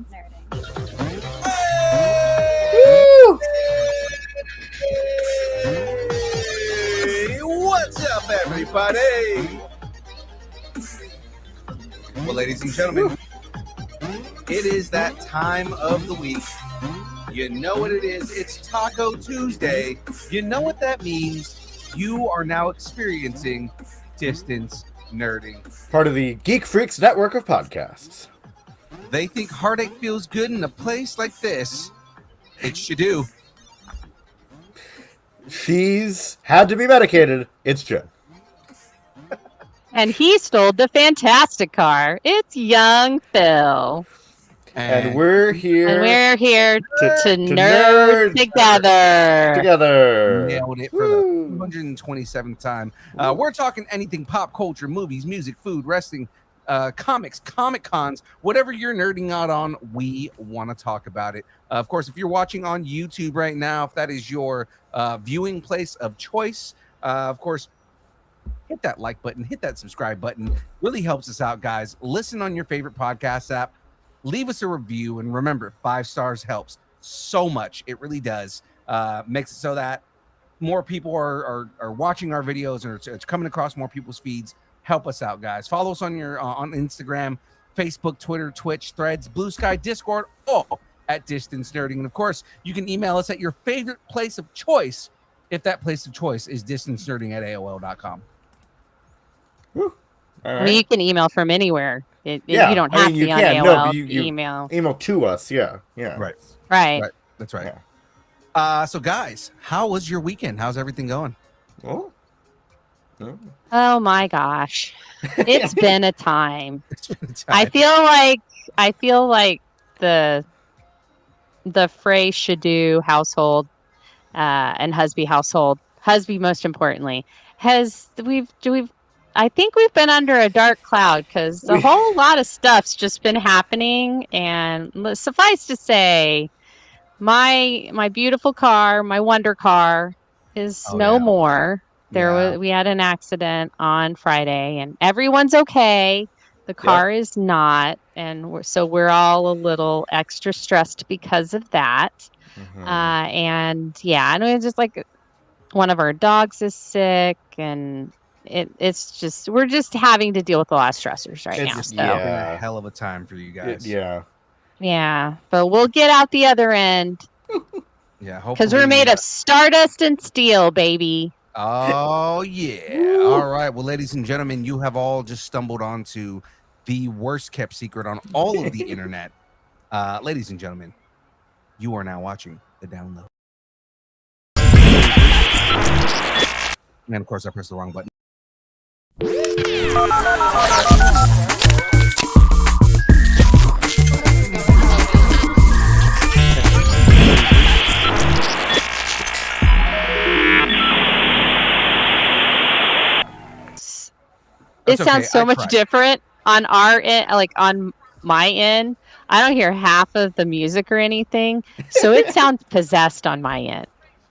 Distance Nerding. Woo! Hey, what's up, everybody? Well, ladies and gentlemen, it is that time of the week. You know what it is. It's Taco Tuesday. You know what that means. You are now experiencing Distance Nerding. Part of the Geek Freaks network of podcasts. They think heartache feels good in a place like this. It should do. She's had to be medicated. It's Jen. And he stole the fantastic car. It's young Phil. And we're here. And we're here to nerd together. Nailed it for the 227th time. We're talking anything pop culture, movies, music, food, wrestling, comics, Comic Cons, whatever you're nerding out on, we want to talk about it. Of course, if you're watching on YouTube right now, if that is your viewing place of choice, of course, hit that like button, hit that subscribe button. Really helps us out, guys. Listen on your favorite podcast app. Leave us a review, and remember, 5 stars helps so much. It really does. Makes it so that more people are watching our videos, and it's coming across more people's feeds. Help us out, guys. Follow us on on Instagram, Facebook, Twitter, Twitch, Threads, Blue Sky, Discord, all at Distance Nerding. And of course, you can email us at your favorite place of choice, if that place of choice is distancenerding@aol.com. Woo. All right. I mean, you can email from anywhere. You don't have to be on can. AOL. No, you email. Email to us. Yeah. Right. That's right. Yeah. So, guys, how was your weekend? How's everything going? Oh my gosh, it's been a time. It's been a time. I feel like the Frey should do household and Husby household. Husby, most importantly, I think we've been under a dark cloud because a whole lot of stuff's just been happening, and suffice to say, my beautiful car, my wonder car, is no more. We had an accident on Friday, and everyone's okay. The car is not, and we're all a little extra stressed because of that. Mm-hmm. And it's just like one of our dogs is sick, and it's just we're just having to deal with a lot of stressors right now. It's been a hell of a time for you guys. Yeah, but we'll get out the other end. Yeah, because we're made of stardust and steel, baby. Oh, yeah. All right. Well, ladies and gentlemen, you have all just stumbled onto the worst kept secret on all of the internet. Ladies and gentlemen, you are now watching The Download. And of course, I pressed the wrong button. It sounds so much different on our end, like on my end. I don't hear half of the music or anything, so it sounds possessed on my end.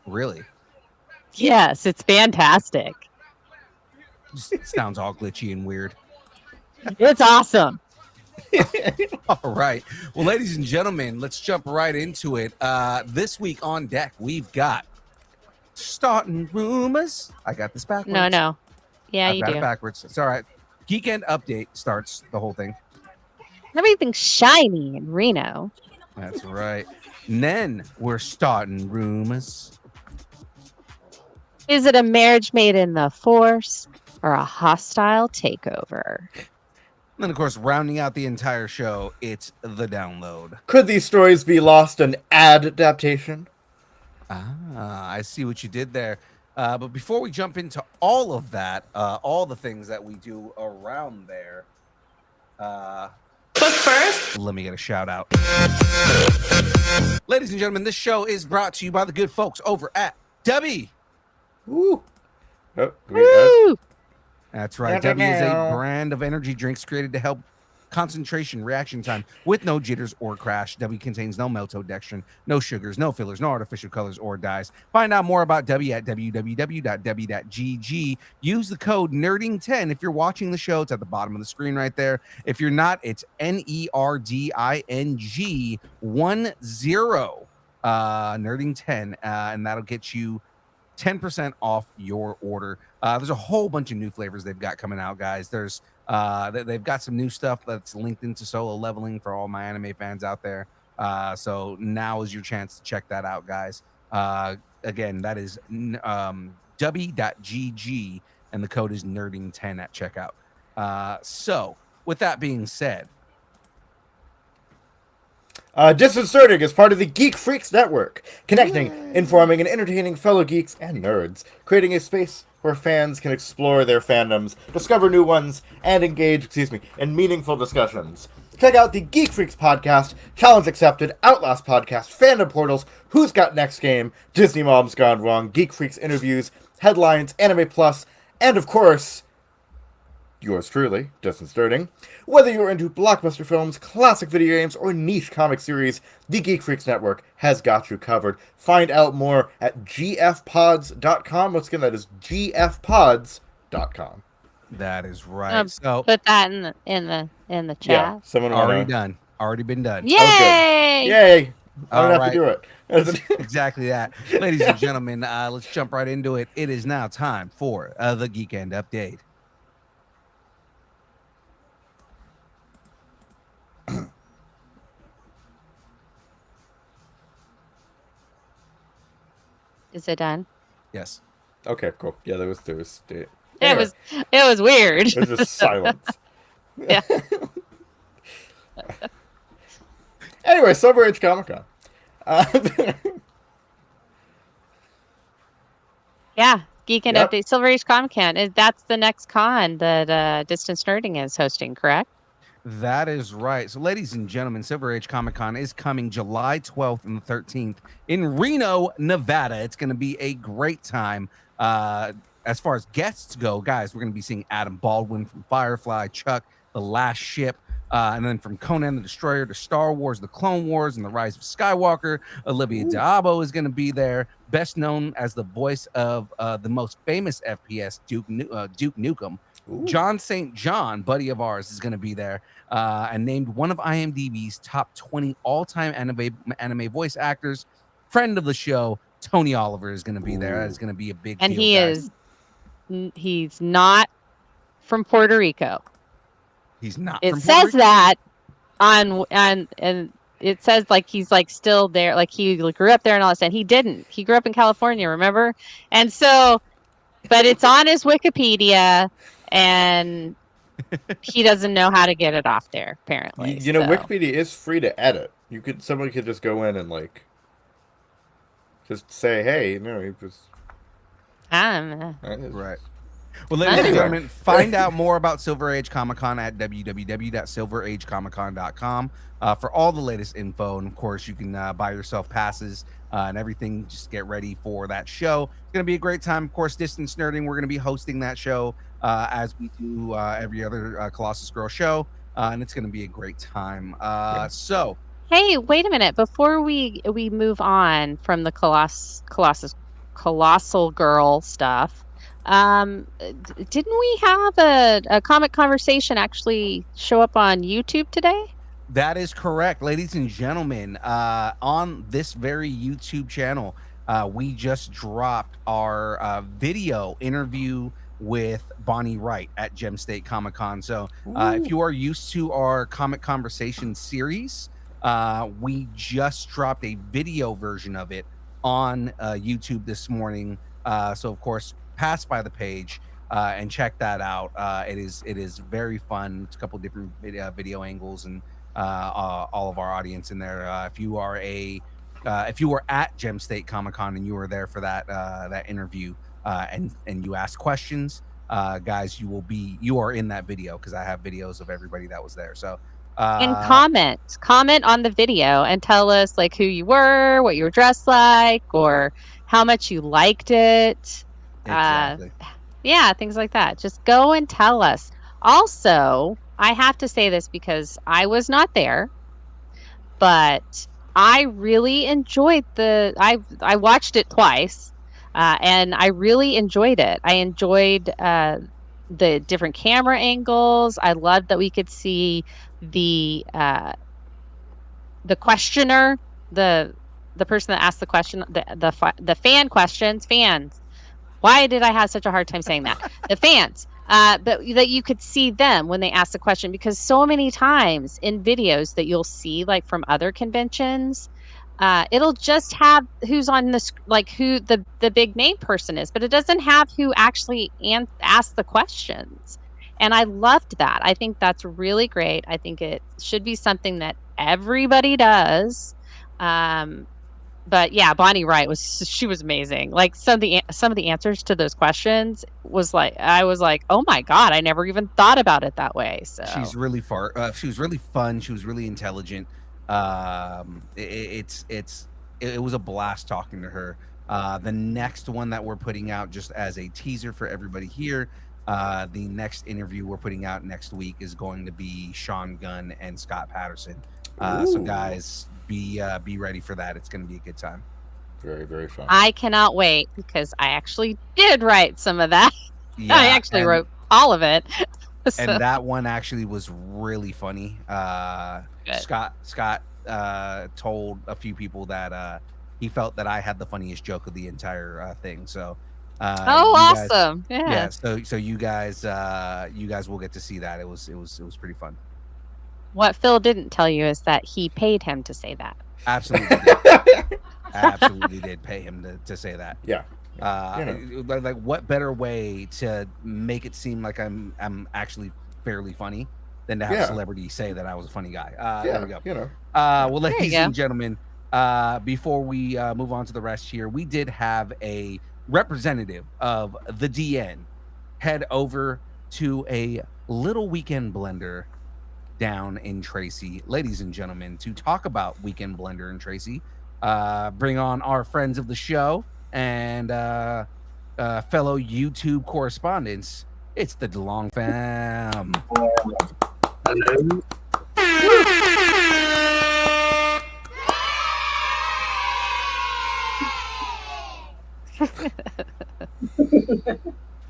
Really? Yes, it's fantastic. It sounds all glitchy and weird. It's awesome. All right. Well, ladies and gentlemen, let's jump right into it. This week on deck, we've got Starting Rumors. I got this backwards. No. Yeah, I've you got do. it backwards. It's all right. Geekend Update starts the whole thing. Everything's shiny in Reno. That's right. And then we're starting rumors. Is it a marriage made in the Force or a hostile takeover? And then, of course, rounding out the entire show, it's The Download. Could these stories be lost in adaptation? I see what you did there. But before we jump into all of that, all the things that we do around there, but first, let me get a shout out. Ladies and gentlemen, this show is brought to you by the good folks over at Debbie. Woo! Woo! That's right. Debbie is a brand of energy drinks created to help concentration, reaction time with no jitters or crash. W contains no maltodextrin, no sugars, no fillers, no artificial colors or dyes. Find out more about W at www.w.gg. Use the code NERDING10 if you're watching the show. It's at the bottom of the screen right there. If you're not, it's NERDING10, nerding10, and that'll get you 10% off your order. There's a whole bunch of new flavors they've got coming out, guys. They've got some new stuff that's linked into solo leveling for all my anime fans out there. So now is your chance to check that out, guys. Again, that is w.gg, and the code is nerding10 at checkout. So with that being said, Disconcerting is part of the Geek Freaks Network, connecting, informing, and entertaining fellow geeks and nerds, creating a space where fans can explore their fandoms, discover new ones, and engage, in meaningful discussions. Check out the Geek Freaks podcast, Challenge Accepted, Outlast podcast, Fandom Portals, Who's Got Next Game, Disney Mom's Gone Wrong, Geek Freaks interviews, headlines, Anime Plus, and of course, yours truly, Disconcerting. Whether you're into blockbuster films, classic video games, or niche comic series, the Geek Freaks Network has got you covered. Find out more at gfpods.com. Once again, that is gfpods.com. that is right. So Put that in the chat. Yeah, someone already done. Already been done. Yay! Okay. Yay! I don't have to do it. Exactly that. Ladies and gentlemen, let's jump right into it. It is now time for the Geek End Update. Is it done? Yes. Okay, cool. Yeah, there was It was weird. It was just silence. Yeah. Anyway, Silver Age Comic Con. Yeah, Geek and Yep. Update, Silver Age Comic Con. That's the next con that Distance Nerding is hosting, correct? That is right. So, ladies and gentlemen, Silver Age Comic Con is coming July 12th and the 13th in Reno, Nevada. It's going to be a great time. As far as guests go, guys, we're going to be seeing Adam Baldwin from Firefly, Chuck, The Last Ship, and then from Conan the Destroyer to Star Wars, The Clone Wars, and The Rise of Skywalker. Olivia D'Abo is going to be there, best known as the voice of the most famous FPS, Duke Nukem. Ooh. John St. John, buddy of ours, is going to be there, and named one of IMDb's top 20 all-time anime voice actors. Friend of the show, Tony Oliver, is going to be there. That is going to be a big And deal, he's not from Puerto Rico. He's not. It from Puerto says Rico? that and it says like he's like still there, like he grew up there and all that. And he didn't. He grew up in California, remember? And so, but it's on his Wikipedia, and he doesn't know how to get it off there. Apparently, You know, so. Wikipedia is free to edit. Someone could just go in and like just say, "Hey, no, he was." Right. Well, ladies and gentlemen, find out more about Silver Age Comic Con at www.silveragecomiccon.com for all the latest info. And of course, you can buy yourself passes and everything. Just get ready for that show. It's going to be a great time. Of course, Distance Nerding, we're going to be hosting that show as we do every other Colossus Girl show. And it's going to be a great time. So, Hey, wait a minute! Before we move on from the Colossal Girl stuff, didn't we have a comic conversation actually show up on YouTube today? that is correct, ladies and gentlemen. On this very YouTube channel, we just dropped our video interview with Bonnie Wright at Gem State Comic Con. So if you are used to our comic conversation series, we just dropped a video version of it on YouTube this morning. So of course, pass by the page and check that out. It is very fun. It's a couple different video angles and all of our audience in there. If you were at Gem State Comic Con and you were there for that interview and you asked questions, guys, you are in that video because I have videos of everybody that was there. So And comment on the video and tell us like who you were, what you were dressed like, or how much you liked it. exactly. Yeah, things like that. Just go and tell us. Also, I have to say this because I was not there, but I really enjoyed I watched it twice, and I really enjoyed it. I enjoyed the different camera angles. I loved that we could see the questioner, the person that asked the question, the fan questions, fans. Why did I have such a hard time saying that? The fans. But that you could see them when they ask the question, because so many times in videos that you'll see, like from other conventions, it'll just have who's on like who the big name person is, but it doesn't have who actually asked the questions. And I loved that. I think that's really great. I think it should be something that everybody does. But yeah, Bonnie Wright she was amazing. Like some of the answers to those questions was like, I was like, oh my God, I never even thought about it that way. So She's really she was really fun. She was really intelligent. It was a blast talking to her. The next one that we're putting out, just as a teaser for everybody here, the next interview we're putting out next week is going to be Sean Gunn and Scott Patterson. So guys, be ready for that. It's going to be a good time. Very, very fun. I cannot wait, because I actually did write some of that. Yeah, I actually wrote all of it. So, and that one actually was really funny. good. Scott told a few people that he felt that I had the funniest joke of the entire thing. So Oh, you guys- awesome. yeah, Yeah. so you guys will get to see that. It was pretty fun. What Phil didn't tell you is that he paid him to say that. Absolutely did. Absolutely did pay him to say that. Yeah. Like what better way to make it seem like I'm actually fairly funny than to have a celebrity say that I was a funny guy. There we go. Well, ladies and gentlemen, before we move on to the rest here, we did have a representative of the DN head over to a little weekend blender down in Tracy, ladies and gentlemen, to talk about Weekend Blender in Tracy. Bring on our friends of the show and fellow YouTube correspondents. It's the DeLong fam. Hello.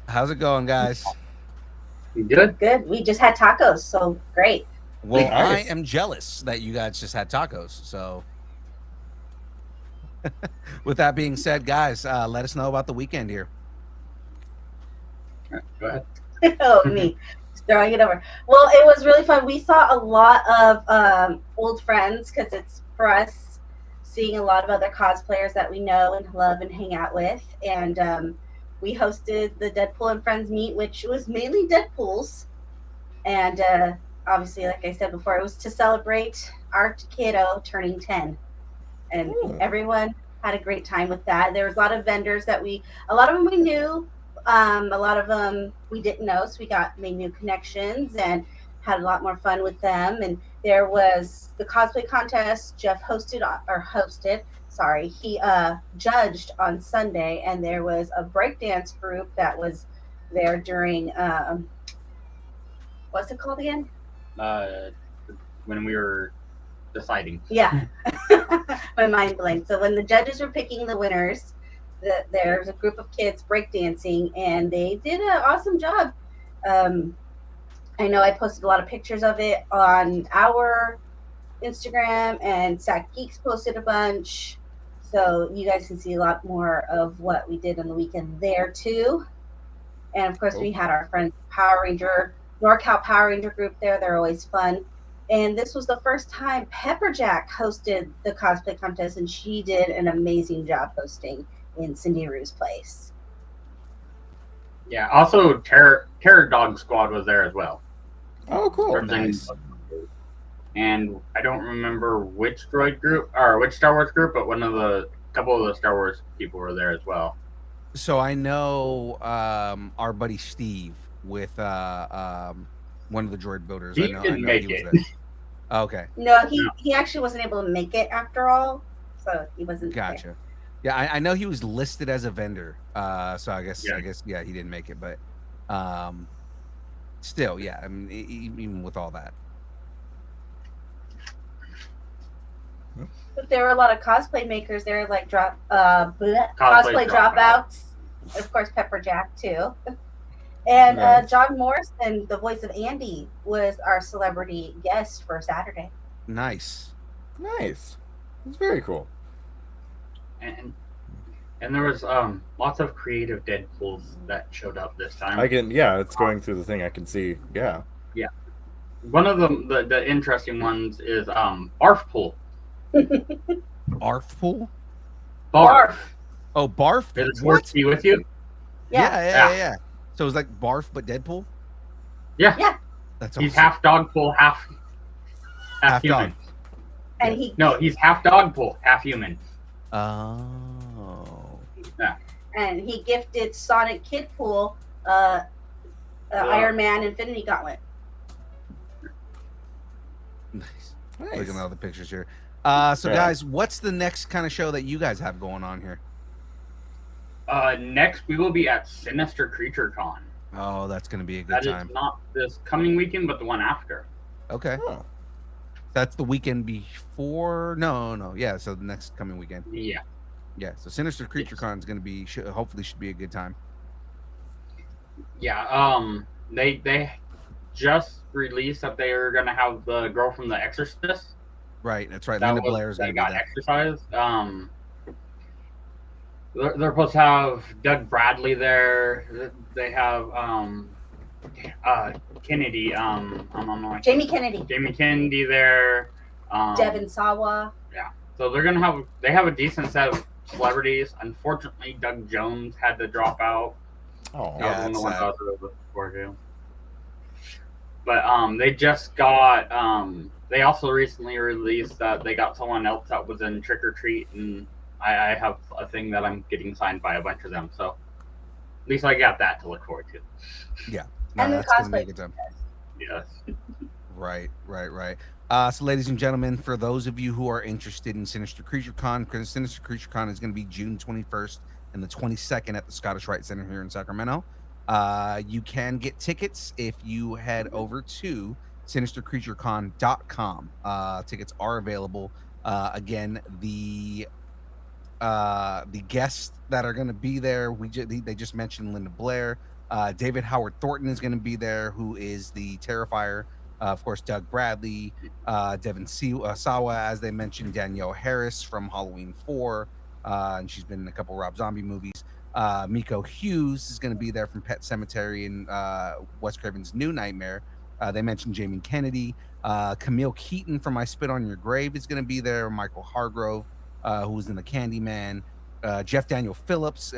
How's it going, guys? You good? Good. We just had tacos, so great. Well, Nice. I am jealous that you guys just had tacos. So, with that being said, guys, let us know about the weekend here. Go ahead. Oh, me. Just throwing it over. Well, it was really fun. We saw a lot of old friends, because it's for us seeing a lot of other cosplayers that we know and love and hang out with. And we hosted the Deadpool and Friends meet, which was mainly Deadpool's. And obviously, like I said before, it was to celebrate our kiddo turning 10. And everyone had a great time with that. There was a lot of vendors that a lot of them we knew, a lot of them we didn't know, so we made new connections and had a lot more fun with them. And there was the cosplay contest. Jeff hosted. He judged on Sunday, and there was a breakdance group that was there during what's it called again? When we were deciding. Yeah. My mind blanked. So when the judges were picking the winners, there's a group of kids breakdancing, and they did an awesome job. I know I posted a lot of pictures of it on our Instagram, and Sack Geeks posted a bunch. So you guys can see a lot more of what we did on the weekend there too. And of course, we had our friends NorCal Power Ranger group there. They're always fun. And this was the first time Pepperjack hosted the cosplay contest, and she did an amazing job hosting in Cindy Rue's place. Yeah. Also, Terror Dog Squad was there as well. Oh, cool. Nice. And I don't remember which droid group or which Star Wars group, but couple of the Star Wars people were there as well. So I know our buddy Steve with one of the droid builders. He didn't make was it. there. Okay. No, he actually wasn't able to make it after all, so he wasn't Gotcha. there. Yeah, I know he was listed as a vendor. So I guess he didn't make it, but Still, yeah. I mean, even with all that. But there were a lot of cosplay makers there, like cosplay Cosplay dropouts. Of course, Pepperjack too. And Nice. John Morrison, the voice of Andy, was our celebrity guest for Saturday. Nice. Nice. It's very cool. And there was lots of creative Deadpools that showed up this time. It's going through the thing. I can see. Yeah. One of them, the interesting ones is Barf Pool. Barf pool? Barf. Oh, barf. Is it sports be with you? Yeah. So it's like barf but Deadpool. Yeah. Yeah. That's He's awesome. half dog pool, half Half human. dog. And He's half dog pool, half human. Oh. And he gifted Sonic Kid Pool Iron Man Infinity Gauntlet. Nice. Nice. Looking at all the pictures here. So Yeah. guys, what's the next kind of show that you guys have going on here? Next, we will be at Sinister Creature Con. Oh, that's going to be a good That time. is not this coming weekend, but the one after. Okay. Oh. That's the weekend before. No. Yeah. So the next coming weekend. Yeah. Yeah. So Sinister Creature Con is going to be, hopefully should be a good time. Yeah. They just released that they are gonna have the girl from The Exorcist. Right. That's right. That Linda Blair is that going to be got there. exercised. They're supposed to have Doug Bradley there. They have Kennedy. Jamie Kennedy. Jamie Kennedy there. Devin Sawa. So they have a decent set of celebrities. Unfortunately, Doug Jones had to drop out. Oh. Yeah, That was it's one sad. I was looking forward to. But they just got. They also recently released that they got someone else that was in Trick or Treat, and I have a thing that I'm getting signed by a bunch of them. So at least I got that to look forward to. No, And the that's going to be a cosplay. good time. Yes. Right. So, ladies and gentlemen, for those of you who are interested in Sinister Creature Con, because Sinister Creature Con is going to be June 21st and the 22nd at the Scottish Rite Center here in Sacramento. You can get tickets if you head over to sinistercreaturecon.com. Tickets are available. Again, the guests that are going to be there, they just mentioned Linda Blair. David Howard Thornton is going to be there, who is the Terrifier. Of course, Doug Bradley, Devin Sawa, as they mentioned, Danielle Harris from Halloween 4, and she's been in a couple Rob Zombie movies. Miko Hughes is going to be there from Pet Sematary and Wes Craven's New Nightmare. They mentioned Jamie Kennedy. Camille Keaton from I Spit on Your Grave is going to be there. Michael Hargrove, who was in The Candyman. Jeff Daniel Phillips.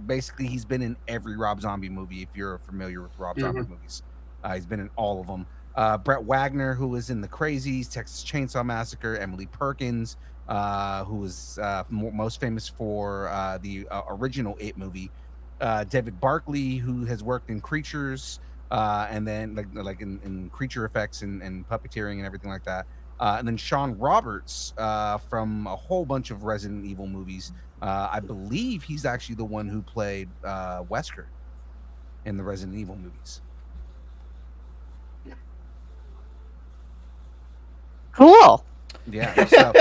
Basically, he's been in every Rob Zombie movie, if you're familiar with Rob Zombie movies. He's been in all of them. Brett Wagner, who was in The Crazies, Texas Chainsaw Massacre. Emily Perkins, who was most famous for the original It movie. David Barkley, who has worked in Creatures, and then like in creature effects and puppeteering and everything like that. And then Sean Roberts from a whole bunch of Resident Evil movies. I believe he's actually the one who played Wesker in the Resident Evil movies. Cool. Yeah, so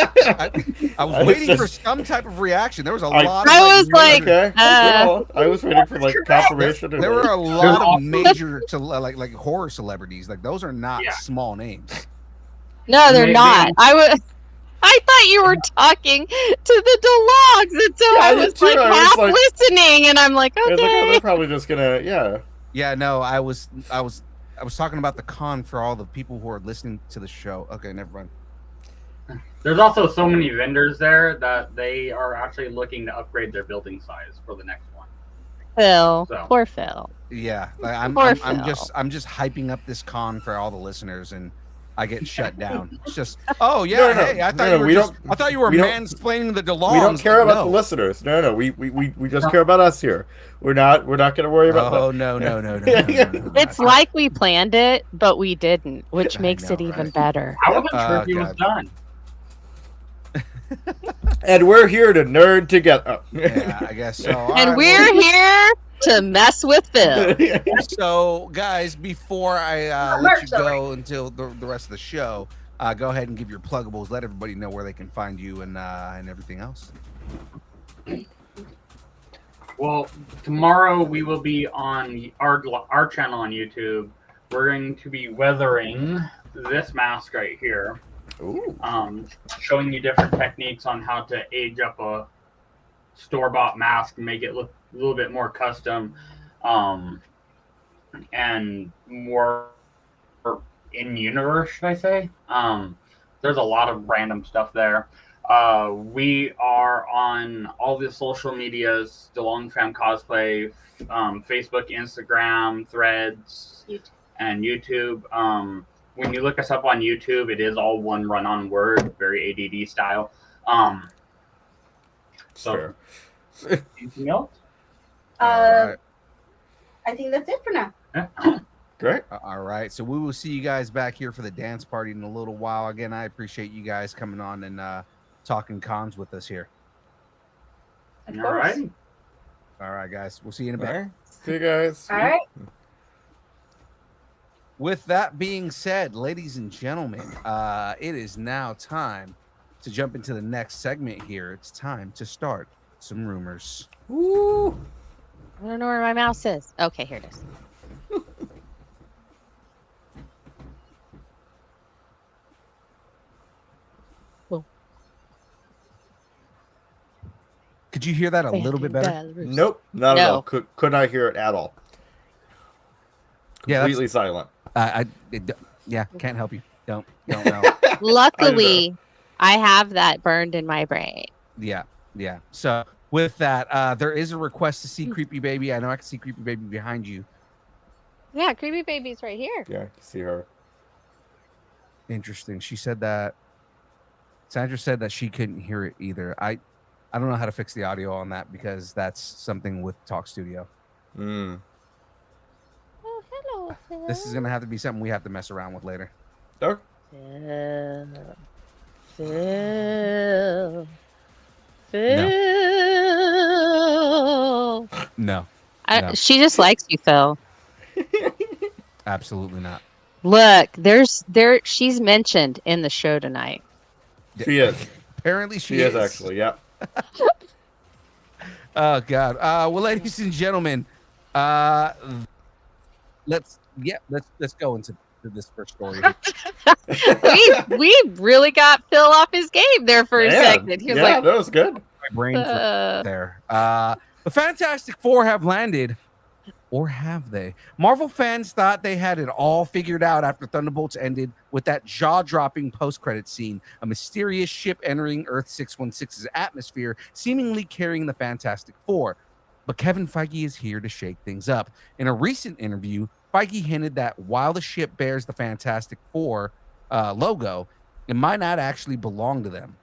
I was waiting for some type of reaction. There was a lot. I was like, Okay. Cool. I was waiting for like confirmation. there were a lot of major like horror celebrities. Like those are not small names. No, they're Maybe. not. I thought you were talking to the DeLongs, and so Yeah, I I did was too. like I was half like- listening, and I'm like, I was like, oh, okay. they're probably just gonna, Yeah, no, I was talking about the con for all the people who are listening to the show. Okay, never mind. There's also so many vendors there that they are actually looking to upgrade their building size for the next one. Phil, So. poor Phil. Yeah, like, I'm Poor just hyping up this con for all the listeners, and I get shut down. It's just, oh yeah, No, hey, I thought no, you were we just, don't- I thought you were we don't- mansplaining the DeLongs. We don't care Like, about the listeners. No, we just care about us here. We're not gonna worry about Oh them. no. It's like we planned it, but we didn't, which I makes know, it even right? better. I wasn't sure Oh, if he was God. done. And we're here to nerd together. Oh. Yeah, I guess so. All And right, we're here to mess with Phil. So, guys, before I let you go until the rest of the show, go ahead and give your pluggables. Let everybody know where they can find you and everything else. Well, tomorrow we will be on our channel on YouTube. We're going to be weathering this mask right here. Ooh. Showing you different techniques on how to age up a store-bought mask and make it look a little bit more custom, and more in-universe, should I say. There's a lot of random stuff there. We are on all the social medias, DeLong Fam Cosplay, Facebook, Instagram, Threads, and YouTube. When you look us up on YouTube, it is all one run-on word, very ADD style. So, anything else? Right. I think that's it for now. Yeah. Great. All right. So we will see you guys back here for the dance party in a little while. Again, I appreciate you guys coming on and talking cons with us here. Of All course. right. All right, guys. We'll see you in a bit. All right. See you guys. All right. With that being said, ladies and gentlemen, it is now time to jump into the next segment here. It's time to start some rumors. Woo. I don't know where my mouse is. Okay, here it is. Could you hear that a little bit better? Nope, not at No. all. Could not hear it at all. Yeah, that's- Completely silent. Yeah, can't help you. Don't know. Luckily, I have that burned in my brain. Yeah. So with that, there is a request to see Creepy Baby. I know I can see Creepy Baby behind you. Yeah, creepy baby's right here. Yeah, I can see her. Interesting. She said that. Sandra said that she couldn't hear it either. I don't know how to fix the audio on that because that's something with Talk Studio. Mm. Oh, hello, Phil. This is gonna have to be something we have to mess around with later. Okay. Phil. No, No. She just likes you, Phil. absolutely not. Look, she's mentioned in the show tonight. She is. Apparently She is actually. Yeah. Oh God. Well, ladies and gentlemen, let's go into this first story. we really got Phil off his game there for a Man, second. He was yeah, like, that was good. My brain's there. The Fantastic Four have landed, or have they? Marvel fans thought they had it all figured out after Thunderbolts ended with that jaw-dropping post-credit scene, a mysterious ship entering Earth 616's atmosphere, seemingly carrying the Fantastic Four. But Kevin Feige is here to shake things up. In a recent interview, Feige hinted that while the ship bears the Fantastic Four logo, it might not actually belong to them.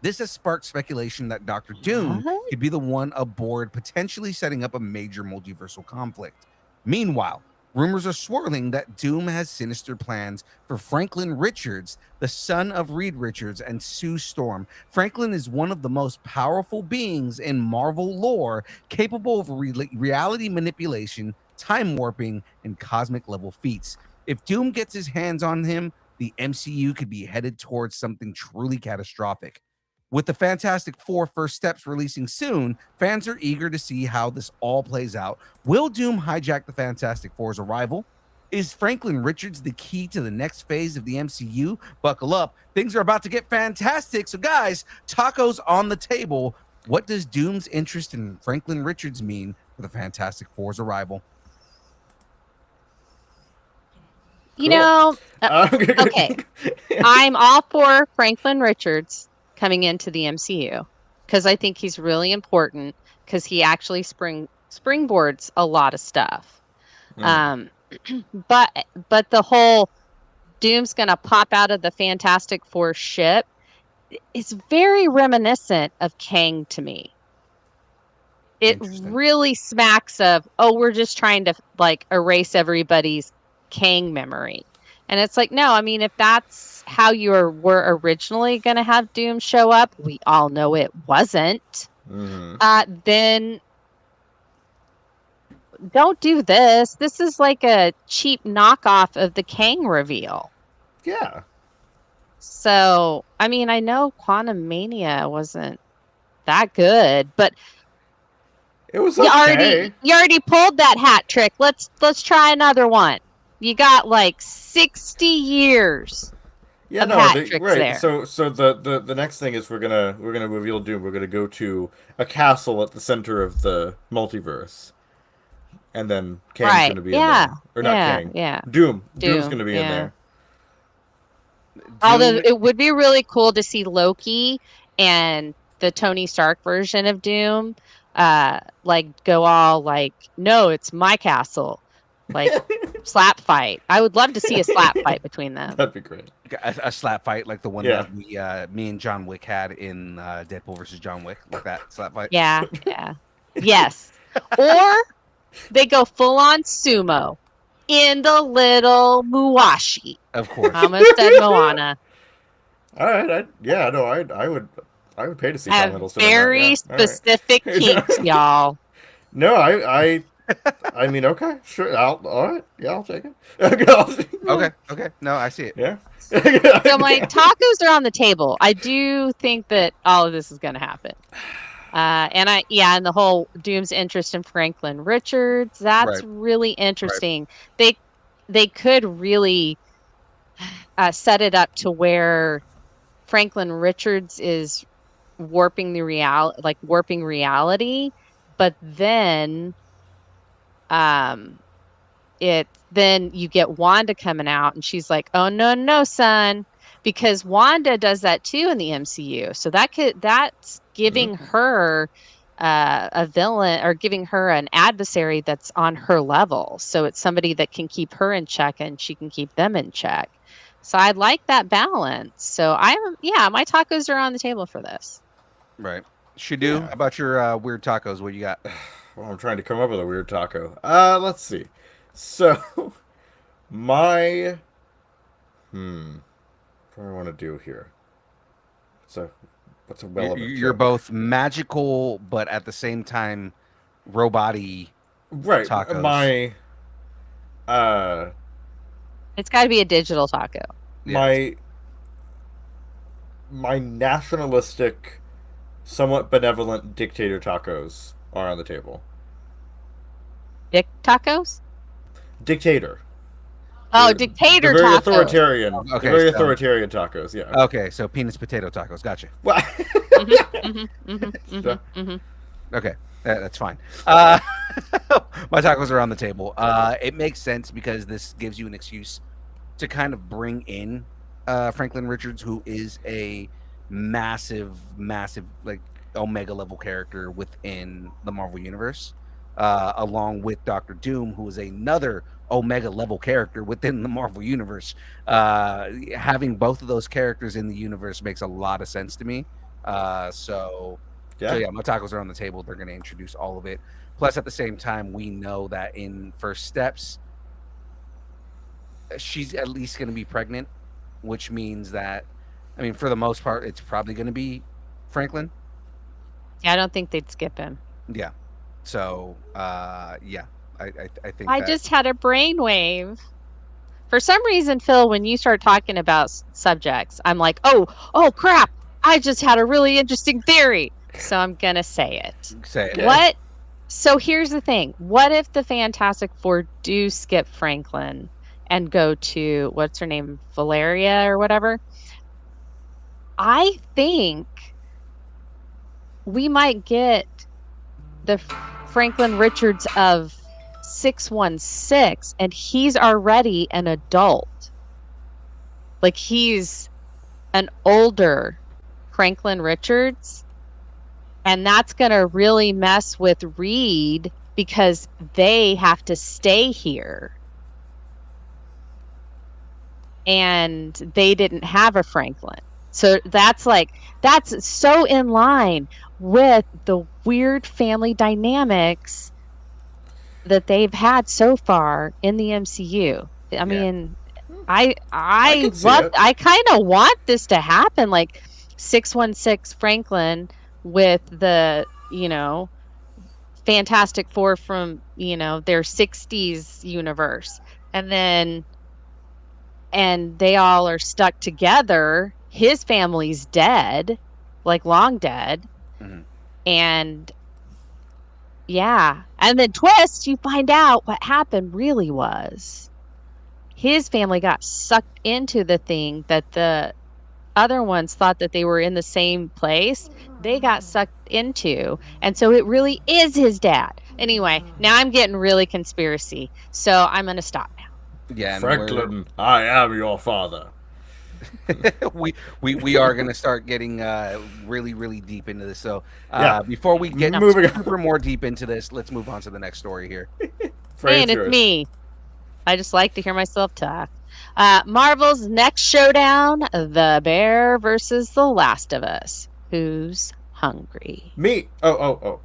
This has sparked speculation that Dr. Doom What? could be the one aboard, potentially setting up a major multiversal conflict. Meanwhile, rumors are swirling that Doom has sinister plans for Franklin Richards, the son of Reed Richards and Sue Storm. Franklin is one of the most powerful beings in Marvel lore, capable of reality manipulation, time warping, and cosmic level feats. If Doom gets his hands on him, the MCU could be headed towards something truly catastrophic. With the Fantastic Four First Steps releasing soon, fans are eager to see how this all plays out. Will Doom hijack the Fantastic Four's arrival? Is Franklin Richards the key to the next phase of the MCU? Buckle up. Things are about to get fantastic. So, guys, tacos on the table. What does Doom's interest in Franklin Richards mean for the Fantastic Four's arrival? you Cool. know, okay. I'm all for Franklin Richards coming into the MCU because I think he's really important because he actually springboards a lot of stuff. But the whole Doom's gonna pop out of the Fantastic Four ship is very reminiscent of Kang to me. It Interesting. really smacks of, oh, we're just trying to like erase everybody's Kang memory. And it's like, no, I mean, if that's how you were originally going to have Doom show up, we all know it wasn't. Then don't do this. This is like a cheap knockoff of the Kang reveal. Yeah. So, I mean, I know Quantum Mania wasn't that good, but it was okay. You already pulled that hat trick. Let's try another one. You got like 60 years. Yeah, of no, hat tricks right. there. So the next thing is we're gonna reveal Doom. We're gonna go to a castle at the center of the multiverse, and then Kang's gonna be in there, or not Kang. Yeah. Doom's gonna be in there. Although it would be really cool to see Loki and the Tony Stark version of Doom, like go all like, no, it's my castle, like slap fight. I would love to see a slap fight between them. That'd be great. A slap fight like the one that me and John Wick had in Deadpool versus John Wick, like that slap fight. Yeah. Yes. Or they go full on sumo in the little Muwashi. Of course. I almost said Moana. All right. I would pay to see Tom Hiddleston. Very specific kinks, y'all. No, I mean, okay, sure. All right. Yeah, I'll take it. Okay. No, I see it. Yeah. So my tacos are on the table. I do think that all of this is going to happen. And the whole Doom's interest in Franklin Richards, that's really interesting. Right. They could really set it up to where Franklin Richards is warping reality, but then then you get Wanda coming out and she's like, oh no son, because Wanda does that too in the MCU. So that's giving her a villain, or giving her an adversary that's on her level. So it's somebody that can keep her in check and she can keep them in check. So I like that balance. So my tacos are on the table for this. Right. Shadu, how about your weird tacos? What you got? Well, I'm trying to come up with a weird taco. Let's see. So, what do I want to do here? What's a relevant? You're both magical, but at the same time, robot-y tacos. It's got to be a digital taco. My nationalistic, somewhat benevolent dictator tacos are on the table. Dick tacos? Dictator. Oh, dictator very tacos. Authoritarian. Okay, very authoritarian tacos, yeah. Okay, so penis potato tacos. Gotcha. Well, Okay, that's fine. My tacos are on the table. It makes sense because this gives you an excuse to kind of bring in Franklin Richards, who is a massive, like Omega level character within the Marvel Universe, along with Dr. Doom, who is another Omega level character within the Marvel Universe. Having both of those characters in the universe makes a lot of sense to me. So my tacos are on the table. They're going to introduce all of it. Plus, at the same time, we know that in First Steps, she's at least going to be pregnant, which means that, I mean, for the most part, it's probably going to be Franklin. Yeah, I don't think they'd skip him. Yeah. So, I think I just had a brainwave. For some reason, Phil, when you start talking about subjects, I'm like, oh crap! I just had a really interesting theory, so I'm gonna say it. Say it. What? So here's the thing: what if the Fantastic Four do skip Franklin and go to what's her name, Valeria or whatever? I think we might get the Franklin Richards of 616, and he's already an adult. Like, he's an older Franklin Richards, and that's gonna really mess with Reed because they have to stay here, and they didn't have a Franklin. So that's so in line with the weird family dynamics that they've had so far in the MCU. I mean, can see it. I kind of want this to happen, like 616 Franklin with the, Fantastic Four from, their 60s universe. And they all are stuck together. His family's dead, like long dead. Mhm. And yeah. And then twist, you find out what happened really was his family got sucked into the thing that the other ones thought that they were in the same place. They got sucked into. And so it really is his dad. Anyway, now I'm getting really conspiracy. So I'm going to stop now. Yeah, and Franklin, I am your father. we are going to start getting really, really deep into this. So Yeah. before we get Moving on. super more deep into this, let's move on to the next story here. And it's me. I just like to hear myself talk. Marvel's next showdown, The Bear versus The Last of Us. Who's hungry? Me. Oh.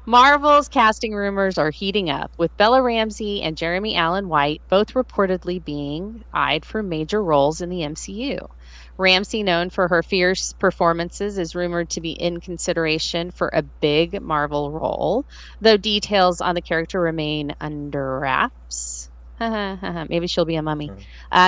Marvel's casting rumors are heating up, with Bella Ramsey and Jeremy Allen White both reportedly being eyed for major roles in the MCU. Ramsey, known for her fierce performances, is rumored to be in consideration for a big Marvel role, though details on the character remain under wraps. Maybe she'll be a mummy.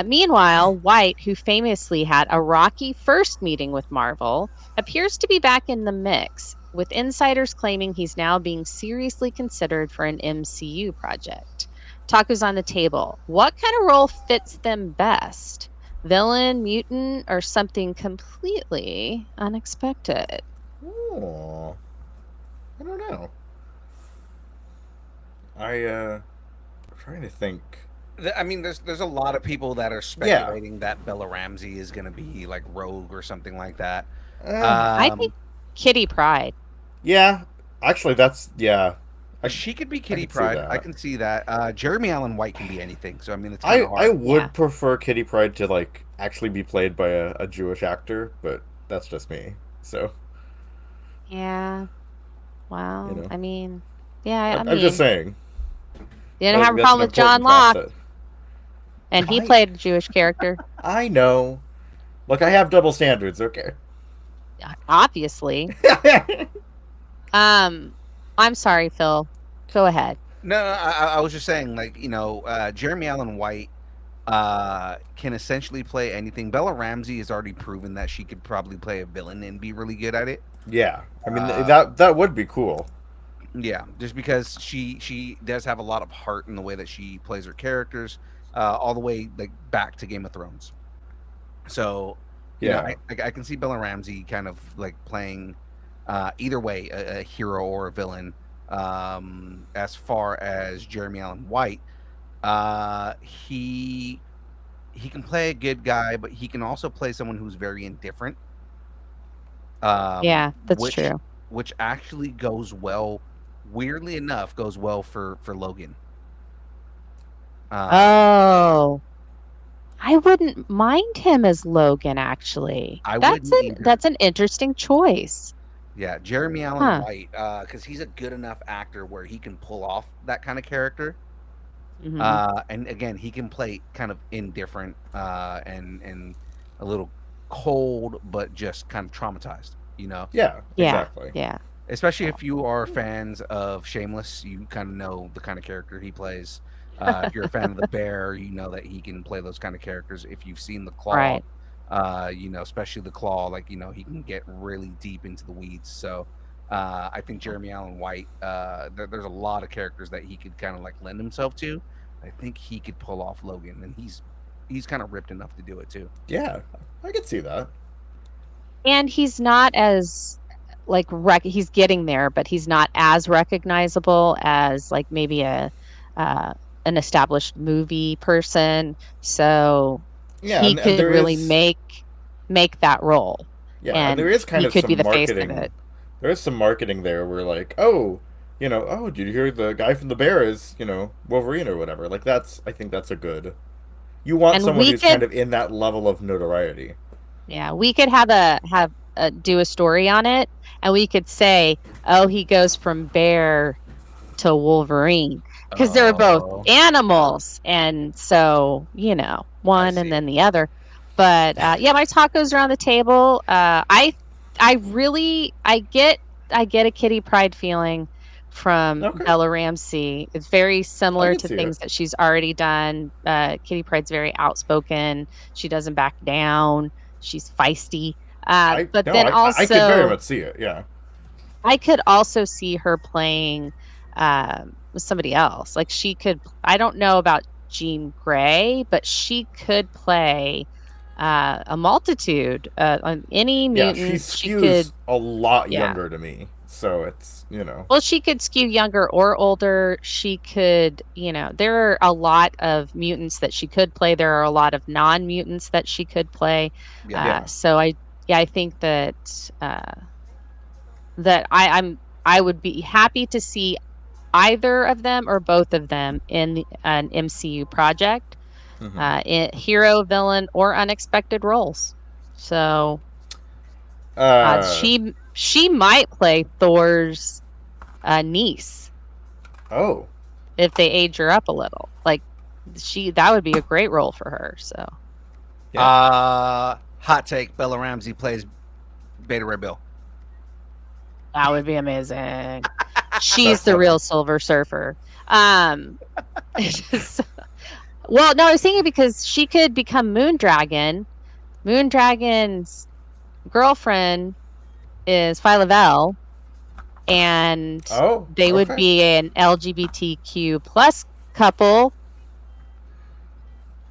Meanwhile, White, who famously had a rocky first meeting with Marvel, appears to be back in the mix, with insiders claiming he's now being seriously considered for an MCU project. Talk is on the table. What kind of role fits them best? Villain, mutant, or something completely unexpected? Oh, I don't know. I'm trying to think. I mean, there's a lot of people that are speculating that Bella Ramsey is going to be like Rogue or something like that. I think Kitty Pryde. Yeah, actually, She could be Kitty Pryde. I can see that. Jeremy Allen White can be anything. So I mean, it's I would prefer Kitty Pryde to like actually be played by a Jewish actor, but that's just me. So yeah, wow. I mean, I'm just saying. You didn't have a problem with John Locke, and he played a Jewish character. I know. Look, I have double standards. Okay. Obviously. I'm sorry, Phil. Go ahead. No, I was just saying, like, Jeremy Allen White can essentially play anything. Bella Ramsey has already proven that she could probably play a villain and be really good at it. Yeah, I mean that would be cool. Yeah, just because she does have a lot of heart in the way that she plays her characters, all the way like back to Game of Thrones. So, I can see Bella Ramsey kind of like playing either way, a hero or a villain. As far as Jeremy Allen White, he can play a good guy, but he can also play someone who's very indifferent. Yeah, that's true. Which actually goes well. Weirdly enough, goes well for Logan. I wouldn't mind him as Logan. Actually, that's an interesting choice. Yeah, Jeremy Allen White, because he's a good enough actor where he can pull off that kind of character. Mm-hmm. And again, he can play kind of indifferent and a little cold, but just kind of traumatized. Yeah, exactly. Yeah. Especially if you are fans of Shameless, you kind of know the kind of character he plays. If you're a fan of The Bear, you know that he can play those kind of characters. If you've seen The Claw, especially The Claw, like, he can get really deep into the weeds. So I think Jeremy Allen White, there's a lot of characters that he could kind of like lend himself to. I think he could pull off Logan, and he's kind of ripped enough to do it too. Yeah, I could see that. And he's not as like he's getting there, but he's not as recognizable as like maybe an established movie person. So he could really make that role. Yeah, and there is kind of some marketing. Face of it. There is some marketing there where like, did you hear the guy from The Bear is, Wolverine or whatever? Like I think that's a good. You want someone who's kind of in that level of notoriety. Yeah, we could do a story on it, and we could say, he goes from Bear to Wolverine, because they're both Oh. animals, and so one and see. then the other. But yeah, my tacos are on the table. I get a Kitty Pride feeling from Okay. Bella Ramsey. It's very similar can to see things it. that she's already done. Kitty Pride's very outspoken. She doesn't back down. She's feisty. But then I could very also, much see it. Yeah. I could also see her playing with somebody else. Like she could. I don't know about Jean Grey, but she could play a multitude on any Yeah, she mutant. She could. skews a lot Yeah. younger to me, so it's Well, she could skew younger or older. She could, there are a lot of mutants that she could play. There are a lot of non-mutants that she could play. Yeah. So I think that I would be happy to see either of them or both of them in an MCU project, in hero, villain, or unexpected roles. So she might play Thor's niece oh, if they age her up a little. Like that would be a great role for her. So Hot take: Bella Ramsey plays Beta Ray Bill. that would be amazing. She's That's the funny. real Silver Surfer. Well, no, I was thinking because she could become Moondragon. Moondragon's girlfriend is Phyla-Vell, and they would okay. be an LGBTQ plus couple.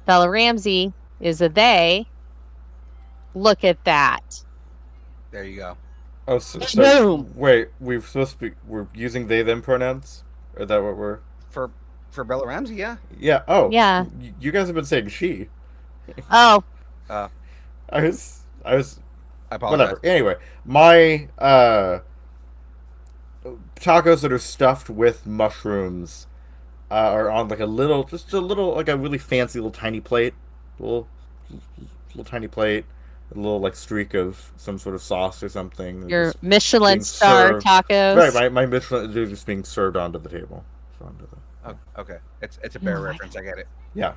Bella Ramsey is a they. Look at that. There you go. Oh, so Boom. wait, we're using they them pronouns? Or is that what we're For Bella Ramsey, yeah. Yeah. Oh. Yeah. You guys have been saying she. Oh, I was I apologize. whatever. Anyway, my tacos that are stuffed with mushrooms are on like just a little, like a really fancy little tiny plate, little tiny plate, a little like streak of some sort of sauce or something. your just Michelin being star served. tacos. Right, my Michelin is just being served onto the table. So onto the, Oh, okay, it's a bear Oh my reference. I get it. yeah,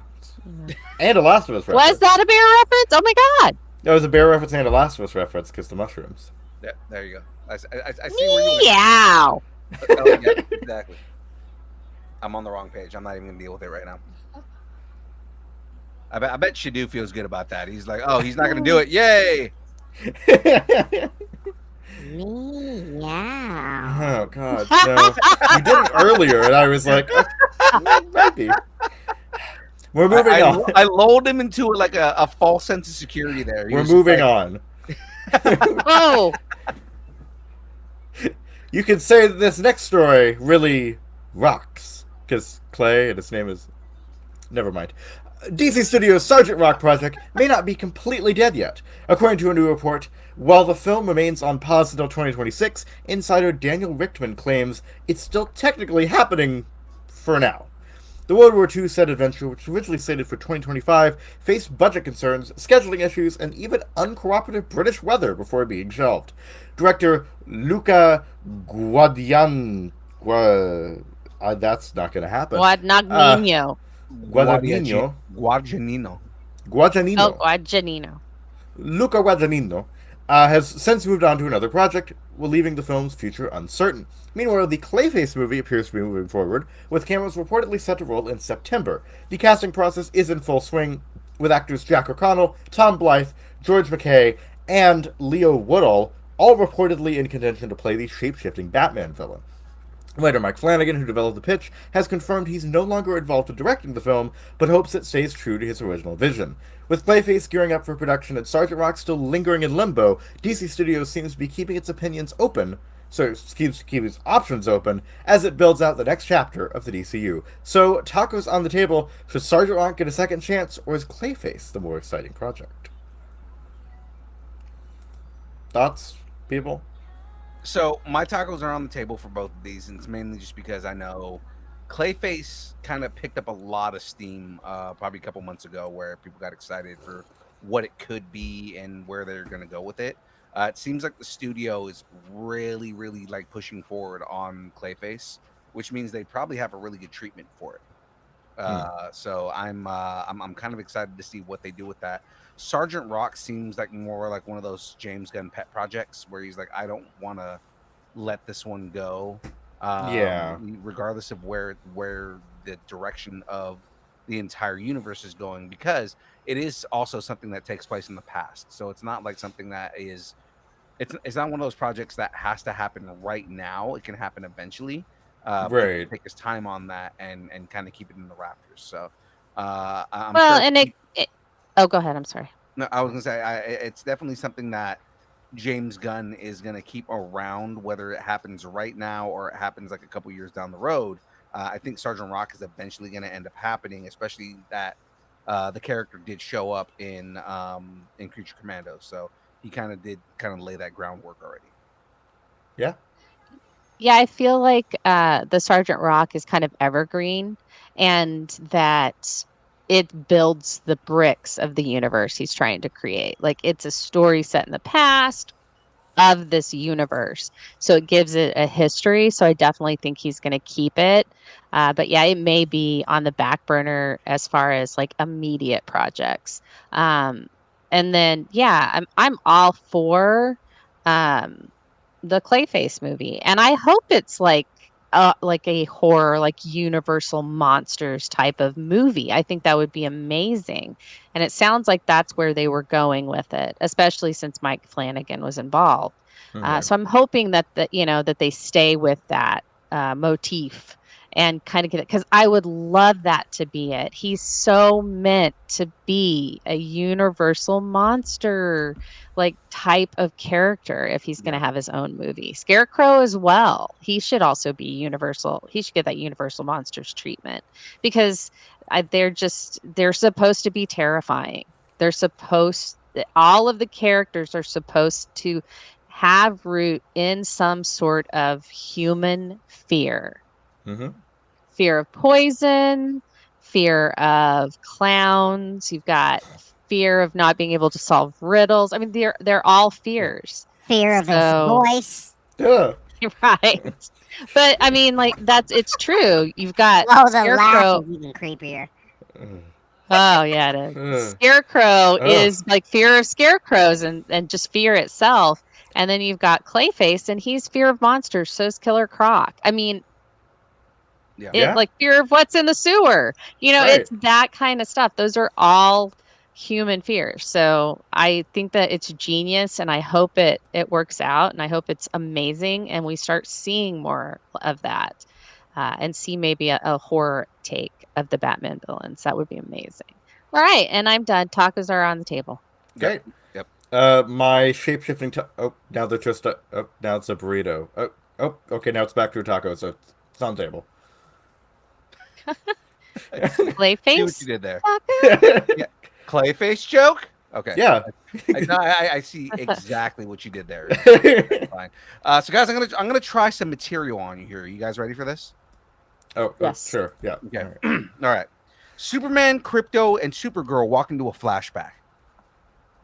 and a Last of Us reference. Was that a bear reference? Oh my god. That was a bear reference and a Last of Us reference because the mushrooms. Yeah, there you go. I see where you went. Meow. Oh, yeah, exactly. I'm on the wrong page. I'm not even gonna deal with it right now. I bet Shadu feels good about that. He's like, oh, he's not gonna do it. Yay! Meow. Oh God, no! You did it earlier, and I was like, maybe. We're moving on. I lulled him into like a false sense of security there. We're moving on. Oh. You could say that this next story really rocks because Clay, and his name is. Never mind. DC Studios' Sergeant Rock project may not be completely dead yet. According to a new report, while the film remains on pause until 2026, insider Daniel Richtman claims it's still technically happening for now. The World War II set adventure, which was originally slated for 2025, faced budget concerns, scheduling issues, and even uncooperative British weather before being shelved. Director Luca Guadagnino. That's not going to happen. Guadagnino. Guadagnino. Guadagnino. Guadagnino. Oh, Guadagnino. Luca Guadagnino has since moved on to another project, leaving the film's future uncertain. Meanwhile, the Clayface movie appears to be moving forward, with cameras reportedly set to roll in September. The casting process is in full swing, with actors Jack O'Connell, Tom Blythe, George McKay, and Leo Woodall all reportedly in contention to play the shape-shifting Batman villain. Writer Mike Flanagan, who developed the pitch, has confirmed he's no longer involved in directing the film, but hopes it stays true to his original vision. With Clayface gearing up for production and Sergeant Rock still lingering in limbo, DC Studios seems to be keeping its options open, as it builds out the next chapter of the DCU. So, tacos on the table, should Sergeant Rock get a second chance, or is Clayface the more exciting project? Thoughts, people? So my tacos are on the table for both of these, and it's mainly just because I know Clayface kind of picked up a lot of steam probably a couple months ago, where people got excited for what it could be and where they're going to go with it. It seems like the studio is really, really like pushing forward on Clayface, which means they probably have a really good treatment for it. So I'm kind of excited to see what they do with that. Sergeant Rock seems like more like one of those James Gunn pet projects where he's like, I don't want to let this one go. Regardless of where the direction of the entire universe is going, because it is also something that takes place in the past. So it's not like something that is it's not one of those projects that has to happen right now. It can happen eventually. But he Right. can take his time on that and kind of keep it in the rafters. So I'm Well, sure and oh, go ahead. I'm sorry. no, I was gonna say it's definitely something that James Gunn is gonna keep around, whether it happens right now or it happens like a couple years down the road. I think Sergeant Rock is eventually going to end up happening, especially that the character did show up in Creature Commando, so he did lay that groundwork already. Yeah. Yeah, I feel like the Sergeant Rock is kind of evergreen, and that it builds the bricks of the universe he's trying to create. Like, it's a story set in the past of this universe, so it gives it a history. So I definitely think he's going to keep it. But yeah, it may be on the back burner as far as like immediate projects. And then yeah, I'm all for the Clayface movie, and I hope it's like a horror, like Universal Monsters type of movie. I think that would be amazing, and it sounds like that's where they were going with it, especially since Mike Flanagan was involved. So I'm hoping that that they stay with that motif and kind of get it, because I would love that to be it. He's so meant to be a Universal monster like type of character if he's going to have his own movie. Scarecrow as well. He should also be Universal. He should get that Universal Monsters treatment, because they're supposed to be terrifying. All of the characters are supposed to have root in some sort of human fear. Fear of poison, fear of clowns. You've got fear of not being able to solve riddles. I mean, they're all fears. Fear of his voice. Yeah. Right. But I mean, like, it's true. You've got Oh, the Scarecrow. laugh is even creepier. Oh yeah, it is. Scarecrow is like fear of scarecrows and just fear itself. And then you've got Clayface, and he's fear of monsters. So is Killer Croc. I mean, like fear of what's in the sewer. It's that kind of stuff. Those are all human fears. So I think that it's genius, and I hope it works out, and I hope it's amazing, and we start seeing more of that, and see maybe a horror take of the Batman villains. That would be amazing. All right, and I'm done. Tacos are on the table. Great. Yep. My shape-shifting now they're just now it's a burrito. Okay, now it's back to a taco, so it's on the table. Clayface? See what you did there. Yeah. Clayface joke? Okay. Yeah. I see exactly what you did there. Fine. So guys, I'm gonna try some material on you here. Are you guys ready for this? Yes. Sure. Yeah. Okay. All right. Superman, Crypto, and Supergirl walk into a flashback.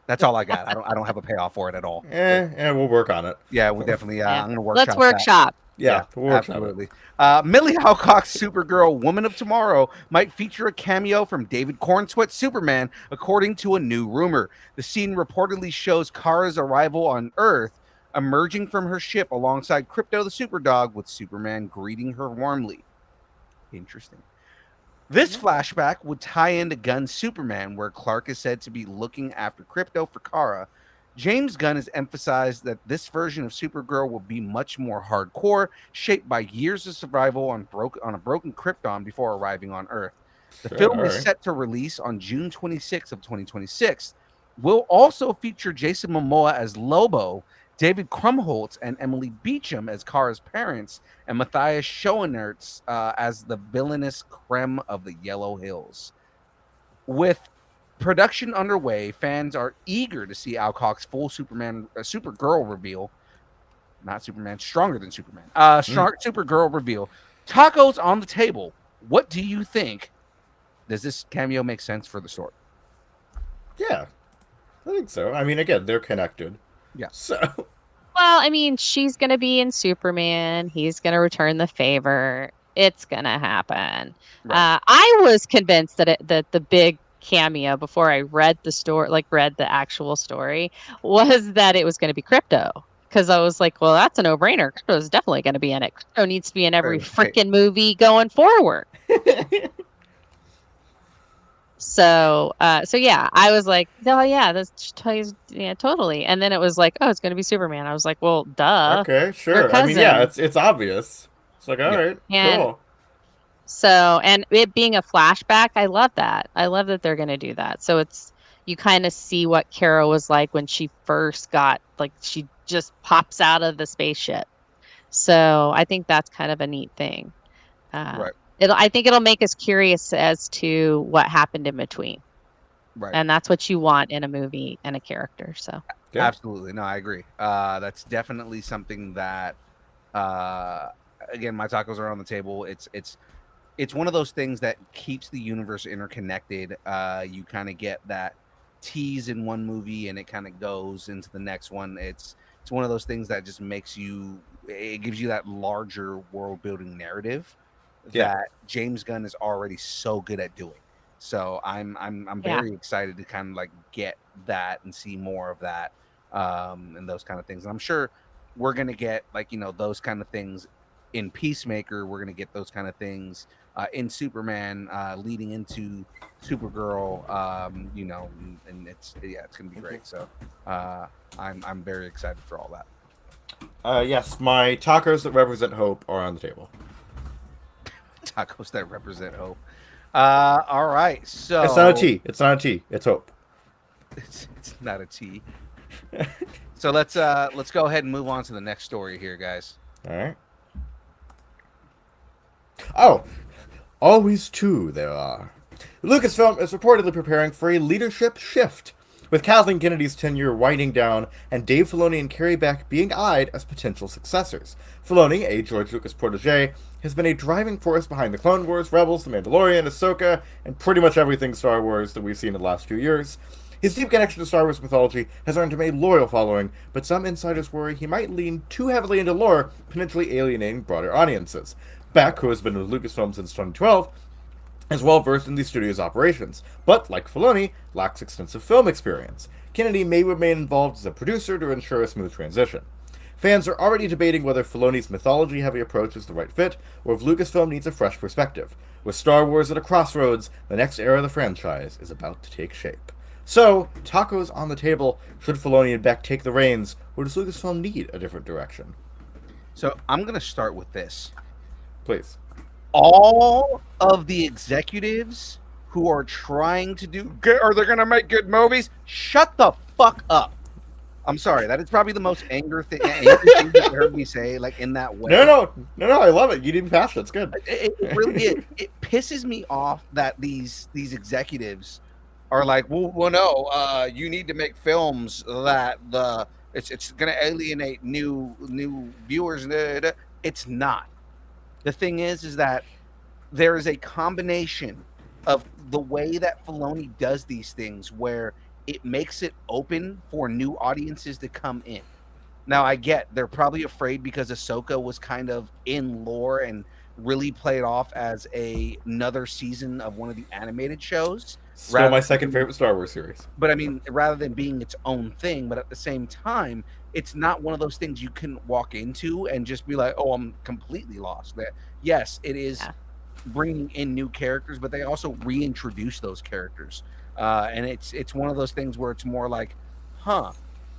That's all I got. I don't have a payoff for it at all. We'll work on it. Yeah, we'll definitely. I'm gonna workshop. Let's workshop. Yeah, absolutely. Millie Alcock's Supergirl, Woman of Tomorrow, might feature a cameo from David Cornsweet's Superman, according to a new rumor. The scene reportedly shows Kara's arrival on Earth, emerging from her ship alongside Crypto the Superdog, with Superman greeting her warmly. Interesting. This flashback would tie into Gunn's Superman, where Clark is said to be looking after Crypto for Kara. James Gunn has emphasized that this version of Supergirl will be much more hardcore, shaped by years of survival on a broken Krypton before arriving on Earth. The film is set to release on June 26th of 2026. Will also feature Jason Momoa as Lobo, David Krumholtz and Emily Beecham as Kara's parents, and Matthias Schoenaerts as the villainous Krem of the Yellow Hills. With production underway, fans are eager to see Alcock's full Supergirl reveal. Not Superman, stronger than Superman. Supergirl reveal. Tacos on the table. What do you think? Does this cameo make sense for the story? Yeah, I think so. I mean, again, they're connected. Yeah. So. Well, I mean, she's going to be in Superman. He's going to return the favor. it's gonna happen. Right. I was convinced that the big cameo before I read the story, like read the actual story, was that it was going to be Crypto. Because I was like, well, that's a no-brainer. Crypto is definitely going to be in it. Crypto needs to be in every Right. freaking movie going forward. So yeah, I was like, oh yeah, yeah, totally. And then it was like, oh, it's going to be Superman. I was like, well, duh, Okay, they're sure. I mean, yeah, cousins. it's obvious. It's like, all Yeah. right, And cool. so, and it being a flashback, I love that. I love that they're going to do that. So you kind of see what Kara was like when she first got, like, she just pops out of the spaceship. So I think that's kind of a neat thing. Right. I think it'll make us curious as to what happened in between. Right. And that's what you want in a movie and a character. So Yeah. Absolutely. No, I agree. That's definitely something that, again, my tacos are on the table. It's one of those things that keeps the universe interconnected. You kind of get that tease in one movie and it kind of goes into the next one. It's one of those things that just it gives you that larger world building narrative that James Gunn is already so good at doing. So I'm very excited to kind of like get that and see more of that, and those kind of things. And I'm sure we're gonna get like, you know, those kind of things in Peacemaker. We're gonna get those kind of things in Superman, leading into Supergirl. You know, and it's gonna be great. So I'm very excited for all that. Yes, my tacos that represent hope are on the table. Tacos that represent hope. All right, so It's not a T. It's not a T. It's hope. It's not a T. So let's go ahead and move on to the next story here, guys. All right. Oh, always two there are. Lucasfilm is reportedly preparing for a leadership shift, with Kathleen Kennedy's tenure winding down and Dave Filoni and Carrie Beck being eyed as potential successors. Filoni, a George Lucas protege, has been a driving force behind the Clone Wars, Rebels, The Mandalorian, Ahsoka, and pretty much everything Star Wars that we've seen in the last few years. His deep connection to Star Wars mythology has earned him a loyal following, but some insiders worry he might lean too heavily into lore, potentially alienating broader audiences. Beck, who has been with Lucasfilm since 2012, is well versed in the studio's operations, but, like Filoni, lacks extensive film experience. Kennedy may remain involved as a producer to ensure a smooth transition. Fans are already debating whether Filoni's mythology-heavy approach is the right fit, or if Lucasfilm needs a fresh perspective. With Star Wars at a crossroads, the next era of the franchise is about to take shape. So, tacos on the table. Should Filoni and Beck take the reins, or does Lucasfilm need a different direction? So I'm going to start with this. Please. All of the executives who are trying to do good, or they're going to make good movies, shut the fuck up. I'm sorry. That is probably the most angry thing you've heard me say, like, in that way. No, I love it. You didn't pass it. It's good. It really it pisses me off that these executives are like, well, no, you need to make films that it's going to alienate new viewers. It's not. The thing is that there is a combination of the way that Filoni does these things where it makes it open for new audiences to come in. Now, I get they're probably afraid because Ahsoka was kind of in lore and really played off as another season of one of the animated shows. Still my second favorite Star Wars series. But I mean, rather than being its own thing, but at the same time, it's not one of those things you can walk into and just be like, oh, I'm completely lost. That yes, it is bringing in new characters, but they also reintroduce those characters. And it's one of those things where it's more like,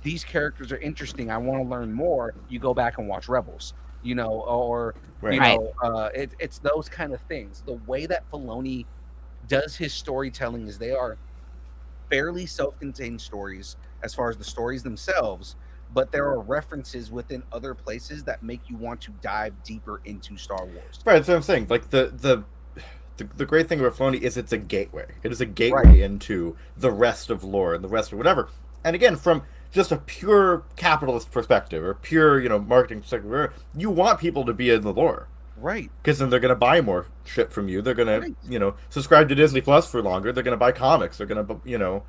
these characters are interesting. I want to learn more. You go back and watch Rebels, you know, or, you know, it's those kind of things. The way that Filoni does his storytelling is they are fairly self-contained stories as far as the stories themselves, but there are references within other places that make you want to dive deeper into Star Wars. Right, that's what I'm saying. Like the great thing about Filoni is it's a gateway. It is a gateway into the rest of lore and the rest of whatever. And again, from just a pure capitalist perspective or pure, you know, marketing perspective, you want people to be in the lore. Right. Because then they're going to buy more shit from you. They're going to, you know, subscribe to Disney Plus for longer. They're going to buy comics. They're going to, you know,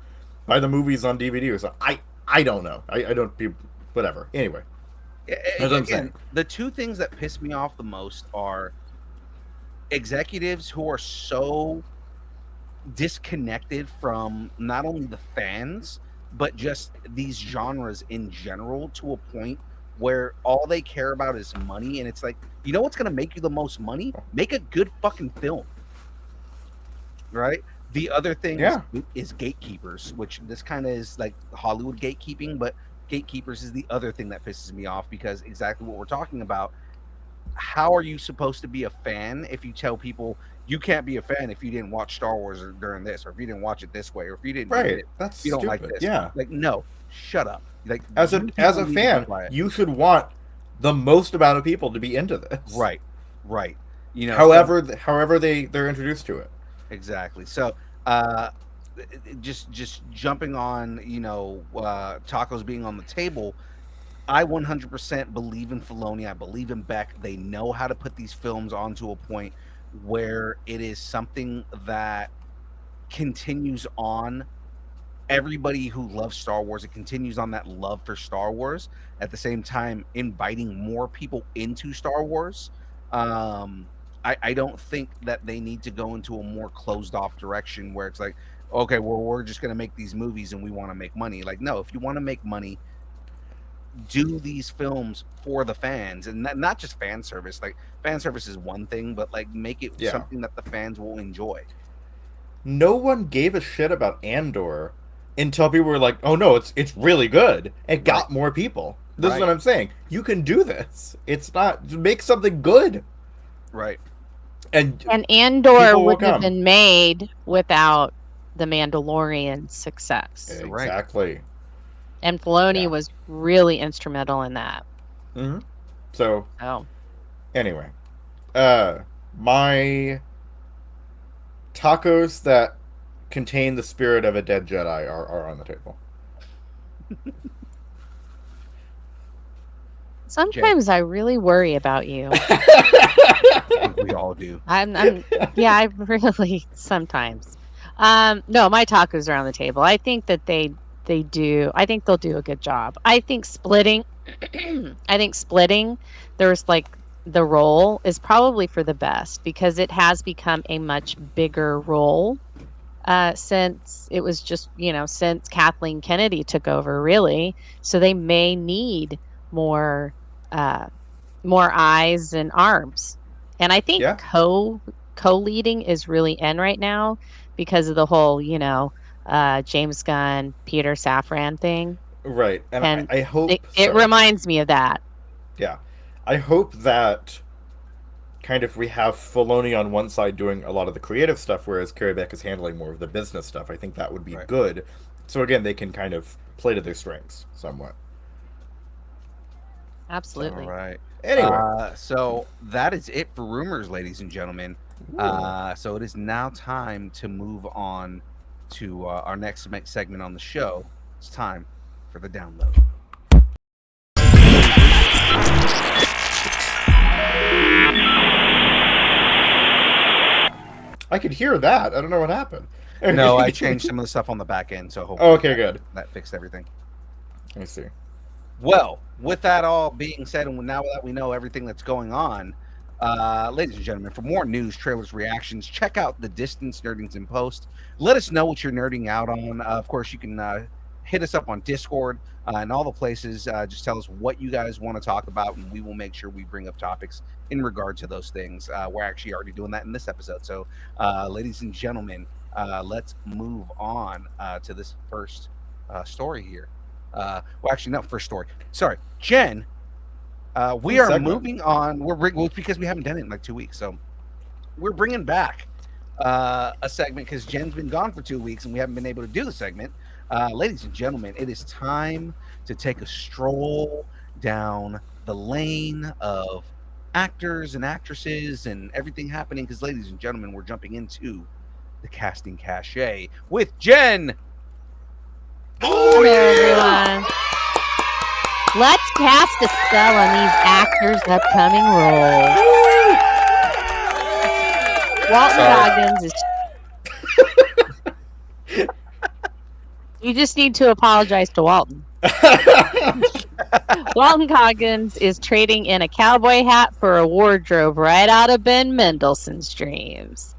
buy the movies on DVD or something. I don't know. I don't be whatever. Anyway. That's what I'm saying. The two things that piss me off the most are executives who are so disconnected from not only the fans but just these genres in general, to a point where all they care about is money. And it's like, you know what's going to make you the most money? Make a good fucking film, right? The other thing is gatekeepers, which this kind of is like Hollywood gatekeeping, but gatekeepers is the other thing that pisses me off, because exactly what we're talking about. How are you supposed to be a fan if you tell people you can't be a fan if you didn't watch Star Wars during this, or if you didn't watch it this way, or if you didn't read it, That's you don't stupid. like this? Yeah. Like, no, shut up. Like, As a fan, you should want the most amount of people to be into this. Right. You know, however they're introduced to it. Exactly. So, just jumping on, you know, tacos being on the table. I 100% believe in Filoni. I believe in Beck. They know how to put these films onto a point where it is something that continues on everybody who loves Star Wars. It continues on that love for Star Wars, at the same time inviting more people into Star Wars. I don't think that they need to go into a more closed off direction where it's like, okay, well, we're just going to make these movies and we want to make money. Like, no, if you want to make money, do these films for the fans, and not just fan service. Like, fan service is one thing, but like, make it something that the fans will enjoy. No one gave a shit about Andor until people were like, oh no, it's really good. It got more people. This is what I'm saying. You can do this. It's not, make something good. Right. And Andor wouldn't have been made without the Mandalorian success. Exactly. And Filoni was really instrumental in that. Mm-hmm. So, anyway, my tacos that contain the spirit of a dead Jedi are on the table. Sometimes I really worry about you. I think we all do. I really sometimes. No, my tacos are on the table. I think that they do. I think they'll do a good job. I think splitting. There's like the role is probably for the best, because it has become a much bigger role since it was just, since Kathleen Kennedy took over, really. So they may need more eyes and arms. And I think co-leading is really in right now because of the whole, James Gunn, Peter Safran thing. Right. And I hope it reminds me of that. Yeah. I hope that kind of we have Filoni on one side doing a lot of the creative stuff, whereas Carrie Beck is handling more of the business stuff. I think that would be good. So again, they can kind of play to their strengths somewhat. Absolutely. All right. Anyway. So that is it for rumors, ladies and gentlemen. So it is now time to move on to our next segment on the show. It's time for the download. I could hear that. I don't know what happened. No, I changed some of the stuff on the back end, so hopefully good. That fixed everything. Let me see. Well, with that all being said, and now that we know everything that's going on, ladies and gentlemen, for more news, trailers, reactions, check out the Distance Nerdington post. Let us know what you're nerding out on. Of course, you can hit us up on Discord and all the places. Just tell us what you guys want to talk about, and we will make sure we bring up topics in regard to those things. We're actually already doing that in this episode. So, ladies and gentlemen, let's move on to this first story here. First story. Sorry, Jen. We are moving on. It's because we haven't done it in like 2 weeks, so we're bringing back a segment because Jen's been gone for 2 weeks and we haven't been able to do the segment. Ladies and gentlemen, it is time to take a stroll down the lane of actors and actresses and everything happening. Because, ladies and gentlemen, we're jumping into the casting cachet with Jen. Hello, everyone. Let's cast a spell on these actors' upcoming roles. Walton Goggins is. You just need to apologize to Walton. Walton Goggins is trading in a cowboy hat for a wardrobe right out of Ben Mendelsohn's dreams.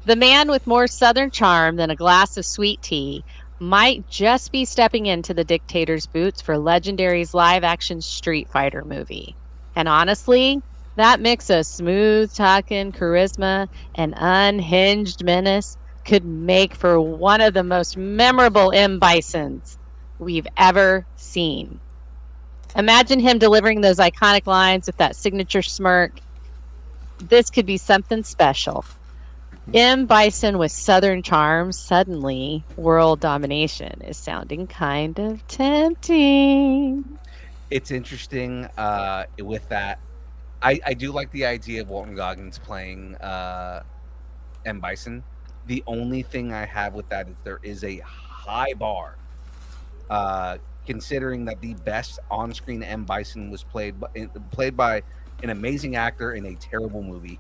The man with more Southern charm than a glass of sweet tea might just be stepping into the dictator's boots for Legendary's live action Street Fighter movie. And honestly, that mix of smooth talking charisma and unhinged menace could make for one of the most memorable M. Bisons we've ever seen. Imagine him delivering those iconic lines with that signature smirk. This could be something special. M. Bison with Southern charm, suddenly world domination is sounding kind of tempting. It's interesting with that. I do like the idea of Walton Goggins playing M. Bison. The only thing I have with that is there is a high bar. Considering that the best on-screen M. Bison was played by an amazing actor in a terrible movie.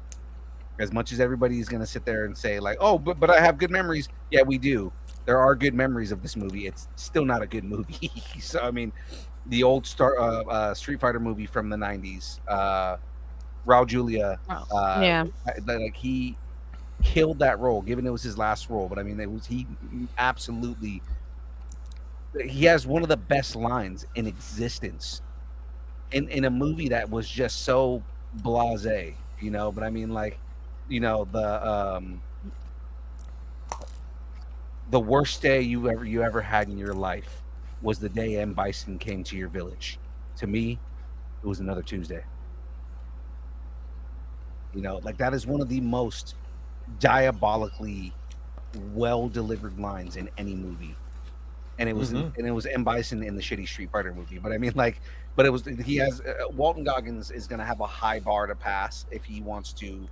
As much as everybody's going to sit there and say like, oh, but I have good memories. Yeah, we do. There are good memories of this movie. It's still not a good movie. So, I mean, the old Street Fighter movie from the 90s, Raul Julia, Yeah. like he killed that role, given it was his last role. But I mean, he has one of the best lines in existence in a movie that was just so blasé, you know. But I mean, like, you know, the worst day you ever had in your life was the day M. Bison came to your village. To me, it was another Tuesday. You know, like that is one of the most diabolically well delivered lines in any movie. And it was and it was M. Bison in the shitty Street Fighter movie. But I mean, like, but it was he has Walton Goggins is going to have a high bar to pass if he wants to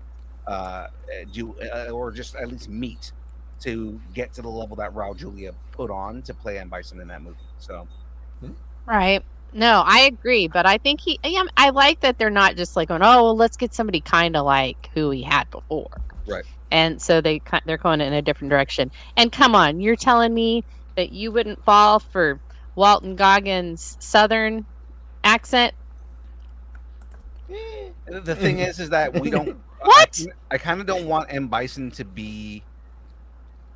do or just at least meet to get to the level that Raul Julia put on to play M. Bison in that movie. So, Right. No, I agree, but I think I like that they're not just like going, oh, well, let's get somebody kind of like who he had before. right. And so they're going in a different direction. And come on, you're telling me that you wouldn't fall for Walton Goggins' Southern accent? The thing is that we don't. What? I kind of don't want M. Bison to be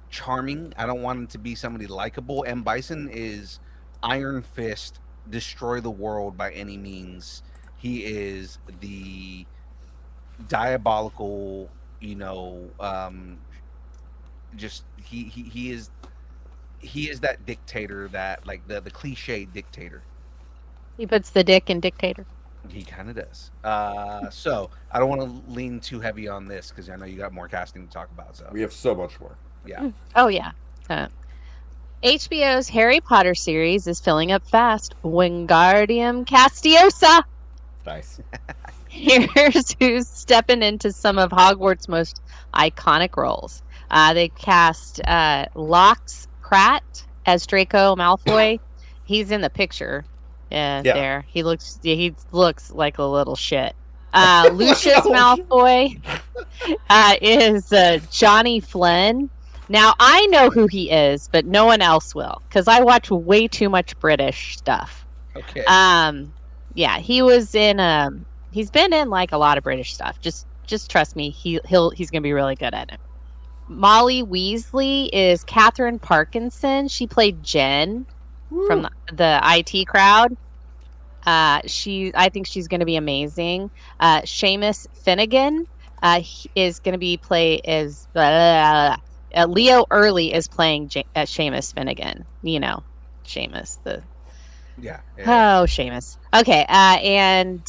charming. I don't want him to be somebody likable. M. Bison is Iron Fist, destroy the world by any means. He is the diabolical, you know, just he is that dictator, that like the cliche dictator. He puts the dick in dictator. He kind of does. So I don't want to lean too heavy on this because I know you got more casting to talk about. So We have so much more. yeah. Oh, yeah. HBO's Harry Potter series is filling up fast. Wingardium Castiosa. Nice. Here's who's stepping into some of Hogwarts' most iconic roles. They cast Lox Pratt as Draco Malfoy. He's in the picture. Yeah. There. He looks like a little shit. Lucius Malfoy is Johnny Flynn. Now, I know who he is, but no one else will, because I watch way too much British stuff. Okay. Yeah, he was in he's been in like a lot of British stuff. Just trust me, he's gonna be really good at it. Molly Weasley is Catherine Parkinson. She played Jen from the IT crowd. I think she's gonna be amazing. Seamus Finnegan is gonna be as Leo Early is playing Seamus Finnegan. You know, Seamus Yeah. Oh, Seamus. Okay, and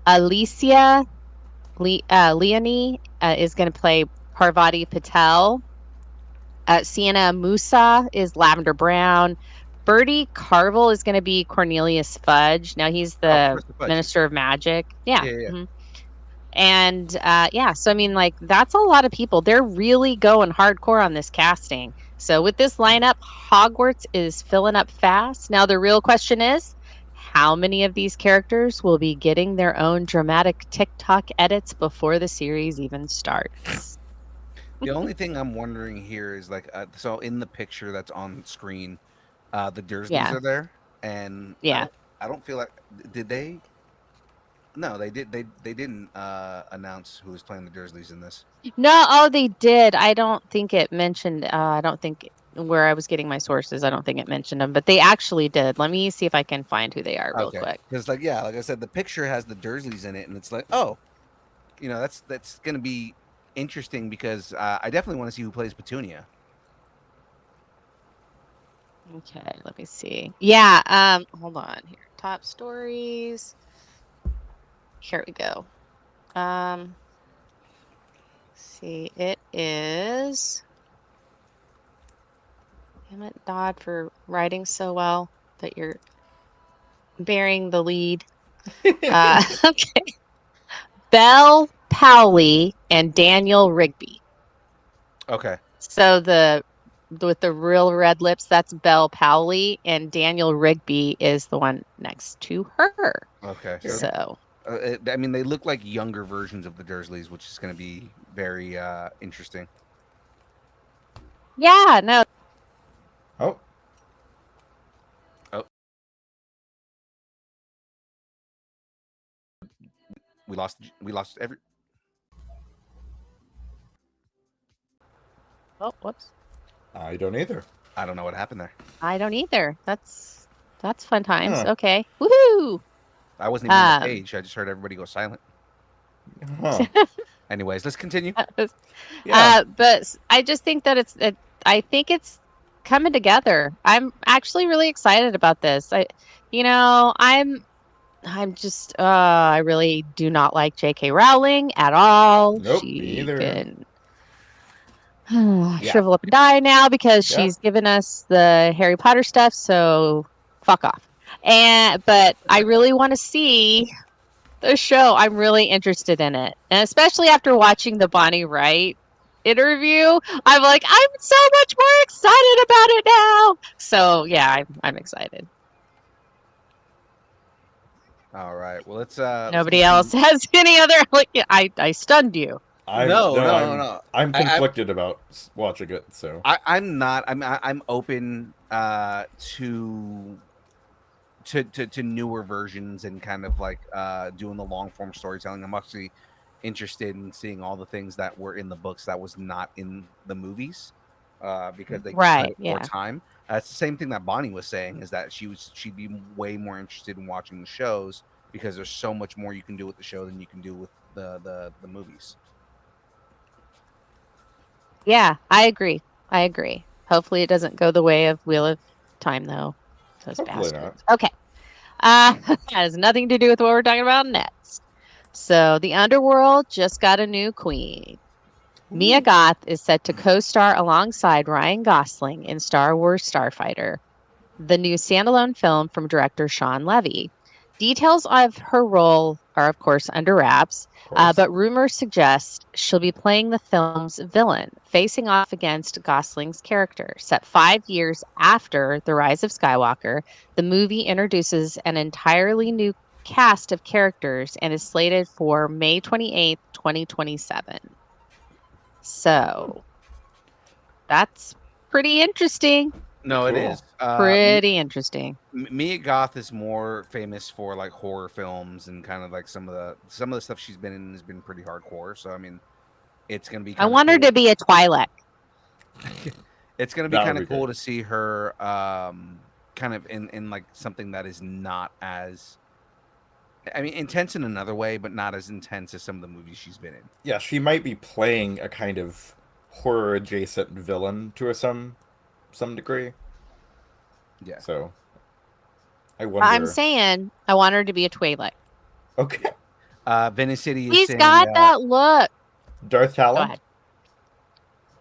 Alicia Leonie is going to play Parvati Patel. Sienna Musa is Lavender Brown. Bertie Carvel is going to be Cornelius Fudge. Now he's the Minister of Magic. Yeah. Mm-hmm. And so I mean, like, that's a lot of people. They're really going hardcore on this casting. So with this lineup, Hogwarts is filling up fast. Now the real question is, how many of these characters will be getting their own dramatic TikTok edits before the series even starts? The only thing I'm wondering here is like, so in the picture that's on screen, the Dursleys are there, and I don't feel like did they? No, they did. They didn't announce who was playing the Dursleys in this. No, oh, they did. I don't think it mentioned. I don't think where I was getting my sources. I don't think it mentioned them, but they actually did. Let me see if I can find who they are real quick. Because like I said, the picture has the Dursleys in it, and it's like, oh, that's gonna be interesting because I definitely want to see who plays Petunia. Okay, let me see. Yeah, hold on here. Top stories. Here we go. See, it is. Damn it, Dodd, for writing so well that you're bearing the lead. Okay. Belle Powley and Daniel Rigby. Okay. So with the real red lips, that's Belle Powley, and Daniel Rigby is the one next to her. Okay. So I mean, they look like younger versions of the Dursleys, which is going to be very interesting. yeah, no. Oh, We lost every. Oh, whoops. I don't either. I don't know what happened there. I don't either. That's fun times. Huh. Okay. Woohoo! I wasn't even on the page. I just heard everybody go silent. Huh. Anyways, let's continue. Yeah. But I just think that I think it's coming together. I'm actually really excited about this. I'm just I really do not like J.K. Rowling at all. Nope, me She either. can shrivel up and die now because she's given us the Harry Potter stuff, so fuck off. But I really want to see the show. I'm really interested in it. And especially after watching the Bonnie Wright interview, I'm like, I'm so much more excited about it now. So yeah, I'm excited. All right. Well, let's. Nobody else has any other. Like, I stunned you. No. I'm conflicted about watching it. So I'm not. I'm open to newer versions and kind of like doing the long form storytelling. I'm actually interested in seeing all the things that were in the books that was not in the movies because they cut it more time. It's the same thing that Bonnie was saying, is that she'd be way more interested in watching the shows because there's so much more you can do with the show than you can do with the movies. Yeah, I agree. Hopefully it doesn't go the way of Wheel of Time, though. Those hopefully bastards. not. Okay. That has nothing to do with what we're talking about next. So the underworld just got a new queen. Mia Goth is set to co-star alongside Ryan Gosling in Star Wars Starfighter, the new standalone film from director Sean Levy. Details of her role are, of course, under wraps, but rumors suggest she'll be playing the film's villain, facing off against Gosling's character. Set 5 years after The Rise of Skywalker, the movie introduces an entirely new cast of characters and is slated for May 28th, 2027. So that's pretty interesting. No, Cool. it is Pretty interesting. Mia Goth is more famous for like horror films and kind of like some of the stuff she's been in has been pretty hardcore. So I mean, it's gonna be. I want her to be a Twi'lek. It's gonna be kind of cool to see her kind of in like something that is not as, I mean, intense in another way, but not as intense as some of the movies she's been in. Yeah, she might be playing a kind of horror adjacent villain to some degree. Yeah. So I wonder. I'm saying I want her to be a Twi'lek. Okay. Venice City is He's saying, got that look. Darth Talon? Go ahead.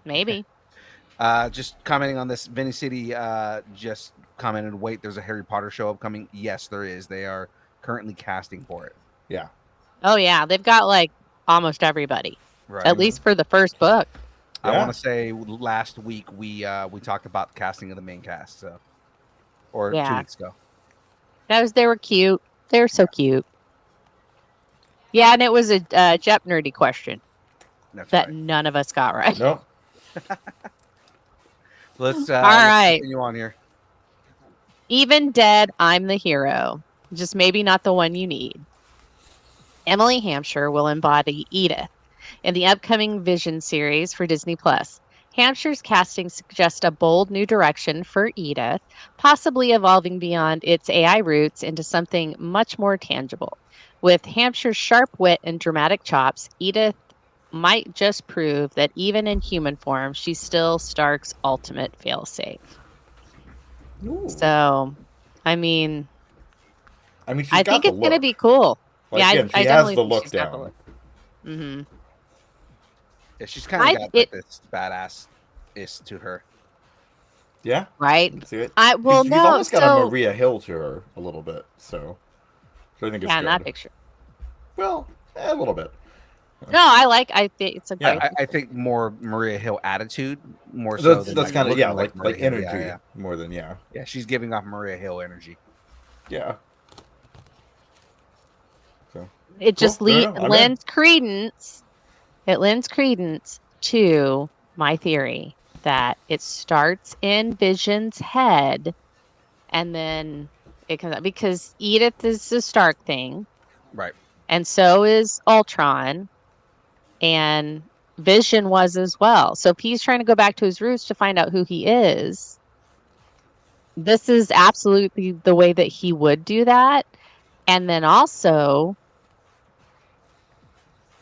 Maybe. Just commenting on this, Venice City just commented, wait, there's a Harry Potter show upcoming. Yes, there is. They are currently casting for it. Yeah. Oh, yeah. They've got like almost everybody. Right. At least for the first book. I want to say last week we talked about the casting of the main cast, so, or 2 weeks ago. They were cute. They were so cute. Yeah, and it was a Jep nerdy question that none of us got right. Nope. Let's all right. continue on here. Even dead, I'm the hero. just maybe not the one you need. Emily Hampshire will embody E.D.I.T.H in the upcoming Vision series for Disney+. Hampshire's casting suggests a bold new direction for E.D.I.T H, possibly evolving beyond its AI roots into something much more tangible. With Hampshire's sharp wit and dramatic chops, E.D.I.T H might just prove that even in human form, she's still Stark's ultimate failsafe. Ooh. So, I mean, she's I got think the it's gonna look. be cool. Like, Yeah, again, I she has definitely the think look she's got the down. look. Mm-hmm. Yeah, she's kind of I- got it- like this badass-is to her. Yeah. Right? See it? Well, He's no. almost got a So Maria Hill to her a little bit. So I think it's yeah, in good. that picture. Well, a little bit. No, I think it's a Yeah. great. I think more Maria Hill attitude, more so That's, than that's like kind of looking like Maria Hill. energy Yeah. more than Yeah, she's giving off Maria Hill energy. yeah. So It just Cool. No, I'm in. lends credence. It lends credence to my theory that it starts in Vision's head, and then it comes out because Edith is the Stark thing, Right. and so is Ultron, and Vision was as well. So if he's trying to go back to his roots to find out who he is, this is absolutely the way that he would do that. And then also,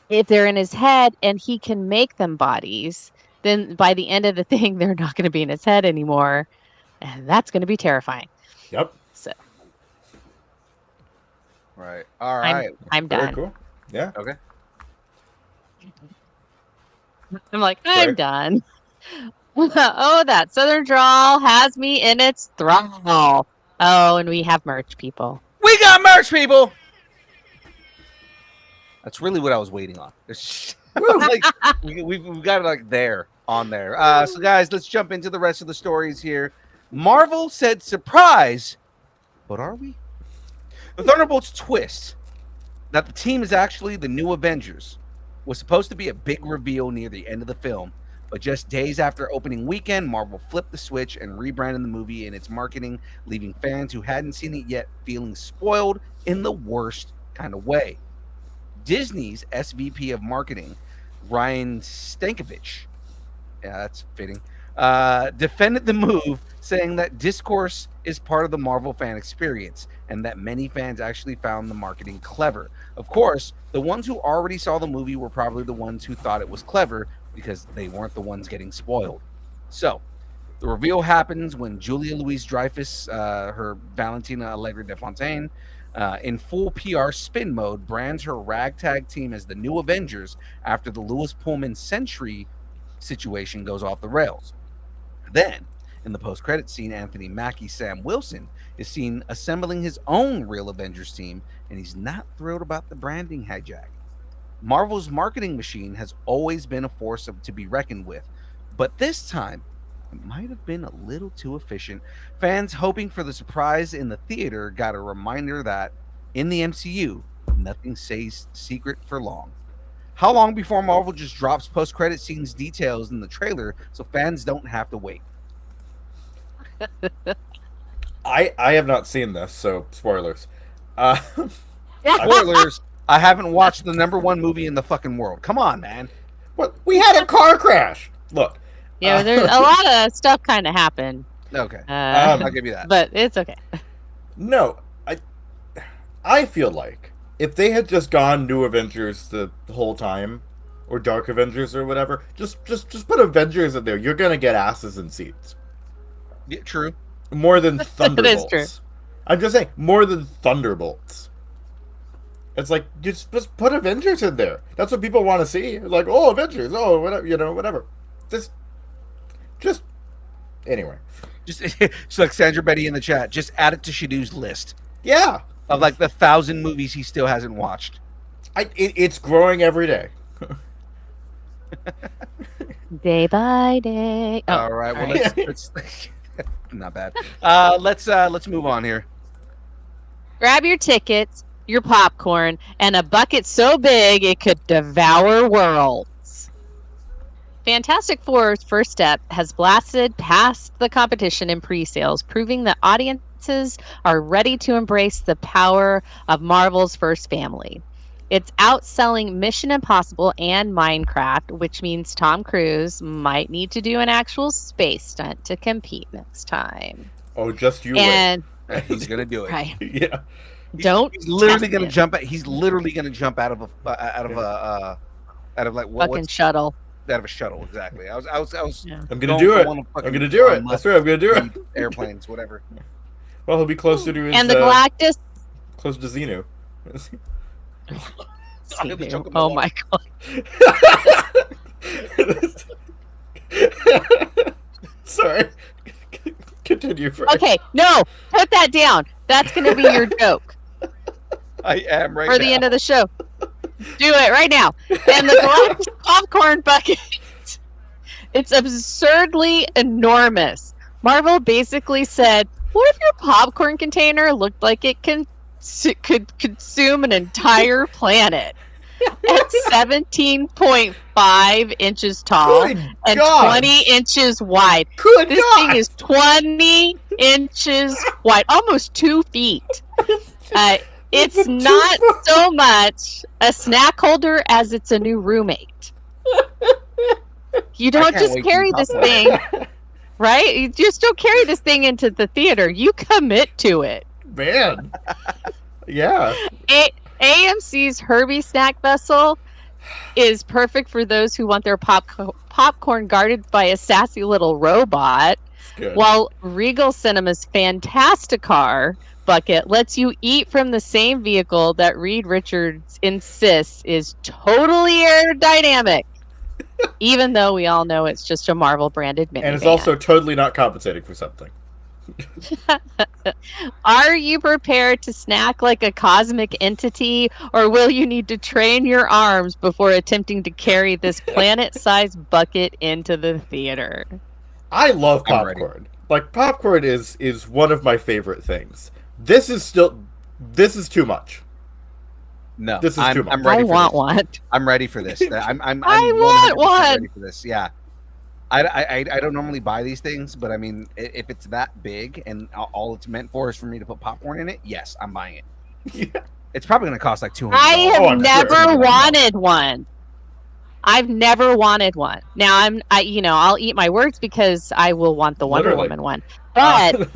if they're in his head and he can make them bodies, then by the end of the thing, they're not going to be in his head anymore. And that's going to be terrifying. Yep. So Right. All right. I'm Very done. cool. Yeah. Okay. I'm like, Sorry. I'm done. Oh, that Southern drawl has me in its thrall. Oh, and we have merch, people. We got merch, people. That's really what I was waiting on. Like, we've got it like there on there. So guys, let's jump into the rest of the stories here. Marvel said surprise, but are we? The Thunderbolts twist that the team is actually the new Avengers was supposed to be a big reveal near the end of the film, but just days after opening weekend, Marvel flipped the switch and rebranded the movie in its marketing, leaving fans who hadn't seen it yet feeling spoiled in the worst kind of way. Disney's SVP of marketing, Ryan Stankiewicz, yeah, that's fitting, defended the move, saying that discourse is part of the Marvel fan experience and that many fans actually found the marketing clever. Of course, the ones who already saw the movie were probably the ones who thought it was clever because they weren't the ones getting spoiled. So, the reveal happens when Julia Louis-Dreyfus, her Valentina Allegra de Fontaine, in full PR spin mode, brands her ragtag team as the new Avengers after the Lewis Pullman Sentry situation goes off the rails. Then, in the post-credit scene, Anthony Mackie Sam Wilson is seen assembling his own real Avengers team, and he's not thrilled about the branding hijack. Marvel's marketing machine has always been a force to be reckoned with, but this time, it might have been a little too efficient. Fans hoping for the surprise in the theater got a reminder that in the MCU, nothing stays secret for long. How long before Marvel just drops post-credit scenes details in the trailer so fans don't have to wait? I have not seen this, so spoilers. Spoilers, I haven't watched the #1 movie in the fucking world. Come on, man. What? We had a car crash. Look. Yeah, there's a lot of stuff kind of happened. Okay. Um, I'll give you that. But it's okay. No, I feel like if they had just gone New Avengers the whole time, or Dark Avengers or whatever, just put Avengers in there. You're gonna get asses in seats. Yeah, true. More than Thunderbolts. true. I'm just saying, more than Thunderbolts. It's like just put Avengers in there. That's what people want to see. Like, oh, Avengers, oh, whatever, whatever. Just anyway. Just so like Sandra Betty in the chat, just add it to Shadoo's list Yeah, of like the 1,000 movies he still hasn't watched. it's growing every day. Day by day. Oh, All right. Well, all let's not bad. Let's move on here. grab your tickets, your popcorn, and a bucket so big it could devour worlds. Fantastic Four's first step has blasted past the competition in pre-sales, proving that audience audiences are ready to embrace the power of Marvel's first family. It's outselling Mission Impossible and Minecraft, which means Tom Cruise might need to do an actual space stunt to compete next time. Oh, just you And He's gonna do it. right, yeah. He's literally test gonna him. jump. He's literally gonna jump out of like Fucking what's shuttle. out of a shuttle. Exactly. I was. Yeah. I'm gonna going do for it. one of I'm fucking gonna do it. Elon That's right. I'm gonna do it. Musk Airplanes, whatever. Well, he'll be closer to his And the Galactus. close to Xenu. Oh my god. Sorry. Continue. Frank. Okay, no, put that down. That's going to be your joke I am right for the end of the show. Do it right now. And the Galactus popcorn bucket. It's absurdly enormous. Marvel basically said, "What if your popcorn container looked like it could consume an entire planet?" At 17.5 inches tall Good and God. 20 inches wide. Good This God. thing is 20 inches wide, almost 2 feet. It's It's a not two- so much a snack holder as it's a new roommate. You don't can't just wait to carry eat this popcorn. thing, right? You just don't carry this thing into the theater. You commit to it. Man. Yeah. AMC's Herbie snack vessel is perfect for those who want their popcorn guarded by a sassy little robot, It's good. while Regal Cinema's Fantasticar bucket lets you eat from the same vehicle that Reed Richards insists is totally aerodynamic, even though we all know it's just a Marvel branded minivan. And it's also totally not compensating for something. Are you prepared to snack like a cosmic entity, or will you need to train your arms before attempting to carry this planet-sized bucket into the theater? I love I'm ready. popcorn. Like, popcorn is one of my favorite things. This is too much. No, This is too much. I'm ready I for want this. one. I'm ready for this. I'm I want 100% one. ready for this. Yeah. I don't normally buy these things, but I mean, if it's that big and all it's meant for is for me to put popcorn in it, yes, I'm buying it. Yeah. It's probably going to cost like $200. I have Oh, I'm never sure. wanted one. I've never wanted one. Now I'll eat my words because I will want the Wonder Literally. Woman one. But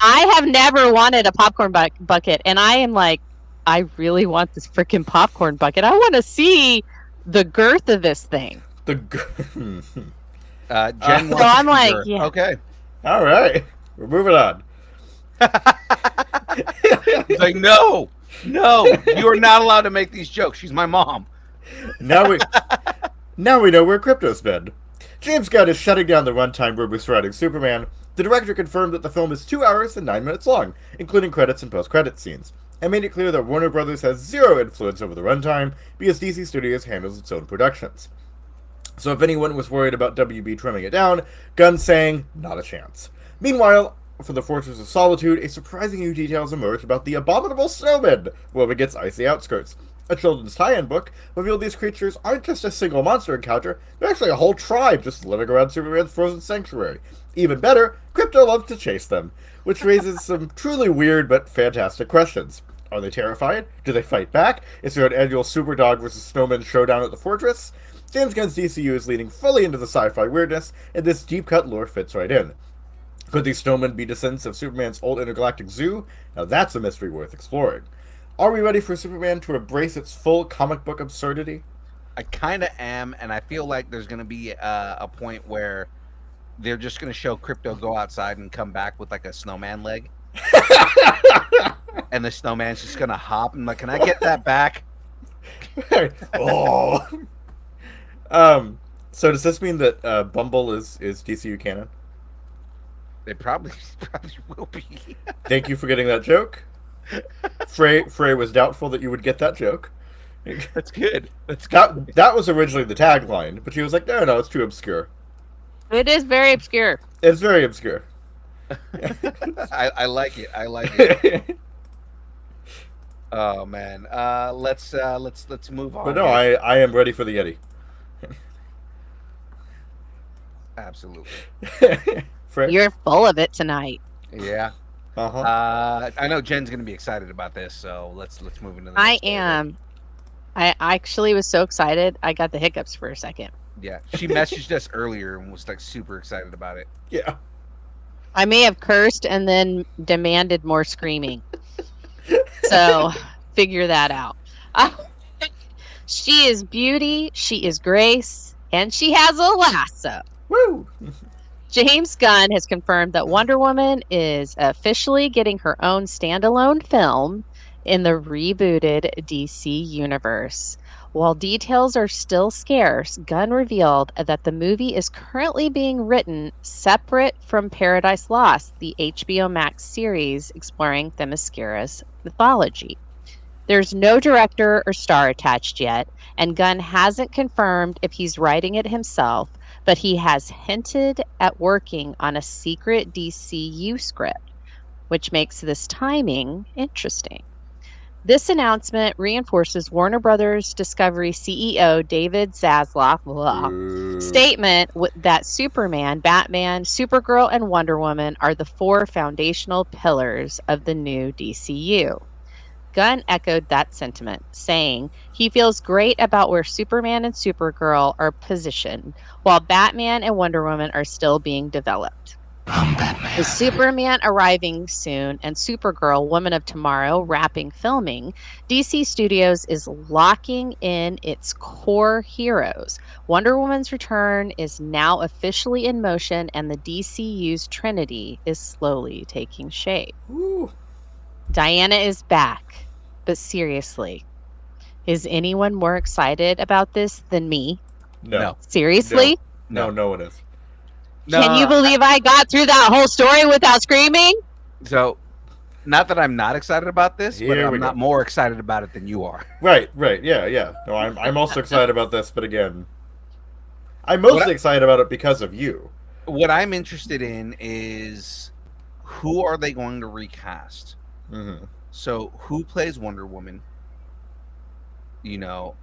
I have never wanted a popcorn bucket, and I am like, I really want this freaking popcorn bucket. I want to see the girth of this thing. Jen So wants I'm a like, figure. yeah. Okay. All right, we're moving on. He's like, no, you are not allowed to make these jokes. She's my mom. Now we know where crypto's been. James Gunn is shutting down the runtime rumors surrounding Superman. The director confirmed that the film is 2 hours and 9 minutes long, including credits and post-credit scenes, and made it clear that Warner Brothers has zero influence over the runtime because DC Studios handles its own productions. So if anyone was worried about WB trimming it down, Gunn's saying, not a chance. Meanwhile, for the Fortress of Solitude, a surprising new details emerged about the abominable snowman woman gets icy outskirts. A children's tie-in book revealed these creatures aren't just a single monster encounter, they're actually a whole tribe just living around Superman's frozen sanctuary. Even better, Krypto loves to chase them, which raises some truly weird but fantastic questions. Are they terrified? Do they fight back? Is there an annual Superdog vs. Snowman showdown at the Fortress? James Gunn's DCU is leaning fully into the sci-fi weirdness, and this deep-cut lore fits right in. Could these snowmen be descendants of Superman's old intergalactic zoo? Now that's a mystery worth exploring. Are we ready for Superman to embrace its full comic book absurdity? I kind of am, and I feel like there's going to be a point where they're just going to show Krypto go outside and come back with like a snowman leg. And the snowman's just going to hop. I'm like, can I get that back? Oh. So does this mean that Bumble is DCU canon? It probably will be. Thank you for getting that joke. Frey was doubtful that you would get that joke. That's good. That's good. That was originally the tagline, but she was like, no, it's too obscure. It is very obscure. It's very obscure. I like it. I like it. Oh man. Let's move on. But no, I am ready for the Yeti. Absolutely. Frey? You're full of it tonight. Yeah. I know Jen's gonna be excited about this, so let's move into the I next story here. am. I actually was so excited. I got the hiccups for a second. Yeah, she messaged us earlier and was like super excited about it. Yeah. I may have cursed and then demanded more screaming. So figure that out. She is beauty, she is grace, and she has a lasso. Woo! James Gunn has confirmed that Wonder Woman is officially getting her own standalone film in the rebooted DC universe. While details are still scarce, Gunn revealed that the movie is currently being written separate from Paradise Lost, the HBO Max series exploring Themyscira's mythology. There's no director or star attached yet, and Gunn hasn't confirmed if he's writing it himself, but he has hinted at working on a secret DCU script, which makes this timing interesting. This announcement reinforces Warner Brothers Discovery CEO David Zaslav's statement that Superman, Batman, Supergirl, and Wonder Woman are the 4 foundational pillars of the new DCU. Gunn echoed that sentiment, saying he feels great about where Superman and Supergirl are positioned, while Batman and Wonder Woman are still being developed. With Superman arriving soon and Supergirl, Woman of Tomorrow, wrapping filming, DC Studios is locking in its core heroes. Wonder Woman's return is now officially in motion, and the DCU's Trinity is slowly taking shape. Woo. Diana is back, but seriously, is anyone more excited about this than me? No. Seriously? No, no one is. Can you believe I got through that whole story without screaming? So, not that I'm not excited about this, but Here we I'm not go. more excited about it than you are. Right, yeah. No, I'm also excited about this, but again, I'm mostly excited about it because of you. What I'm interested in is who are they going to recast? Mm-hmm. So, who plays Wonder Woman? You know,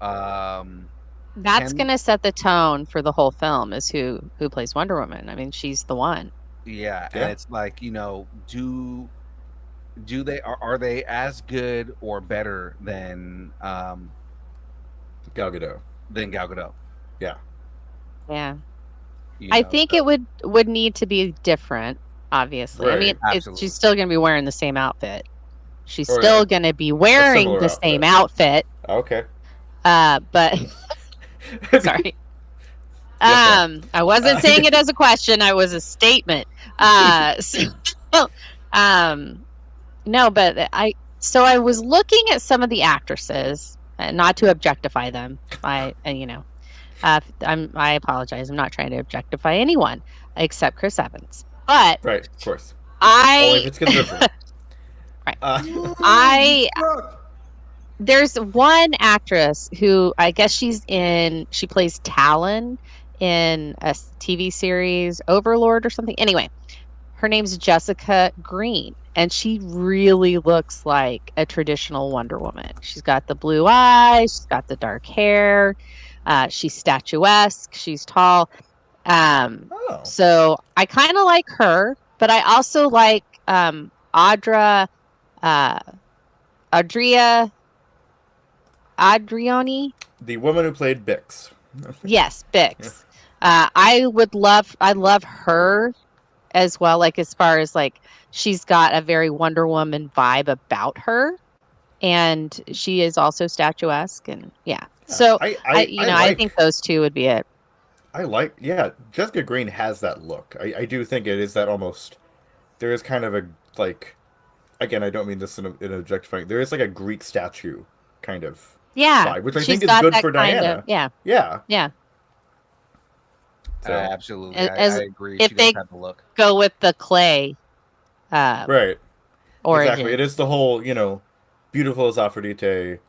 That's going to set the tone for the whole film, is who plays Wonder Woman. I mean, she's the one. Yeah, and it's like, you know, do they are they as good or better than Gal Gadot? Yeah. Yeah. You I know, think so- it would need to be different, obviously. I Right, mean, absolutely. she's still going to be wearing the same outfit. She's Or still going to be wearing similar the same outfit. Okay. But sorry. Yes, I wasn't saying it as a question. I was a statement. No, but I was looking at some of the actresses, not to objectify them. I apologize. I'm not trying to objectify anyone except Chris Evans. But right, of course. Only if it's consensual. Right. There's one actress who I guess she plays Talon in a TV series, Overlord or something. Anyway, her name's Jessica Green, and she really looks like a traditional Wonder Woman. She's got the blue eyes, she's got the dark hair, she's statuesque, she's tall. So I kind of like her, but I also like Adriani, the woman who played Bix. Yes, Bix. I love her as well. Like, as far as like, she's got a very Wonder Woman vibe about her, and she is also statuesque, and yeah. So I think those two would be it. Jessica Green has that look. I do think it is that almost. There is kind of a like. Again, I don't mean this in an objectifying. There is like a Greek statue kind of vibe, which I think is good for Diana. Yeah. So, absolutely, I agree. If they go with the clay, right, origin. Exactly. It is the whole, beautiful as Aphrodite,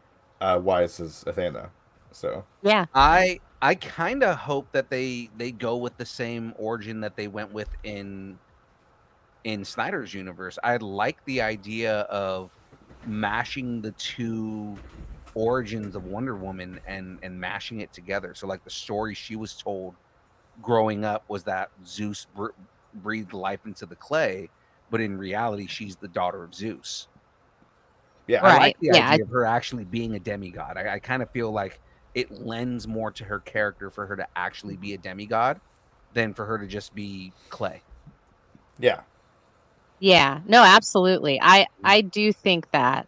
wise as Athena. So yeah, I kind of hope that they go with the same origin that they went with in Snyder's universe. I like the idea of mashing the two origins of Wonder Woman and mashing it together. So like the story she was told growing up was that Zeus breathed life into the clay, but in reality, she's the daughter of Zeus. Yeah. I Right. like the Yeah. idea of her actually being a demigod. I kind of feel like it lends more to her character for her to actually be a demigod than for her to just be clay. Yeah. Yeah. No, absolutely. I do think that.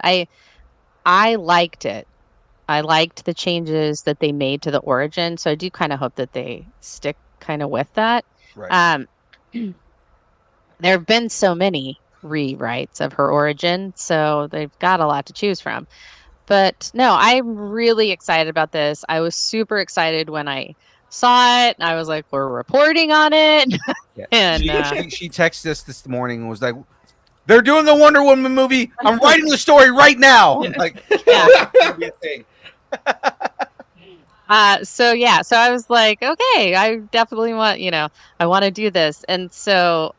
I liked it. I liked the changes that they made to the origin, so I do kind of hope that they stick kind of with that. Right. Um, there have been so many rewrites of her origin, so they've got a lot to choose from. But no, I'm really excited about this. I was super excited when I saw it. I was like, we're reporting on it. Yeah. And She texted us this morning and was like, "They're doing a Wonder Woman movie. I'm writing the story right now." I'm like, Yeah. it's gonna be a thing. So yeah, so I was like, okay, I definitely want, I want to do this. And so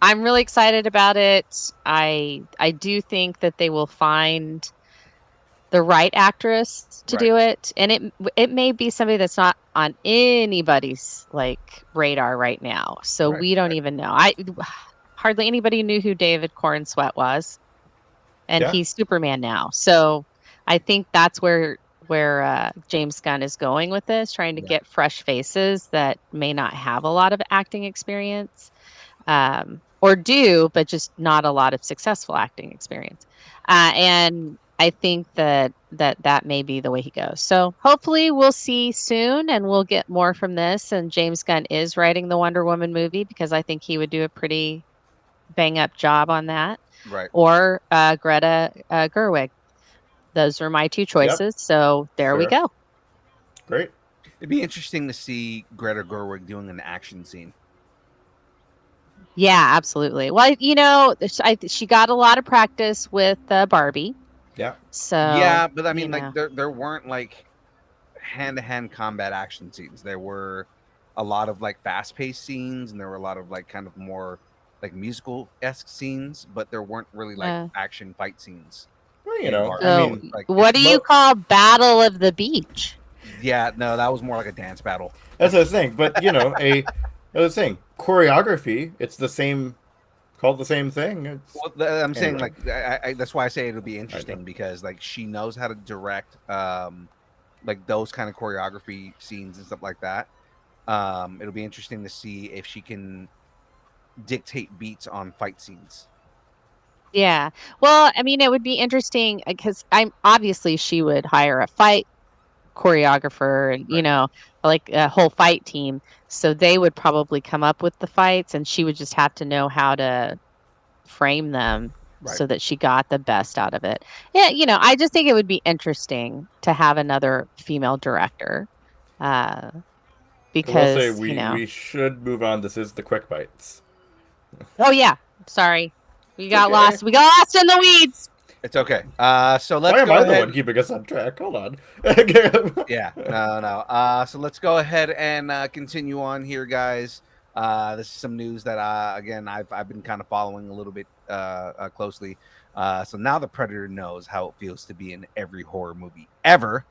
I'm really excited about it. I do think that they will find the right actress to Right. do it, and it may be somebody that's not on anybody's like radar right now. So Right, we don't even know. Hardly anybody knew who David Corn Sweat was, and Yeah. he's Superman now. So I think that's where James Gunn is going with this, trying to Yeah. get fresh faces that may not have a lot of acting experience, or do, but just not a lot of successful acting experience. And I think that may be the way he goes. So hopefully we'll see soon, and we'll get more from this. And James Gunn is writing the Wonder Woman movie because I think he would do a pretty bang up job on that. Right. Or Greta Gerwig. Those are my two choices. So there we Fair. go. Great. It'd be interesting to see Greta Gerwig doing an action scene. Yeah, absolutely. Well, she got a lot of practice with Barbie. Yeah. So Yeah, but I you mean, like know. there weren't like hand-to-hand combat action scenes. There were a lot of like fast-paced scenes, and there were a lot of like kind of more like musical-esque scenes, but there weren't really like Uh, action fight scenes. Well, in Barbie. I So mean, Like, what do you call Battle of the Beach? yeah, no, that was more like a dance battle. that's what I was saying. But I was saying choreography. It's the same, called the same thing. It's, Well, I'm saying Anyway. like I that's why I say it'll be interesting because like she knows how to direct like those kind of choreography scenes and stuff like that. It'll be interesting to see if she can dictate beats on fight scenes. Yeah. Well, I mean, it would be interesting because obviously she would hire a fight choreographer and, Right. like a whole fight team. So they would probably come up with the fights, and she would just have to know how to frame them Right. so that she got the best out of it. Yeah. I just think it would be interesting to have another female director. I will say Because, we should move on. This is the quick bites. oh yeah, sorry. We got okay. lost. We got lost in the weeds. It's okay. So let's Why am go I ahead. the one keeping us on track? Hold on. Yeah, no. So let's go ahead and continue on here, guys. This is some news that again I've been kind of following a little bit closely. So now the Predator knows how it feels to be in every horror movie ever.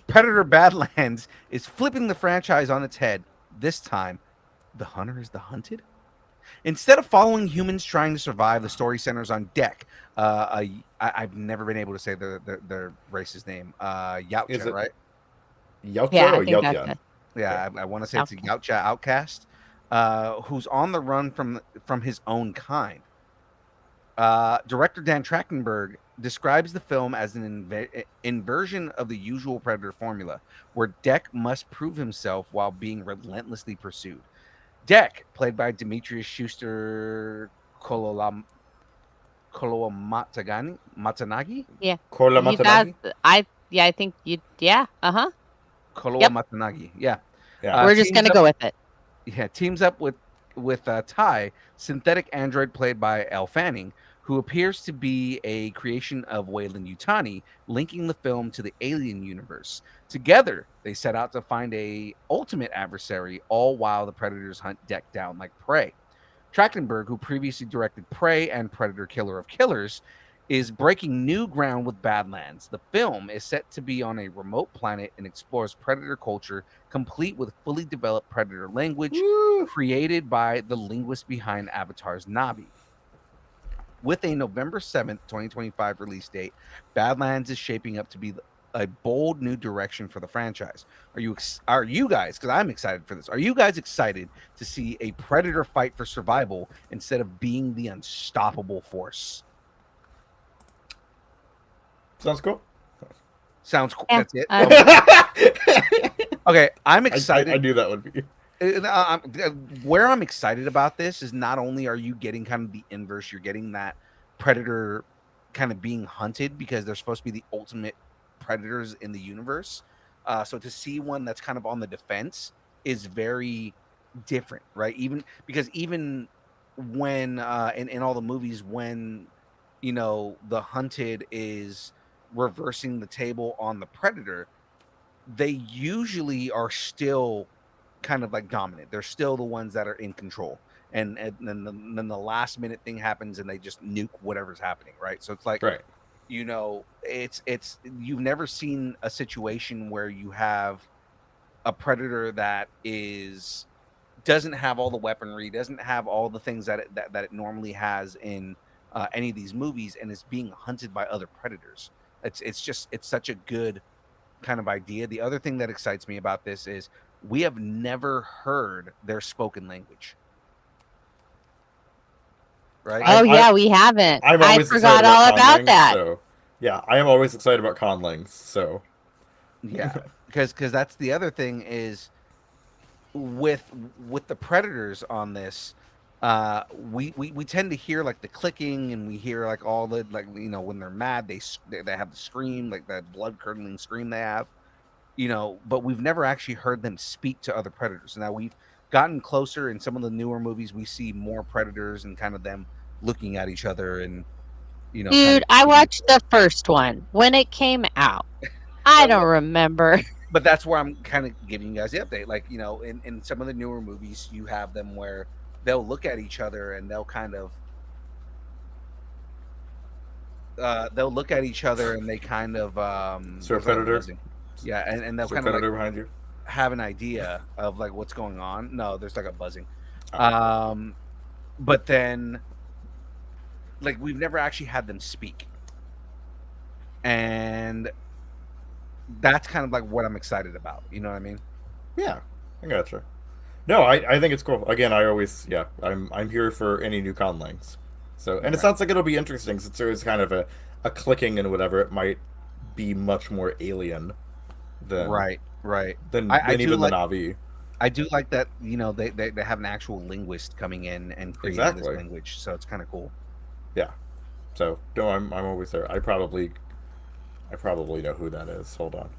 Predator Badlands is flipping the franchise on its head. This time, the hunter is the hunted. Instead of following humans trying to survive, the story centers on Deck. I've never been able to say their race's name. Yautja, Is it right? Yautja Yeah, I or think that's Yautja? it. Yeah, I want to say it's a Outcast. Yautja outcast, who's on the run from his own kind. Director Dan Trachtenberg describes the film as an inversion of the usual Predator formula, where Deck must prove himself while being relentlessly pursued. Deck, played by Demetrius Schuster Matanagi? Yeah. Korla You got Matanagi? I think you uh-huh. Koloa Matanagi, yeah. Yeah. We're just Teams gonna up- go with it. Yeah, teams up with Ty, synthetic android played by Elle Fanning, who appears to be a creation of Weyland-Yutani, linking the film to the Alien universe. Together, they set out to find a ultimate adversary, all while the Predators hunt Deck down like prey. Trachtenberg, who previously directed Prey and Predator Killer of Killers, is breaking new ground with Badlands. The film is set to be on a remote planet and explores predator culture, complete with fully developed predator language created by the linguist behind Avatar's Navi. With a November 7th, 2025 release date, Badlands is shaping up to be a bold new direction for the franchise. Are you guys, because I'm excited for this, are you guys excited to see a predator fight for survival instead of being the unstoppable force? Sounds cool. Sounds cool. Yeah, That's it. I Okay, I'm excited. knew that would be. Where I'm excited about this is not only are you getting kind of the inverse, you're getting that predator kind of being hunted because they're supposed to be the ultimate predators in the universe. So to see one that's kind of on the defense is very different, right? Even when in all the movies, when the hunted is reversing the table on the predator, they usually are still kind of like dominant. They're still the ones that are in control, and then the last minute thing happens and they just nuke whatever's happening, right? So it's like, Right. It's you've never seen a situation where you have a predator that doesn't have all the weaponry, doesn't have all the things that it normally has in any of these movies, and is being hunted by other predators. It's such a good kind of idea. The other thing that excites me about this is we have never heard their spoken language. Right? Oh, yeah, we haven't. I'm I always forgot excited all about conlings, that. So, yeah, I am always excited about conlings. So, yeah, because that's the other thing is with the predators on this. We tend to hear like the clicking, and we hear like all the when they're mad they have the scream, like that blood curdling scream they have, but we've never actually heard them speak to other predators. Now we've gotten closer in some of the newer movies. We see more predators and kind of them looking at each other, and Dude, kind of I watched the first one when it came out. I don't remember. But that's where I'm kind of giving you guys the update. Like, in some of the newer movies, you have them where they'll look at each other and they'll kind of they'll look at each other and they kind of Sir Predator. Yeah, and they'll Sir kind of Predator behind you. have an idea of like what's going on. No, there's like a buzzing. Oh. But then like we've never actually had them speak. And that's kind of like what I'm excited about. You know what I mean? Yeah, I gotcha. No, I think it's cool. Again, I'm here for any new conlings. So, and it sounds like it'll be interesting since there is kind of a clicking and whatever. It might be much more alien than right than I even like, the Navi. I do like that. They have an actual linguist coming in and creating this language, so it's kind of cool. Yeah. So no, I'm always there. I probably know who that is. Hold on.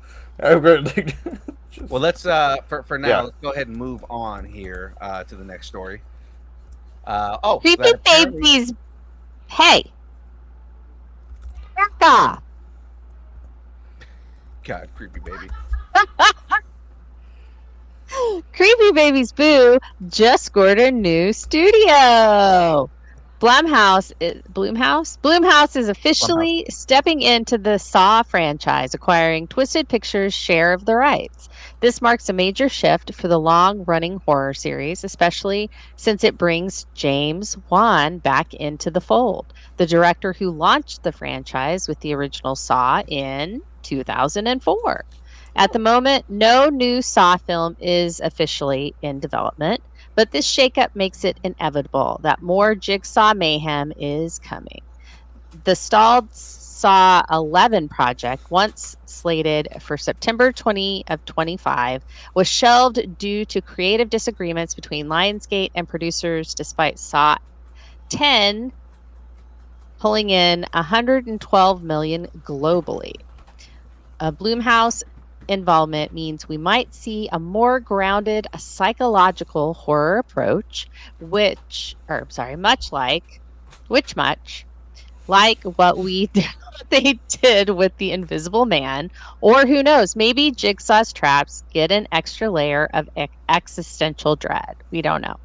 Well, let's for now. Yeah. Let's go ahead and move on here to the next story. Creepy babies. Hey. Back. God, creepy baby. Creepy Babies Boo just scored a new studio. Blumhouse is officially stepping into the Saw franchise, acquiring Twisted Pictures' share of the rights. This marks a major shift for the long-running horror series, especially since it brings James Wan back into the fold, the director who launched the franchise with the original Saw in 2004. At the moment, no new Saw film is officially in development, but this shakeup makes it inevitable that more Jigsaw mayhem is coming. The stalled Saw 11 project, once slated for September 2025, was shelved due to creative disagreements between Lionsgate and producers, despite Saw 10 pulling in $112 million globally. Blumhouse involvement means we might see a more grounded psychological horror approach, much like what they did with The Invisible Man, or who knows, maybe Jigsaw's traps get an extra layer of existential dread. We don't know.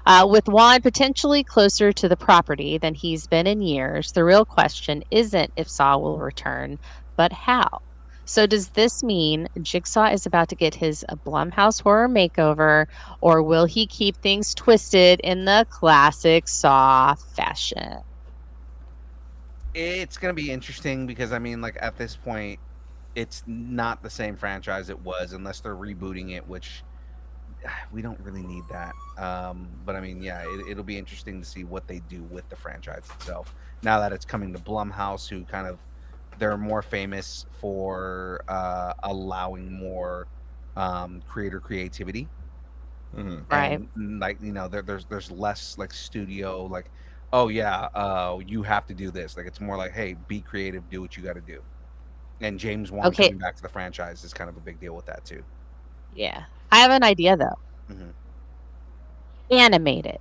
With Juan potentially closer to the property than he's been in years, the real question isn't if Saw will return, but how. So, does this mean Jigsaw is about to get his Blumhouse horror makeover, or will he keep things twisted in the classic Saw fashion? It's gonna be interesting because I mean, like at this point, it's not the same franchise it was unless they're rebooting it, which we don't really need that. But I mean, yeah, it'll be interesting to see what they do with the franchise itself. Now that it's coming to Blumhouse, who kind of they're more famous for allowing more creator creativity. Right. And like there's less like studio like, oh yeah, you have to do this. Like it's more like, hey, be creative, do what you got to do. And James Wan Okay. coming back to the franchise is kind of a big deal with that too. Yeah. I have an idea though. Mhm. Animate it.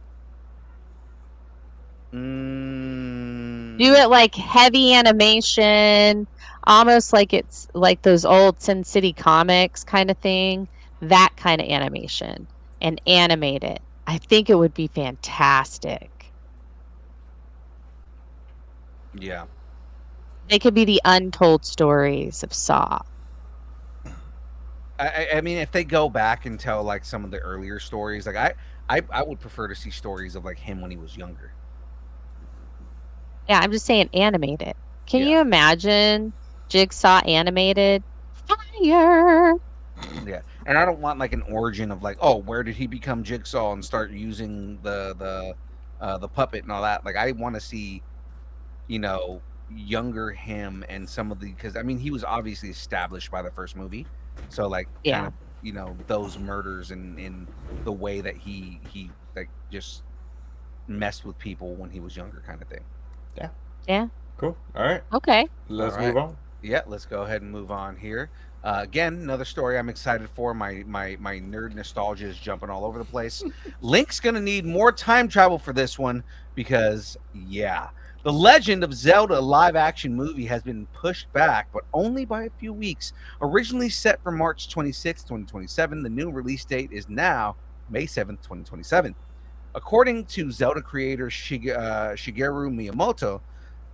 Do Mm, it like heavy animation, almost like it's like those old Sin City comics kind of thing. That kind of animation, and animate it. I think it would be fantastic. yeah. They could be the untold stories of Saw. I mean, if they go back and tell like some of the earlier stories, like I would prefer to see stories of like him when he was younger. Yeah, I'm just saying animate it. Can Yeah. you imagine Jigsaw animated? Fire! Yeah, and I don't want like an origin of like, oh, where did he become Jigsaw and start using the puppet and all that. Like I want to see, younger him and some of the because I mean he was obviously established by the first movie, so like kind Yeah. of those murders and in the way that he like just messed with people when he was younger, kind of thing. Yeah. Cool. All right. Okay. Let's All right. move on. Yeah, let's go ahead and move on here. Again, another story I'm excited for. My nerd nostalgia is jumping all over the place. Link's gonna need more time travel for this one because, yeah, the Legend of Zelda live-action movie has been pushed back, but only by a few weeks. Originally set for March 26, 2027, the new release date is now May 7th, 2027. According to Zelda creator Shigeru Miyamoto,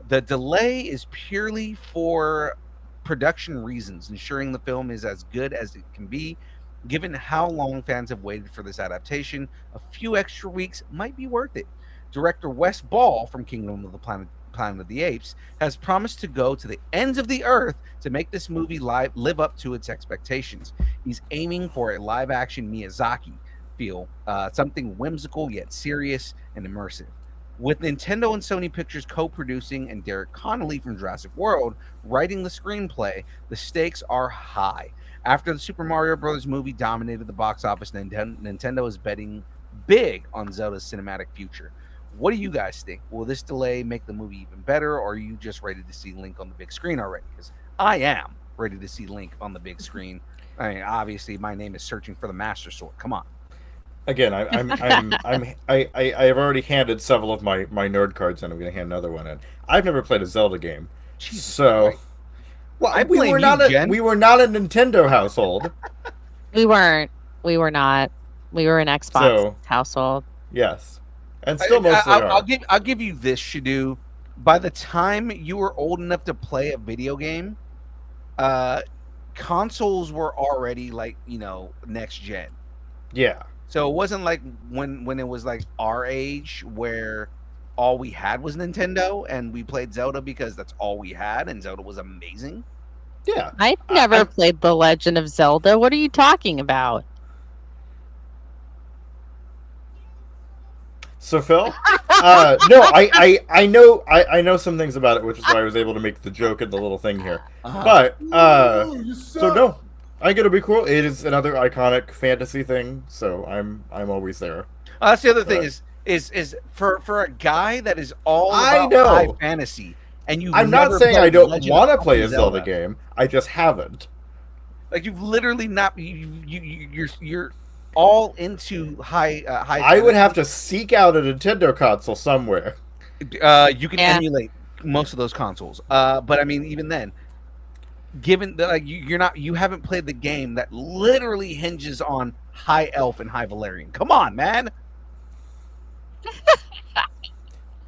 the delay is purely for production reasons, ensuring the film is as good as it can be. Given how long fans have waited for this adaptation, a few extra weeks might be worth it. Director Wes Ball from Kingdom of the Planet of the Apes has promised to go to the ends of the earth to make this movie live up to its expectations. He's aiming for a live-action Miyazaki feel, something whimsical yet serious and immersive. With Nintendo and Sony Pictures co-producing and Derek Connolly from Jurassic World writing the screenplay, the stakes are high. After the Super Mario Bros. Movie dominated the box office, Nintendo is betting big on Zelda's cinematic future. What do you guys think? Will this delay make the movie even better, or are you just ready to see Link on the big screen already? Because I am ready to see Link on the big screen. I mean, obviously, my name is Searching for the Master Sword. Come on. Again, I have already handed several of my nerd cards, and I'm going to hand another one in. I've never played a Zelda game, Jesus so Christ. well, we were not a Nintendo household. We weren't. We were not. We were an Xbox So- household. Yes, and still mostly are. I'll give you this, Shadu. By the time you were old enough to play a video game, consoles were already like next gen. Yeah. So it wasn't like when it was like our age where all we had was Nintendo and we played Zelda because that's all we had and Zelda was amazing. Yeah. I never played The Legend of Zelda. What are you talking about? So Phil, no, I know some things about it, which is why I was able to make the joke and the little thing here. But so no, I get to be cool. It is another iconic fantasy thing, so I'm always there. That's the other thing is for a guy that is all I about know. high fantasy, and you. I'm not saying I don't want to play a Zelda game. I just haven't. Like you've literally not. You're all into high. I would have to seek out a Nintendo console somewhere. You can Yeah. emulate most of those consoles, but I mean, even then, given that like you haven't played the game that literally hinges on High Elf and High Valerian. Come on, man.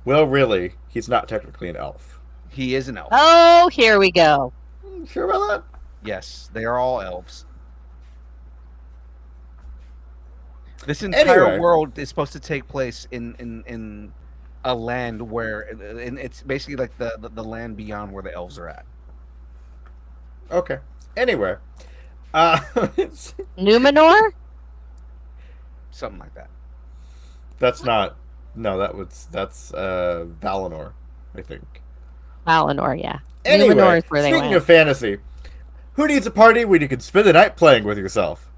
Well, really, he's not technically an elf. He is an elf. Oh, here we go. Sure about that? Yes, they are all elves. This entire Anyway. world is supposed to take place in a land where it's basically like the land beyond where the elves are at. Okay. Anyway. Numenor? Something like that. That's not... No, that's Valinor, I think. Valinor, yeah. Anyway, Numenor is where they speaking went. of fantasy, who needs a party when you can spend the night playing with yourself?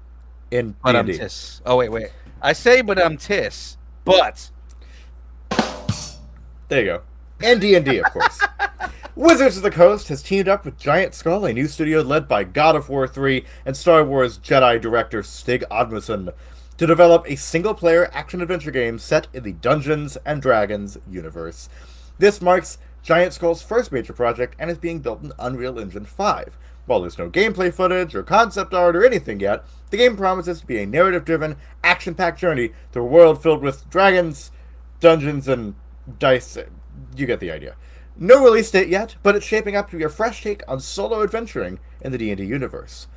In But D&D. tis. Oh wait. I say but tis, but There you go. And D&D, of course. Wizards of the Coast has teamed up with Giant Skull, a new studio led by God of War 3 and Star Wars Jedi director Stig Odmundson, to develop a single-player action-adventure game set in the Dungeons & Dragons universe. This marks Giant Skull's first major project and is being built in Unreal Engine 5. While there's no gameplay footage or concept art or anything yet, the game promises to be a narrative-driven, action-packed journey through a world filled with dragons, dungeons, and dice. You get the idea. No release date yet, but it's shaping up to be a fresh take on solo adventuring in the D&D universe.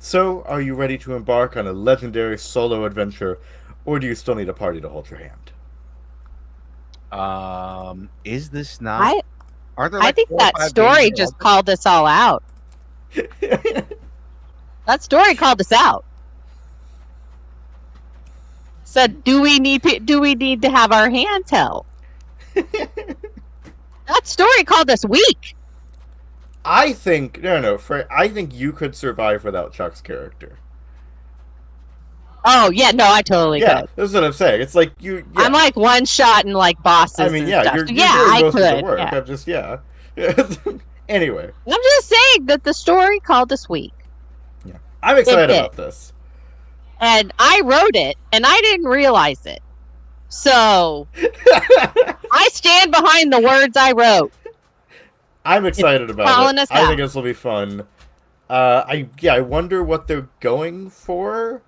So, are you ready to embark on a legendary solo adventure, or do you still need a party to hold your hand? is this not? Aren't there? I Like think 4 or that 5 story games just called us all out. That story called us out. Said, do we need to have our hands held? That story called us weak. I think I think you could survive without Chuck's character. Oh yeah, no, I totally Yeah, could. that's what I'm saying. It's like you. Yeah. I'm like one shot and like bosses. I mean, and yeah, stuff. you're yeah, doing I most could. of the work. Yeah. I'm just Anyway, I'm just saying that the story called us weak, I'm excited did. about this. and I wrote it, and I didn't realize it. So I stand behind the words I wrote. I'm excited about calling it. us I out. think this will be fun. I wonder what they're going for.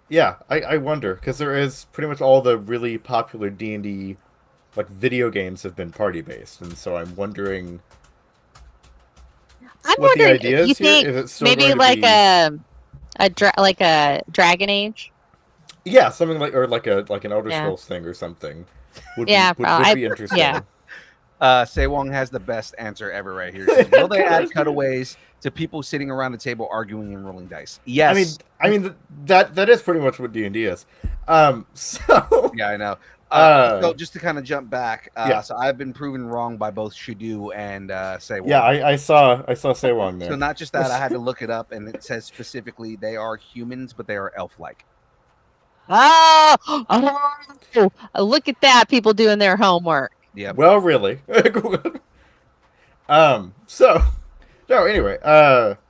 Yeah, I wonder, because there is pretty much all the really popular D&D like video games have been party based, and so I'm wondering I'm what the wondering, idea is you here. think Is it still maybe going to like be... like a Dragon Age? Yeah, something like an Elder Yeah. Scrolls thing or something. Would Yeah, be, probably. would be interesting. Yeah. Sewong has the best answer ever right here. Says, will they add cutaways to people sitting around a table arguing and rolling dice? Yes. I mean that is pretty much what D&D is. So Yeah, I know. So just to kind of jump back, Yeah. so I've been proven wrong by both Shidu and Sewong. yeah, I saw Sewong there. So not just that, I had to look it up, and it says specifically they are humans, but they are elf-like. Oh, look at that! People doing their homework. Yeah. Well, really. So no. Anyway.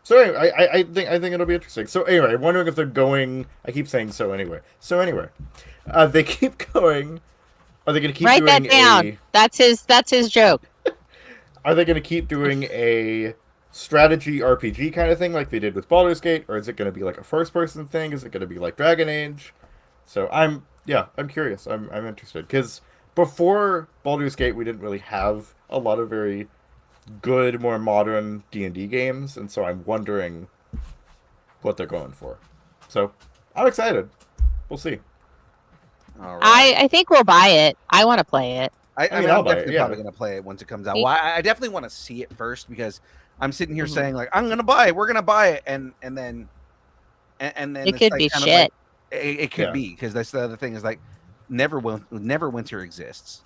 So anyway, I think it'll be interesting. So anyway, I'm wondering if they're going. I keep saying so anyway. So anyway, they keep going. Are they going to keep Write doing that down. That's his joke. Are they going to keep doing a strategy RPG kind of thing like they did with Baldur's Gate, or is it going to be like a first-person thing? Is it going to be like Dragon Age? So I'm curious. I'm interested, because before Baldur's Gate, we didn't really have a lot of very good, more modern D&D games, and so I'm wondering what they're going for. So I'm excited. We'll see. All right. I think we'll buy it. I want to play it. I mean, mean, I'll I'm buy it, definitely yeah. probably going to play it once it comes out. Well, I definitely want to see it first, because I'm sitting here saying like I'm going to buy it, we're going to buy it, and then It it's could like be kind of shit. like, it could Yeah. be, because that's the other thing is like never winter exists.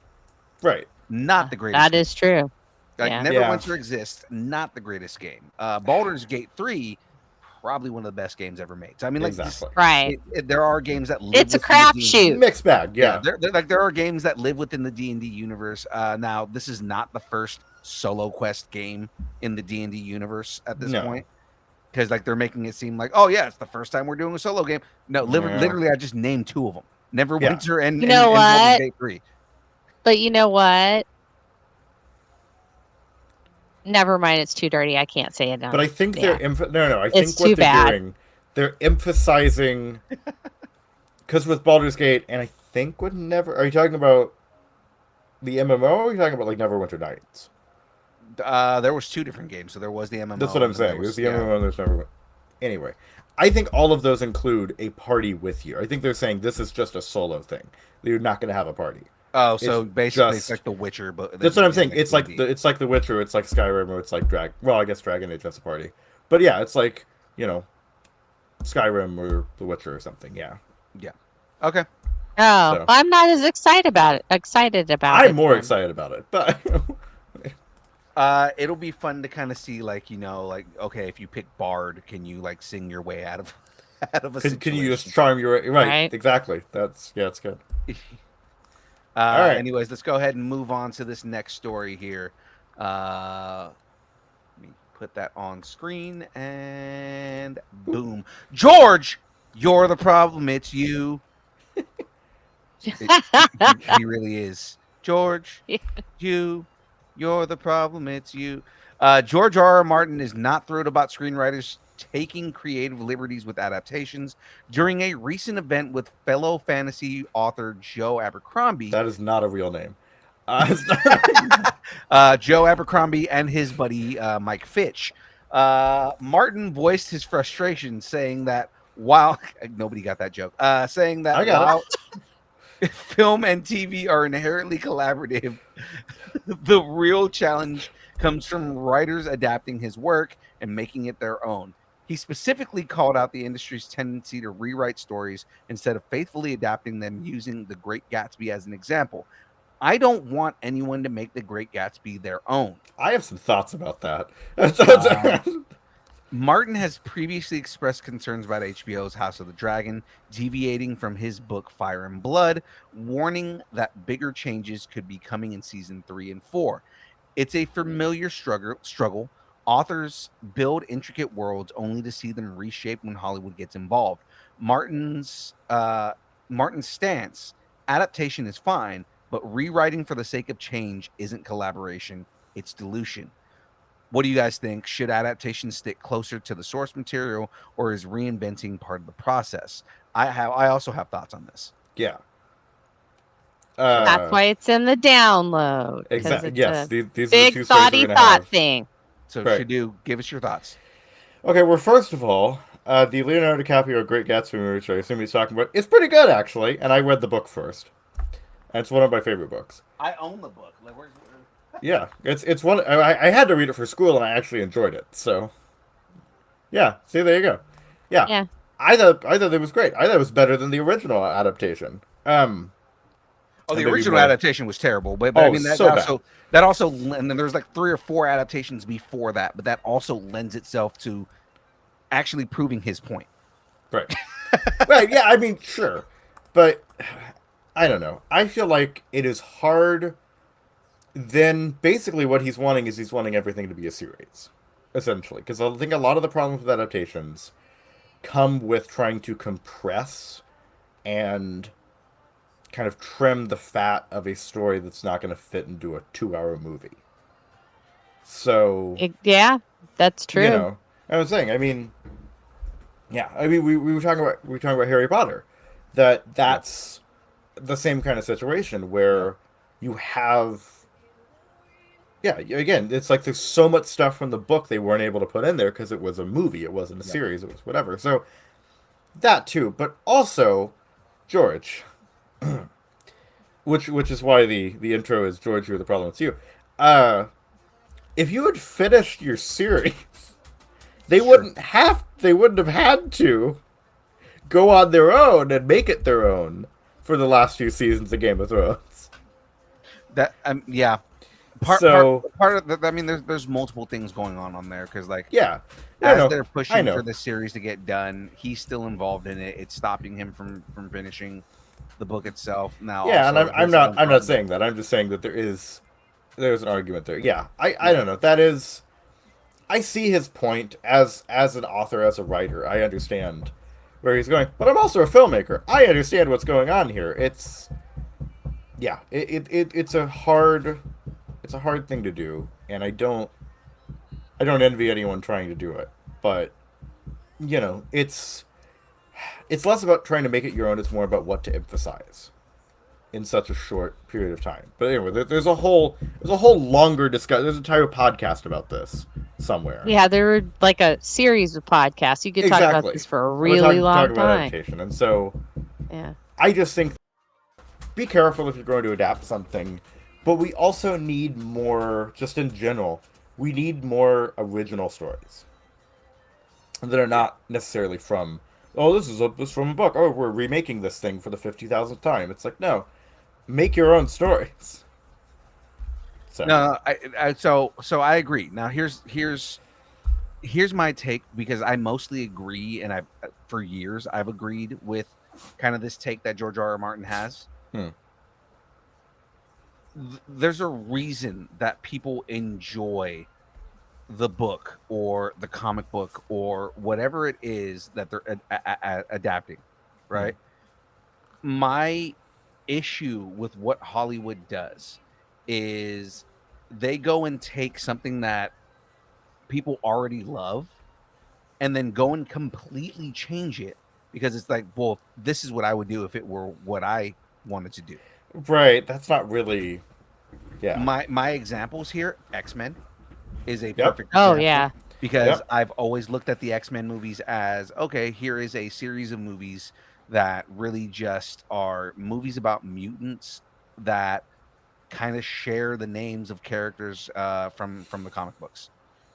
Right. Not the greatest. That is true. Like Yeah. Neverwinter exists, not the greatest game. Baldur's Gate 3, probably one of the best games ever made. So I mean, like, Exactly. Right. there are games that live It's a within the D&D. crapshoot. Mixed bag. Yeah. There are games that live within the D&D universe. Now, this is not the first solo quest game in the D&D universe at this No. point, because like they're making it seem like, oh yeah, it's the first time we're doing a solo game. No, literally, I just named 2 of them: Neverwinter and You know and Baldur's what? Gate 3. But you know what? Never mind. It's too dirty. I can't say it now. But I think Yeah. they're I think It's what too they're bad. doing, they're emphasizing because with Baldur's Gate, and I think with Never, are you talking about the MMO, or are you talking about like Neverwinter Nights? There was 2 different games, so there was the MMO. That's what I'm saying. There's the MMO and there's Neverwinter. Anyway, I think all of those include a party with you. I think they're saying this is just a solo thing. You're not going to have a party. Oh, so It's basically just- it's like The Witcher, but That's what I'm saying. like It's like it's like The Witcher, it's like Skyrim, or it's like Well, I guess Dragon Age has a party, but yeah, it's like Skyrim or The Witcher or something. Yeah, Okay. Oh, So- I'm not as excited about it. I'm more then. excited about it, but It'll be fun to kind of see, like, like, okay, if you pick Bard, can you like sing your way out of a can you just situation? charm your right? Right. Exactly. It's good. right. Anyways, let's go ahead and move on to this next story here. Let me put that on screen, and boom. George, you're the problem. It's you. He really is. George, you're the problem. It's you. George R.R. Martin is not thrilled about screenwriters taking creative liberties with adaptations. During a recent event with fellow fantasy author Joe Abercrombie, That is not a real name. Joe Abercrombie and his buddy Mike Fitch, Martin voiced his frustration, saying that while nobody got that joke, saying that I got while film and TV are inherently collaborative, the real challenge comes from writers adapting his work and making it their own. He specifically called out the industry's tendency to rewrite stories instead of faithfully adapting them, using The Great Gatsby as an example. I don't want anyone to make The Great Gatsby their own. I have some thoughts about that. Martin has previously expressed concerns about HBO's House of the Dragon deviating from his book Fire and Blood, warning that bigger changes could be coming in season 3 and 4. It's a familiar struggle. Authors build intricate worlds only to see them reshaped when Hollywood gets involved. Martin's stance: adaptation is fine, but rewriting for the sake of change isn't collaboration, it's dilution. What do you guys think? Should adaptations stick closer to the source material, or is reinventing part of the process? I also have thoughts on this. Yeah. That's why it's in the download. 'cause Exactly. it's Yes. a These are the big two stories we're thoughty gonna thought have. thing. So, Right. Shadu, give us your thoughts. Okay. Well, first of all, the Leonardo DiCaprio Great Gatsby movie, which I assume he's talking about, it's pretty good actually, and I read the book first. And it's one of my favorite books. I own the book. Like, where's Yeah, it's one. I had to read it for school, and I actually enjoyed it. So, yeah. See, there you go. Yeah. Yeah. I thought it was great. I thought it was better than the original adaptation. Oh, the Maybe original more. adaptation was terrible, but Oh, I mean so that also, and then there's like 3 or 4 adaptations before that, but that also lends itself to actually proving his point. Right. Right. Yeah. I mean, sure, but I don't know. I feel like it is hard. Then basically, what he's wanting is he's wanting everything to be a series, essentially, because I think a lot of the problems with adaptations come with trying to compress and kind of trim the fat of a story that's not going to fit into a 2-hour movie. So Yeah, that's true. I was saying, I mean, yeah, I mean, we were talking about Harry Potter, that's the same kind of situation where you have, yeah, again, it's like there's so much stuff from the book they weren't able to put in there because it was a movie, it wasn't a series, it was whatever. So that too, but also George, which is why the intro is George, you're the problem, it's you. If you had finished your series, they wouldn't have had to go on their own and make it their own for the last few seasons of Game of Thrones. That yeah. Part of the, I mean, there's multiple things going on there, because like, yeah, as they're pushing for the series to get done, he's still involved in it. It's stopping him from finishing the book itself now. Yeah, also, and I'm not saying that. I'm just saying that there's an argument there. Yeah, I don't know. That is, I see his point as an author, as a writer. I understand where he's going, but I'm also a filmmaker. I understand what's going on here. It's a hard thing to do, and I don't envy anyone trying to do it. But it's it's less about trying to make it your own. It's more about what to emphasize in such a short period of time. But anyway, there's a whole longer discussion. There's an entire podcast about this somewhere. Yeah, there were like a series of podcasts. You could talk about this for a really long time. Adaptation. And so, yeah, I just think be careful if you're going to adapt something. But we also need more, just in general, we need more original stories that are not necessarily from, oh, this is from a book. Oh, we're remaking this thing for the 50,000th time. It's like, no, make your own stories. So. No, so I agree. Now here's my take, because I mostly agree, and for years I've agreed with kind of this take that George R.R. Martin has. There's a reason that people enjoy the book or the comic book or whatever it is that they're adapting, right? My issue with what Hollywood does is they go and take something that people already love and then go and completely change it, because it's like, well, this is what I would do if it were what I wanted to do. Right. That's not really. Yeah. My examples here, X-Men is a perfect example. Oh yeah. Because I've always looked at the X-Men movies as, okay, here is a series of movies that really just are movies about mutants that kind of share the names of characters from the comic books,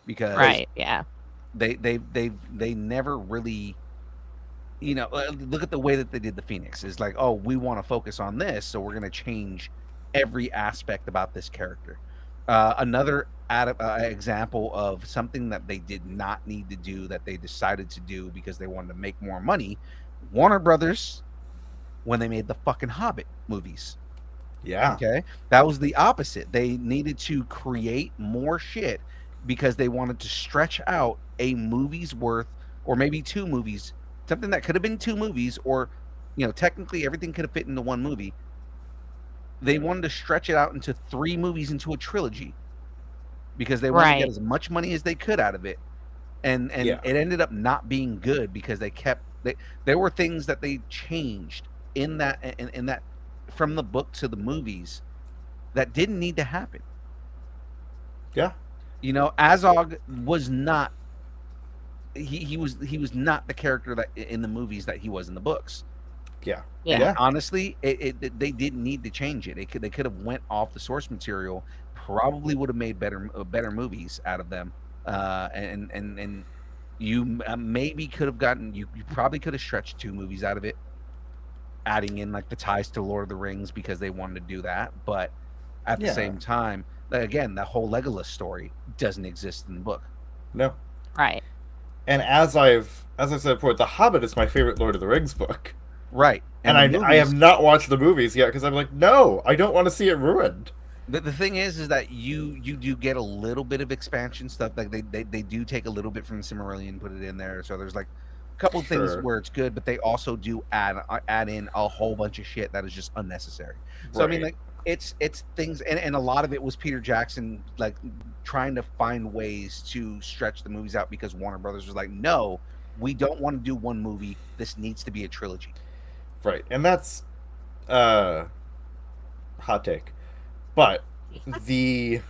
because they never really, look at the way that they did the Phoenix. Is like, oh, we want to focus on this, so we're going to change every aspect about this character. Another example of something that they did not need to do that they decided to do because they wanted to make more money, Warner Brothers, when they made the fucking Hobbit movies. Yeah. Okay. That was the opposite. They needed to create more shit because they wanted to stretch out a movie's worth, or maybe two movies, something that could have been two movies, or, technically everything could have fit into one movie. They wanted to stretch it out into 3 movies, into a trilogy, because they wanted to get as much money as they could out of it. And it ended up not being good because there were things that they changed in that from the book to the movies that didn't need to happen. Yeah. Azog was not he was not the character that in the movies that he was in the books. Yeah. And honestly, they didn't need to change it. They could have went off the source material, probably would have made better movies out of them. And you maybe could have gotten, you probably could have stretched 2 movies out of it, adding in like the ties to Lord of the Rings because they wanted to do that. But at the same time, again, the whole Legolas story doesn't exist in the book. No. Right. And as I've said before, The Hobbit is my favorite Lord of the Rings book. Right. And I have not watched the movies yet because I'm like, no, I don't want to see it ruined. The thing is that you do get a little bit of expansion stuff. Like they do take a little bit from Silmarillion and put it in there. So there's like a couple things where it's good, but they also do add in a whole bunch of shit that is just unnecessary. So I mean, like it's things, and a lot of it was Peter Jackson like trying to find ways to stretch the movies out because Warner Brothers was like, no, we don't want to do one movie. This needs to be a trilogy. Right, and that's hot take. But I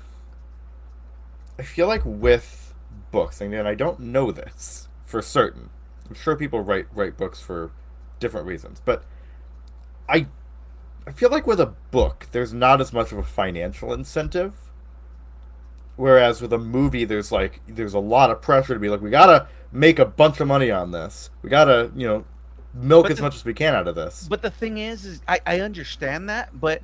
feel like with books, and I don't know this for certain. I'm sure people write books for different reasons, but I feel like with a book, there's not as much of a financial incentive. Whereas with a movie, there's a lot of pressure to be like, we gotta make a bunch of money on this. We gotta, milk as much as we can out of this. But the thing is I understand that, but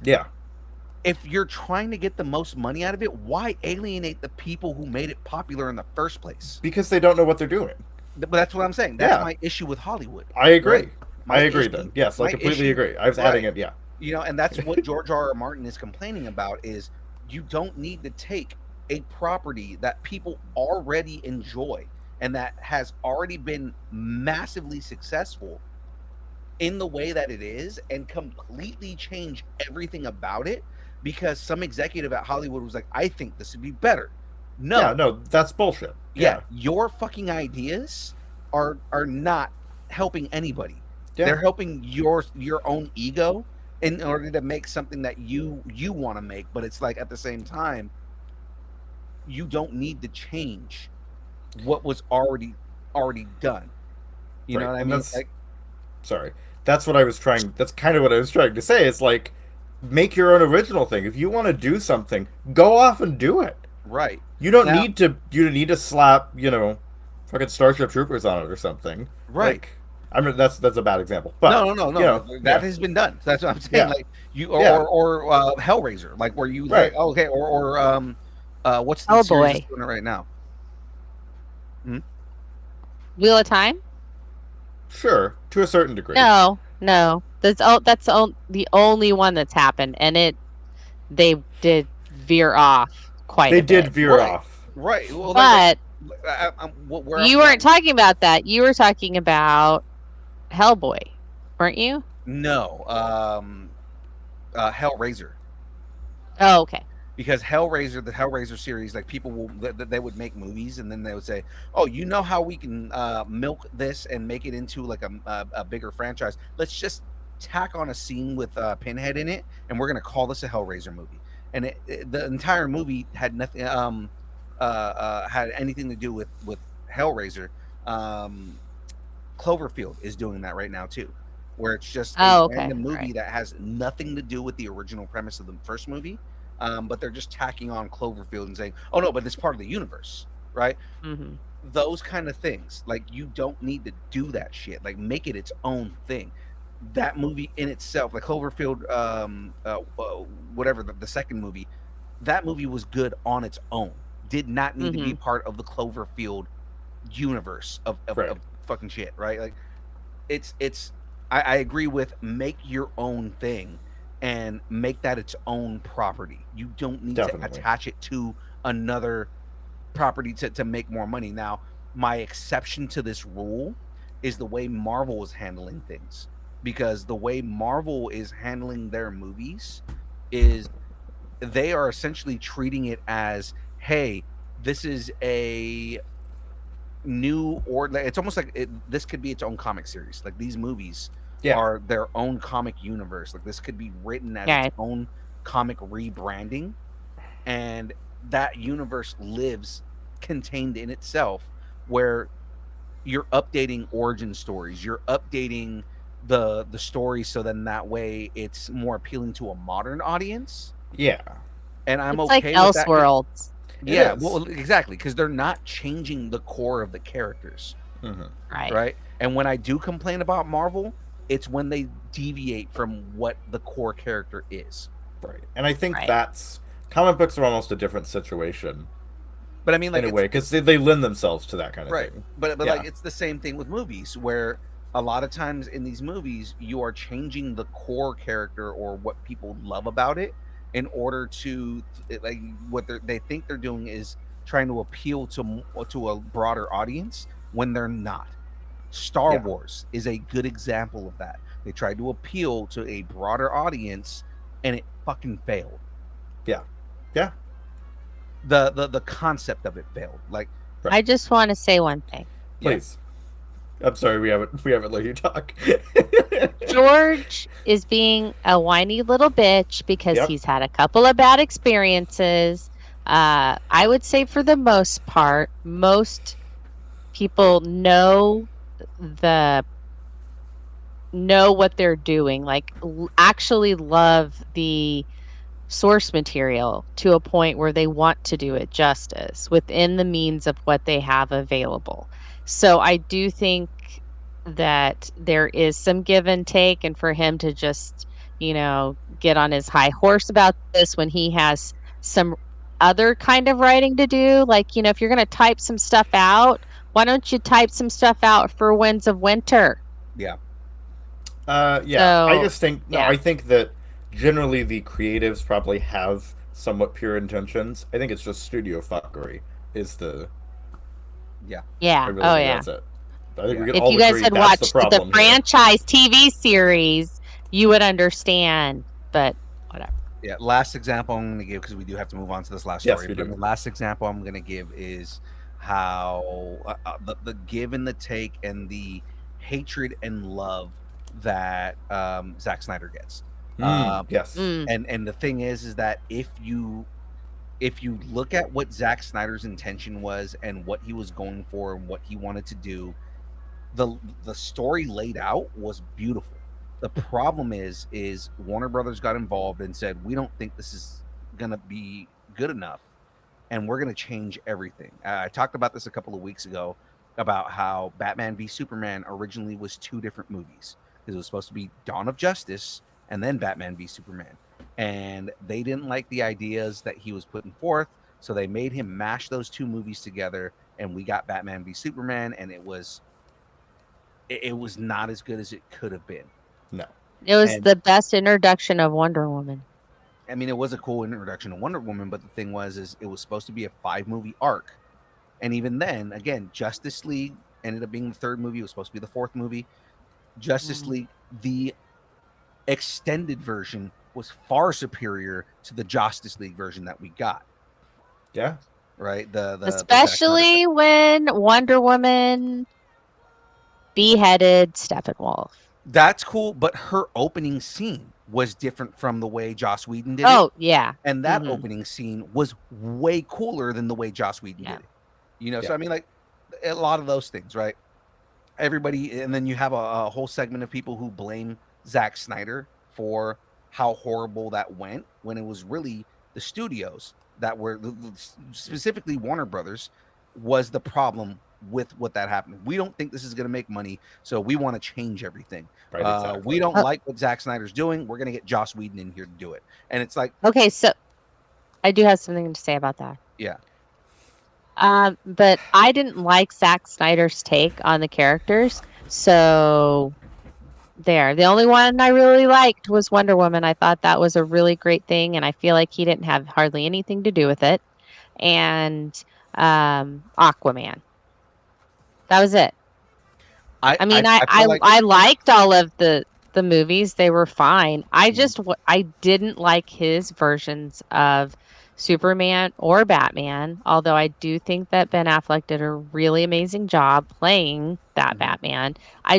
if you're trying to get the most money out of it, why alienate the people who made it popular in the first place? Because they don't know what they're doing. But that's what I'm saying. That's my issue with Hollywood. I agree. I agree then. Yes, I completely agree. I was adding it, and that's what George R.R. Martin is complaining about, is you don't need to take a property that people already enjoy and that has already been massively successful in the way that it is and completely change everything about it because some executive at Hollywood was like, I think this would be better. No. Yeah, no, that's bullshit. Yeah, your fucking ideas are not helping anybody. Yeah. They're helping your own ego in order to make something that you want to make. But it's like at the same time, you don't need to change what was already done. You know what I And mean? that's Like, sorry. That's what I was trying. That's kind of what I was trying to say. It's like, make your own original thing. If you want to do something, go off and do it. right. You don't Now- need to. You don't need to slap, fucking Starship Troopers on it or something. Right. Like, I mean, that's a bad example. But No. you know, That yeah. has been done. That's what I'm saying. Yeah. Like you Yeah. or Hellraiser, like where you Right. like okay, or what's the Oh, series boy. that's doing it right now? Wheel of Time? Sure, to a certain degree. No. That's the only one that's happened, and they did veer off quite. They a did bit. veer Right. off. Right. Well, But where you weren't talking about that. You were talking about Hellboy, weren't you? No, Hellraiser. Oh, okay. Because the Hellraiser series, like people will, they would make movies and then they would say, "Oh, you know how we can milk this and make it into like a bigger franchise? Let's just tack on a scene with Pinhead in it, and we're gonna call this a Hellraiser movie." And the entire movie had nothing had anything to do with Cloverfield Cloverfield is doing that right now too, where it's just Oh, a okay. random movie Right. that has nothing to do with the original premise of the first movie. But they're just tacking on Cloverfield and saying, "Oh no, but it's part of the universe," right? Hmm. Those kind of things. Like you don't need to do that shit. Like make it its own thing. That movie in itself, like Cloverfield, whatever the second movie, that movie was good on its own. Did not need to be part of the Cloverfield universe of Right. fucking shit, right? Like it's. I agree with make your own thing and make that its own property. You don't need Definitely. to attach it to another property to make more money. Now, my exception to this rule is the way Marvel is handling things. Because the way Marvel is handling their movies is they are essentially treating it as, hey, this is a new or it's almost like this could be its own comic series. Like these movies Yeah. are their own comic universe. Like this could be written as Yeah. its own comic rebranding, and that universe lives contained in itself, where you're updating origin stories, you're updating the story, so then that way it's more appealing to a modern audience. Yeah. And I'm It's okay like with that. Elseworlds, Yeah, is. well, exactly, because they're not changing the core of the characters. Mm-hmm. right? Right. And when I do complain about Marvel, it's when they deviate from what the core character is. Right. And I think Right. that's comic books are almost a different situation But I mean, like, in a way because they lend themselves to that kind of right. thing. But Yeah. like, it's the same thing with movies, where a lot of times in these movies, you are changing the core character or what people love about it in order to, like, what they think they're doing is trying to appeal to a broader audience when they're not. Star Yeah. Wars is a good example of that. They tried to appeal to a broader audience, and it fucking failed. Yeah. Yeah. The concept of it failed. Like, Right. I just want to say one thing. Please. I'm sorry, we haven't let you talk. George is being a whiny little bitch because Yep. he's had a couple of bad experiences. I would say for the most part, most people know what they're doing, like actually love the source material to a point where they want to do it justice within the means of what they have available. So I do think that there is some give and take, and for him to just, get on his high horse about this when he has some other kind of writing to do, like, if you're going to type some stuff out, why don't you type some stuff out for Winds of Winter? yeah. Yeah. I So, just think yeah. I think that generally the creatives probably have somewhat pure intentions. I think it's just studio fuckery is the Yeah. I really Oh, think yeah. that's it. I think we If can all you guys agree had that's watched the problem the here. franchise TV series, you would understand. But whatever. Yeah, last example I'm going to give, because we do have to move on to this last Yes, story. we But do. the last example I'm going to give is how the give and the take and the hatred and love that Zack Snyder gets. Yes. And the thing is that if you look at what Zack Snyder's intention was and what he was going for and what he wanted to do, the story laid out was beautiful. The problem is Warner Brothers got involved and said, we don't think this is gonna be good enough, and we're gonna change everything. I talked about this a couple of weeks ago about how Batman v Superman originally was two different movies, because it was supposed to be Dawn of Justice and then Batman v Superman, and they didn't like the ideas that he was putting forth, so they made him mash those two movies together, and we got Batman v Superman, and it was not as good as it could have been. No. It was the best introduction of Wonder Woman. I mean, it was a cool introduction to Wonder Woman, but the thing was, it was supposed to be a 5-movie arc. And even then, again, Justice League ended up being the 3rd movie. It was supposed to be the 4th movie. Justice League, the extended version, was far superior to the Justice League version that we got. Yeah. Right? Especially when Wonder Woman beheaded Steppenwolf. That's cool, but her opening scene was different from the way Joss Whedon did it. Oh, yeah. And that opening scene was way cooler than the way Joss Whedon did it. You know, so I mean, like, a lot of those things, right? Everybody, and then you have a whole segment of people who blame Zack Snyder for how horrible that went, when it was really the studios that were, specifically Warner Brothers, was the problem with what that happened. We don't think this is going to make money, so we want to change everything. Right, exactly. We don't like what Zack Snyder's doing. We're going to get Joss Whedon in here to do it. And it's like, okay, so I do have something to say about that. Yeah. But I didn't like Zack Snyder's take on the characters, so there. The only one I really liked was Wonder Woman. I thought that was a really great thing, and I feel like he didn't have hardly anything to do with it. And Aquaman. That was it. I mean, I liked all of the movies. They were fine. I didn't like his versions of Superman or Batman, although I do think that Ben Affleck did a really amazing job playing that Batman. I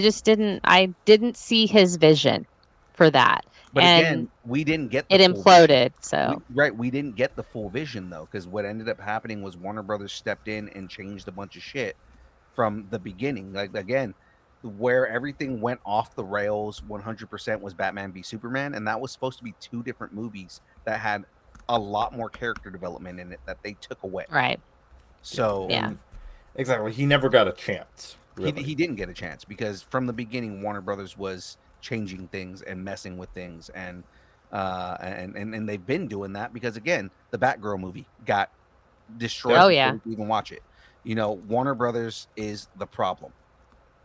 didn't see his vision for that. But and again, we didn't get it imploded. So we didn't get the full vision though, because what ended up happening was Warner Brothers stepped in and changed a bunch of shit from the beginning. Like, again, where everything went off the rails 100% was Batman v Superman, and that was supposed to be 2 different movies that had a lot more character development in it that they took away. Right. So yeah, exactly. He never got a chance. Really. He didn't get a chance, because from the beginning Warner Brothers was changing things and messing with things, and they've been doing that, because again, the Batgirl movie got destroyed. Oh yeah. Before we even watch it. You know, Warner Brothers is the problem.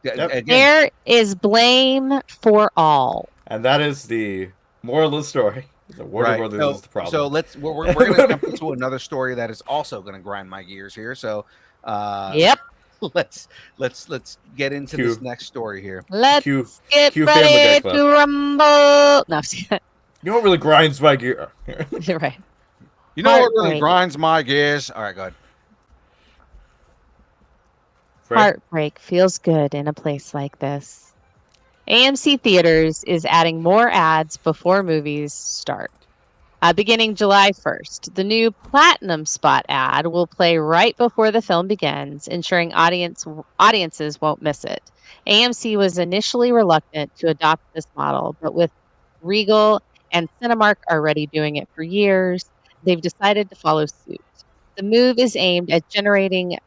Yep. Again, there is blame for all, and that is the moral of the story. The Warner Brothers is the problem. So we're going to jump into another story that is also going to grind my gears here. So, yep. Let's get into this next story here. Let's get ready to rumble. No, you know what really grinds my gear? Right. You know what really grinds my gears? All right, go ahead. Heartbreak feels good in a place like this. AMC Theaters is adding more ads before movies start. Beginning July 1st, the new Platinum Spot ad will play right before the film begins, ensuring audiences won't miss it. AMC was initially reluctant to adopt this model, but with Regal and Cinemark already doing it for years, they've decided to follow suit. The move is aimed at generating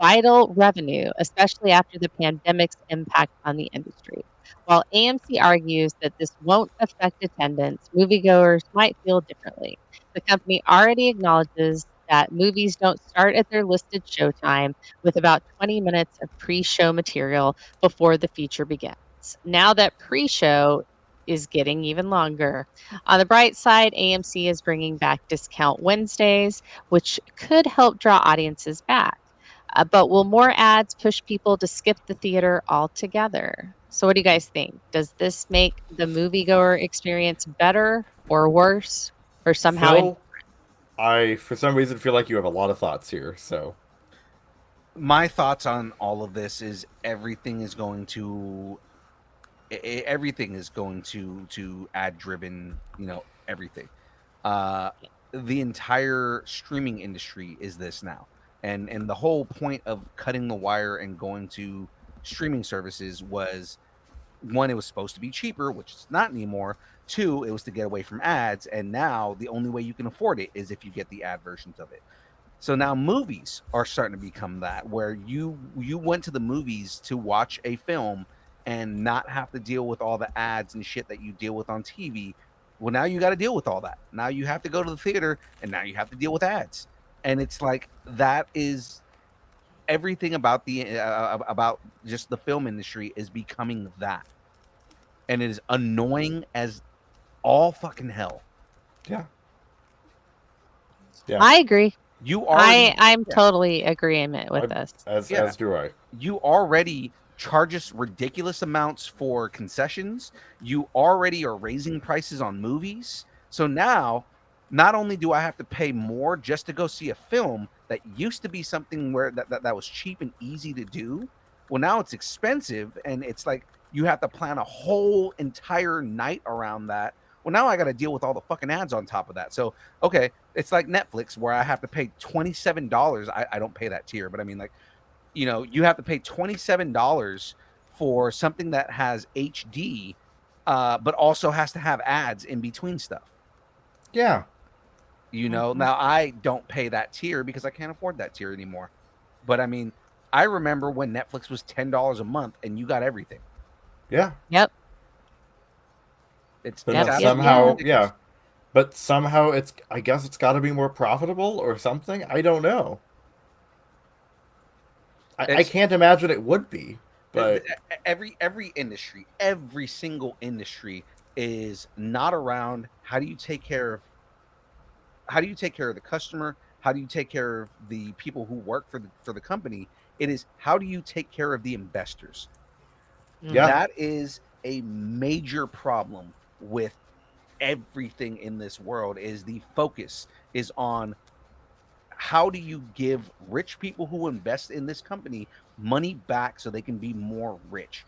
vital revenue, especially after the pandemic's impact on the industry. While AMC argues that this won't affect attendance, moviegoers might feel differently. The company already acknowledges that movies don't start at their listed showtime, with about 20 minutes of pre-show material before the feature begins. Now that pre-show is getting even longer. On the bright side, AMC is bringing back Discount Wednesdays, which could help draw audiences back. But will more ads push people to skip the theater altogether? So what do you guys think? Does this make the moviegoer experience better or worse, or somehow? I, for some reason, feel like you have a lot of thoughts here. So, my thoughts on all of this is everything is going to ad driven, everything. The entire streaming industry is this now, and the whole point of cutting the wire and going to streaming services was, one, it was supposed to be cheaper, which it's not anymore. Two, it was to get away from ads, and now the only way you can afford it is if you get the ad versions of it. So now movies are starting to become that, where you went to the movies to watch a film and not have to deal with all the ads and shit that you deal with on TV. Well, now you got to deal with all that. Now you have to go to the theater, and now you have to deal with ads. And it's like, that is everything about about just the film industry is becoming that. And it is annoying as all fucking hell. Yeah. I agree. I'm Yeah. totally agreement with this. As do I. You already charge us ridiculous amounts for concessions. You already are raising prices on movies. So now, not only do I have to pay more just to go see a film that used to be something where that was cheap and easy to do, well, now it's expensive, and it's like you have to plan a whole entire night around that. Well, now I got to deal with all the fucking ads on top of that. So, okay, it's like Netflix, where I have to pay $27. I don't pay that tier, but I mean, like, you have to pay $27 for something that has HD, but also has to have ads in between stuff. Yeah. Now I don't pay that tier because I can't afford that tier anymore. But I mean, I remember when Netflix was $10 a month and you got everything. Yeah. Yep. But somehow, yeah. But somehow I guess it's got to be more profitable or something. I don't know. I can't imagine it would be. But every industry, every single industry is not around how do you take care of the customer? How do you take care of the people who work for the company? It is, how do you take care of the investors? Yeah. That is a major problem with everything in this world. Is the focus is on how do you give rich people who invest in this company money back so they can be more rich?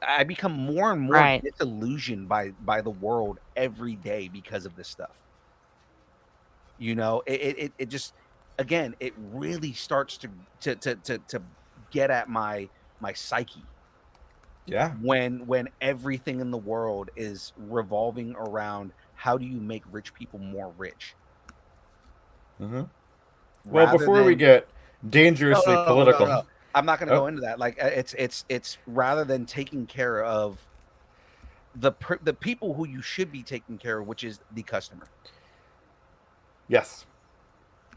I become more and more disillusioned by the world every day because of this stuff. It just, again, it really starts to get at my psyche. Yeah. When everything in the world is revolving around how do you make rich people more rich? Mm-hmm. Well, before we get dangerously political, no. I'm not going to go into that. Like, it's rather than taking care of the people who you should be taking care of, which is the customer. Yes.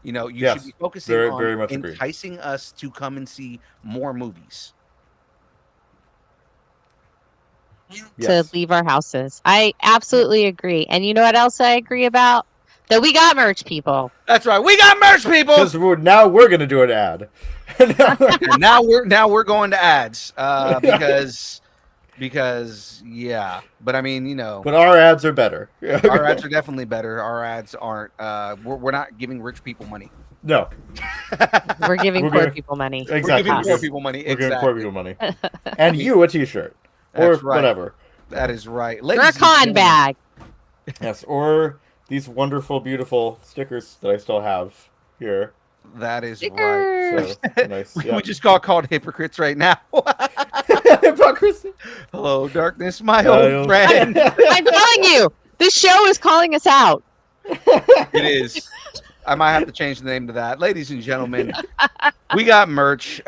You should be focusing on very much enticing us to come and see more movies. To leave our houses. I absolutely agree. And you know what else I agree about? That we got merch people. That's right. We got merch people. Because now we're going to do an ad. And now we're going to ads because yeah. But I mean, But our ads are better. Our ads are definitely better. Our ads aren't. We're not giving rich people money. No. We're giving poor people money. Exactly. We're giving poor people money. We're giving poor people money. And you a t-shirt. Or whatever. That is right. Or a con bag. Yes, or these wonderful, beautiful stickers that I still have here. That is right. So, nice. Yeah. We just got called hypocrites right now. Hypocrisy. Hello, darkness, my old friend. I'm telling you, this show is calling us out. It is. I might have to change the name to that. Ladies and gentlemen, we got merch.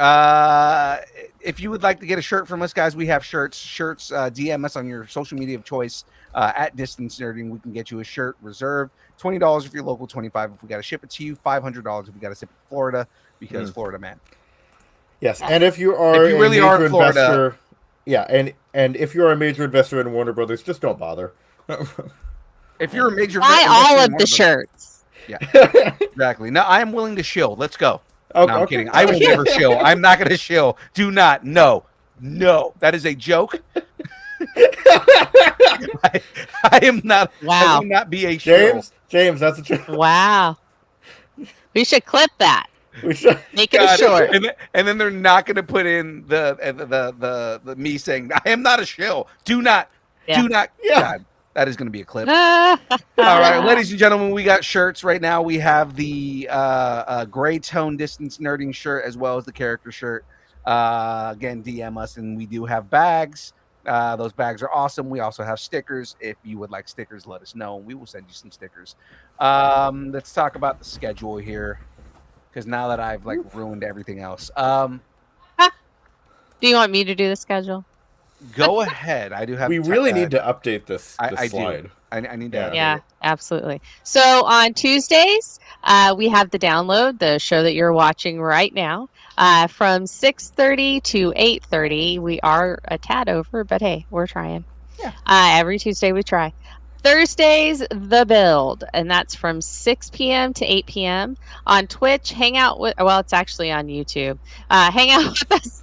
If you would like to get a shirt from us, guys, we have shirts. DM us on your social media of choice at Distance Nerding. We can get you a shirt reserved. $20 if you're local, $25 if we got to ship it to you, $500 if we got to ship it to Florida, because Florida man. Yes, and if you are if you really are in Florida, investor, yeah, and if you're a major investor in Warner Brothers, just don't bother. If you're a major buy all of the shirts. Yeah, exactly. No, I am willing to shill. Let's go. Okay, no, I'm kidding. I will never shill. I'm not going to shill. Do not. No. That is a joke. I am not. Wow. I will not be a shill. James, that's a joke. Wow. We should clip that. We should. Make it a short. And then they're not going to put in the me saying, I am not a shill. Do not. Yeah. Yeah. God, that is going to be a clip. All right, ladies and gentlemen, we got shirts right now. We have the gray tone distance nerding shirt as well as the character shirt. Again, DM us, and we do have bags. Those bags are awesome. We also have stickers. If you would like stickers, let us know. We will send you some stickers. Let's talk about the schedule here, because now that I've ruined everything else. Do you want me to do the schedule? Go ahead. I do have. We really need to update this slide. Do. I need to. Yeah, absolutely. So on Tuesdays, we have the download, the show that you're watching right now, from 6:30 to 8:30. We are a tad over, but hey, we're trying. Yeah. Every Tuesday we try. Thursdays, The Build, and that's from 6 p.m. to 8 p.m. on Twitch. Hang out with, well, it's actually on YouTube. Hang out with us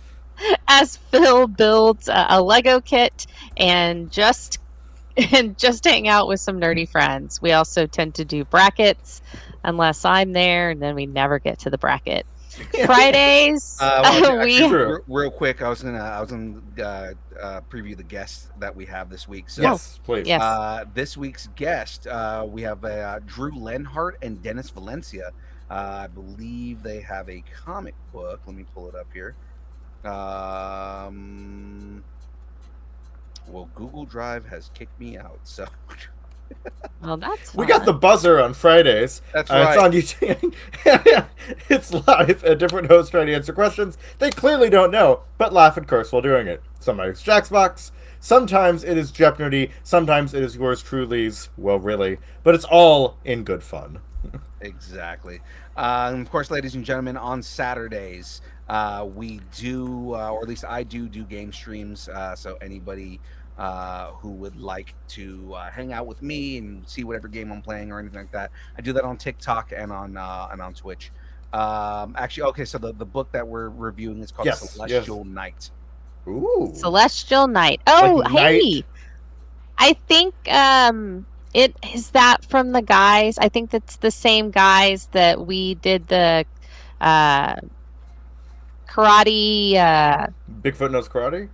as Phil builds a Lego kit and just hang out with some nerdy friends. We also tend to do brackets unless I'm there, and then we never get to the bracket. Fridays, real quick, I was gonna preview the guests that we have this week. So, yes, please. Yes. This week's guest, we have Drew Lenhart and Dennis Valencia. I believe they have a comic book. Let me pull it up here. Well, Google Drive has kicked me out, so. Well, that's fun. We got the buzzer on Fridays. That's right. It's on YouTube. It's live. A different host trying to answer questions they clearly don't know, but laugh and curse while doing it. Sometimes it's Jack's Box. Sometimes it is Jeopardy. Sometimes it is yours truly's. Well, really. But it's all in good fun. Exactly. And of course, ladies and gentlemen, on Saturdays, we do, or at least I do game streams. So anybody who would like to hang out with me and see whatever game I'm playing or anything like that, I do that on TikTok and on Twitch. Actually, okay, so the book that we're reviewing is called Celestial Night. Ooh. Celestial Night. Oh, Like hey. night. I think it is that from the guys. I think that's the same guys that we did the karate. Bigfoot Knows Karate?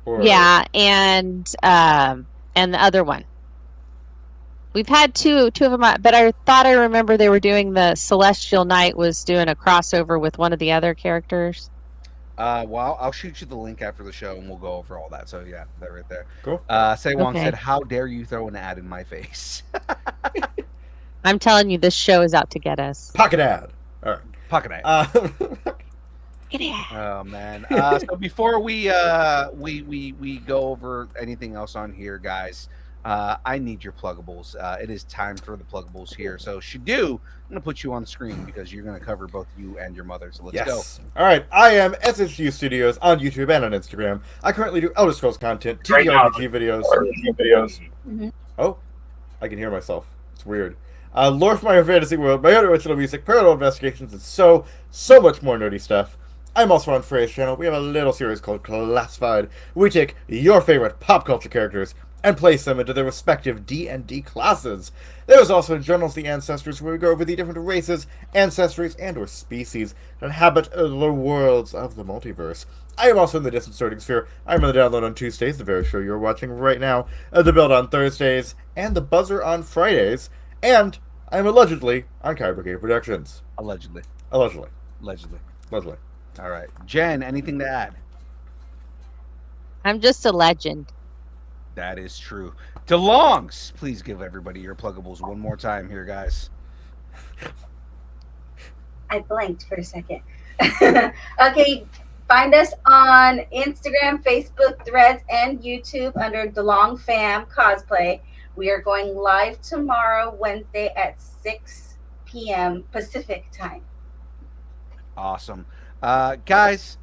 Or... Yeah, and the other one. We've had two of them, but I thought I remember they were doing the Celestial Night was doing a crossover with one of the other characters. Well, I'll shoot you the link after the show, and we'll go over all that. So yeah, that right there. Cool. Say Wong said, "How dare you throw an ad in my face?" I'm telling you, this show is out to get us. Pocket ad. All right. Pocket ad. Oh man. So before we go over anything else on here, guys, I need your pluggables. It is time for the pluggables here. So Shadu, I'm gonna put you on screen because you're gonna cover both you and your mother. So let's go. All right. I am SHU Studios on YouTube and on Instagram. I currently do Elder Scrolls content, TTRPG videos. Mm-hmm. Oh, I can hear myself. It's weird. Lore from my fantasy world, my own original music, paranormal investigations, and so much more nerdy stuff. I'm also on Frey's channel. We have a little series called Classified. We take your favorite pop culture characters and place them into their respective D&D classes. There's also Journals of the Ancestors, where we go over the different races, ancestries, and or species that inhabit the worlds of the multiverse. I am also in the Distant Sorting Sphere. I'm on the download on Tuesdays, the very show you're watching right now, the build on Thursdays, and the buzzer on Fridays, and I'm allegedly on Kyber K Productions. Allegedly. All right, Jen, anything to add? I'm just a legend. That is true. DeLongs, please give everybody your pluggables one more time here, guys. I blanked for a second. Okay, find us on Instagram, Facebook, Threads, and YouTube under DeLong Fam Cosplay. We are going live tomorrow, Wednesday at 6 p.m. Pacific time. Awesome. Guys,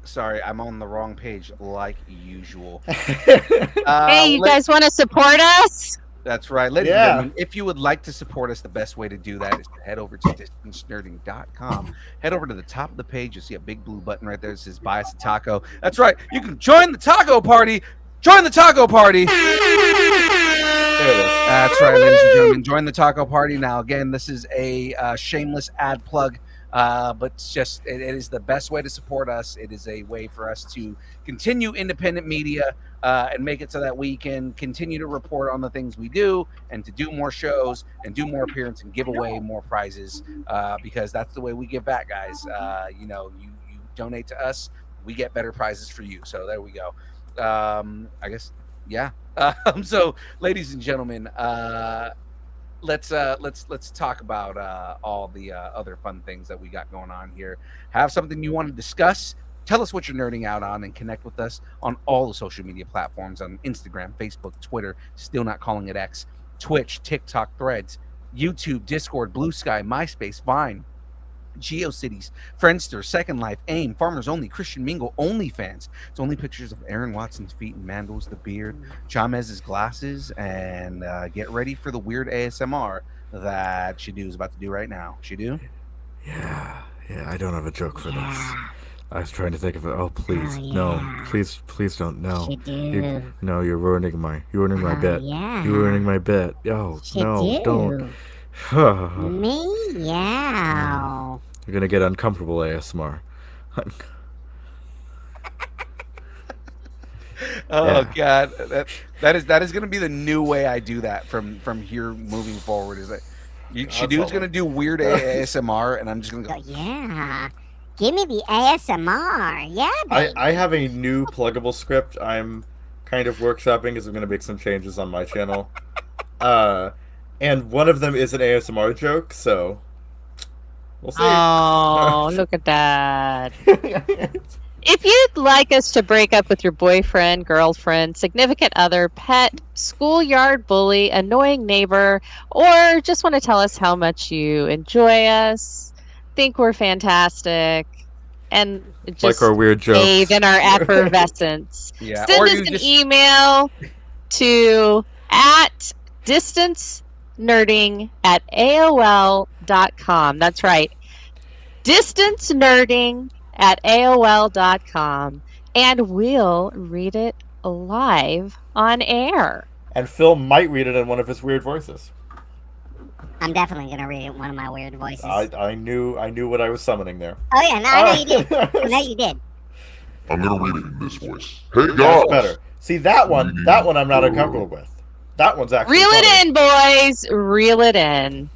sorry, I'm on the wrong page like usual. Hey, you guys want to support us? That's right. Ladies and gentlemen, if you would like to support us, the best way to do that is to head over to distancenerding.com. Head over to the top of the page. You'll see a big blue button right there that says Buy Us a Taco. That's right. You can join the taco party. Join the taco party. There it is. That's right, ladies and gentlemen. Join the taco party now. Again, this is a shameless ad plug, but it is the best way to support us. It is a way for us to continue independent media and make it so that we can continue to report on the things we do and to do more shows and do more appearances and give away more prizes because that's the way we give back, guys. You donate to us, we get better prizes for you. So there we go. I guess, yeah. So, ladies and gentlemen, let's talk about all the other fun things that we got going on here. Have something you want to discuss? Tell us what you're nerding out on and connect with us on all the social media platforms on Instagram, Facebook, Twitter, still not calling it X, Twitch, TikTok, Threads, YouTube, Discord, Blue Sky, MySpace, Vine, GeoCities, Friendster, Second Life, AIM, Farmers Only, Christian Mingle, OnlyFans. It's only pictures of Aaron Watson's feet and Mandels the beard, Chamez's glasses, and get ready for the weird ASMR that Shadu is about to do right now. Shadu? Yeah, I don't have a joke for this. I was trying to think of it. Oh, please, no, please don't. No, you're ruining my bit. Yeah. You're ruining my bit. Oh, no, don't. Meow. You're gonna get uncomfortable ASMR. Oh God, that is gonna be the new way I do that from here moving forward. Is that Shadu's gonna do weird ASMR, and I'm just gonna go. Yeah. Give me the ASMR. Yeah, baby. I have a new pluggable script I'm kind of workshopping because I'm going to make some changes on my channel. And one of them is an ASMR joke, so we'll see. Oh, look at that. If you'd like us to break up with your boyfriend, girlfriend, significant other, pet, schoolyard bully, annoying neighbor, or just want to tell us how much you enjoy us, think we're fantastic, and just like our weird jokes, bathe in our effervescence. Yeah. Send us an email to distancenerding@aol.com. That's right, distancenerding@aol.com, and we'll read it live on air. And Phil might read it in one of his weird voices. I'm definitely gonna read it in one of my weird voices. I knew what I was summoning there. Oh yeah, no, I know you did. I know you did. I'm gonna read it in this voice. Hey That's guys! better. See, that one I'm not uncomfortable with. That one's actually Reel funny. it in, boys. Reel it in.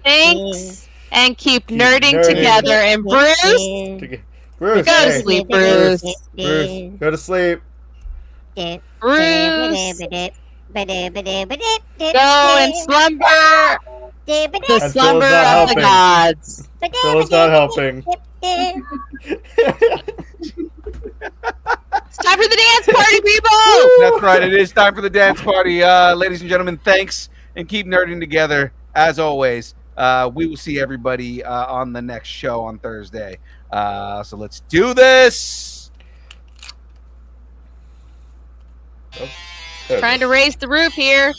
Thanks, and keep nerding nerding. together. And Bruce, Bruce, go to hey, sleep, Bruce. Bruce, go to sleep. Bruce, go and slumber. The And Phil slumber is not of the helping. gods. Phil is not helping. It's time for the dance party, people. That's right. It is time for the dance party, ladies and gentlemen. Thanks, and keep nerding together as always. We will see everybody on the next show on Thursday. So let's do this. Trying to raise the roof here.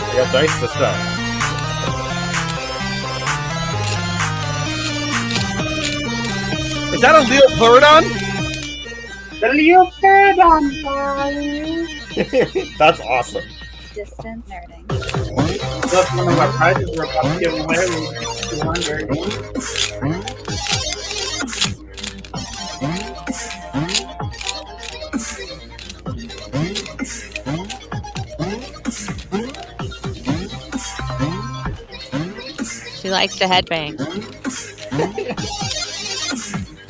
I got dice this time. Is that a Leopardon? That's awesome. Distance nerding. That's one of our prizes we're about to give away. 200. She likes to headbang.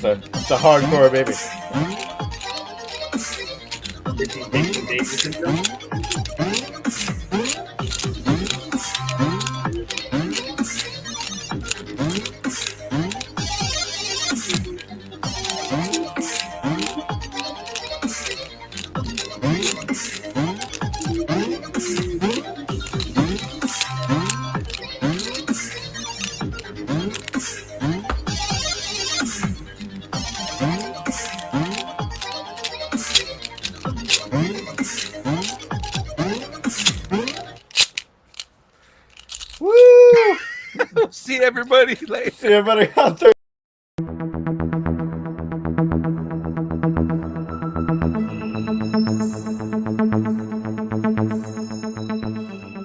It's a hardcore baby. Did you take some baby syndrome? See everybody later. See everybody on Thursday.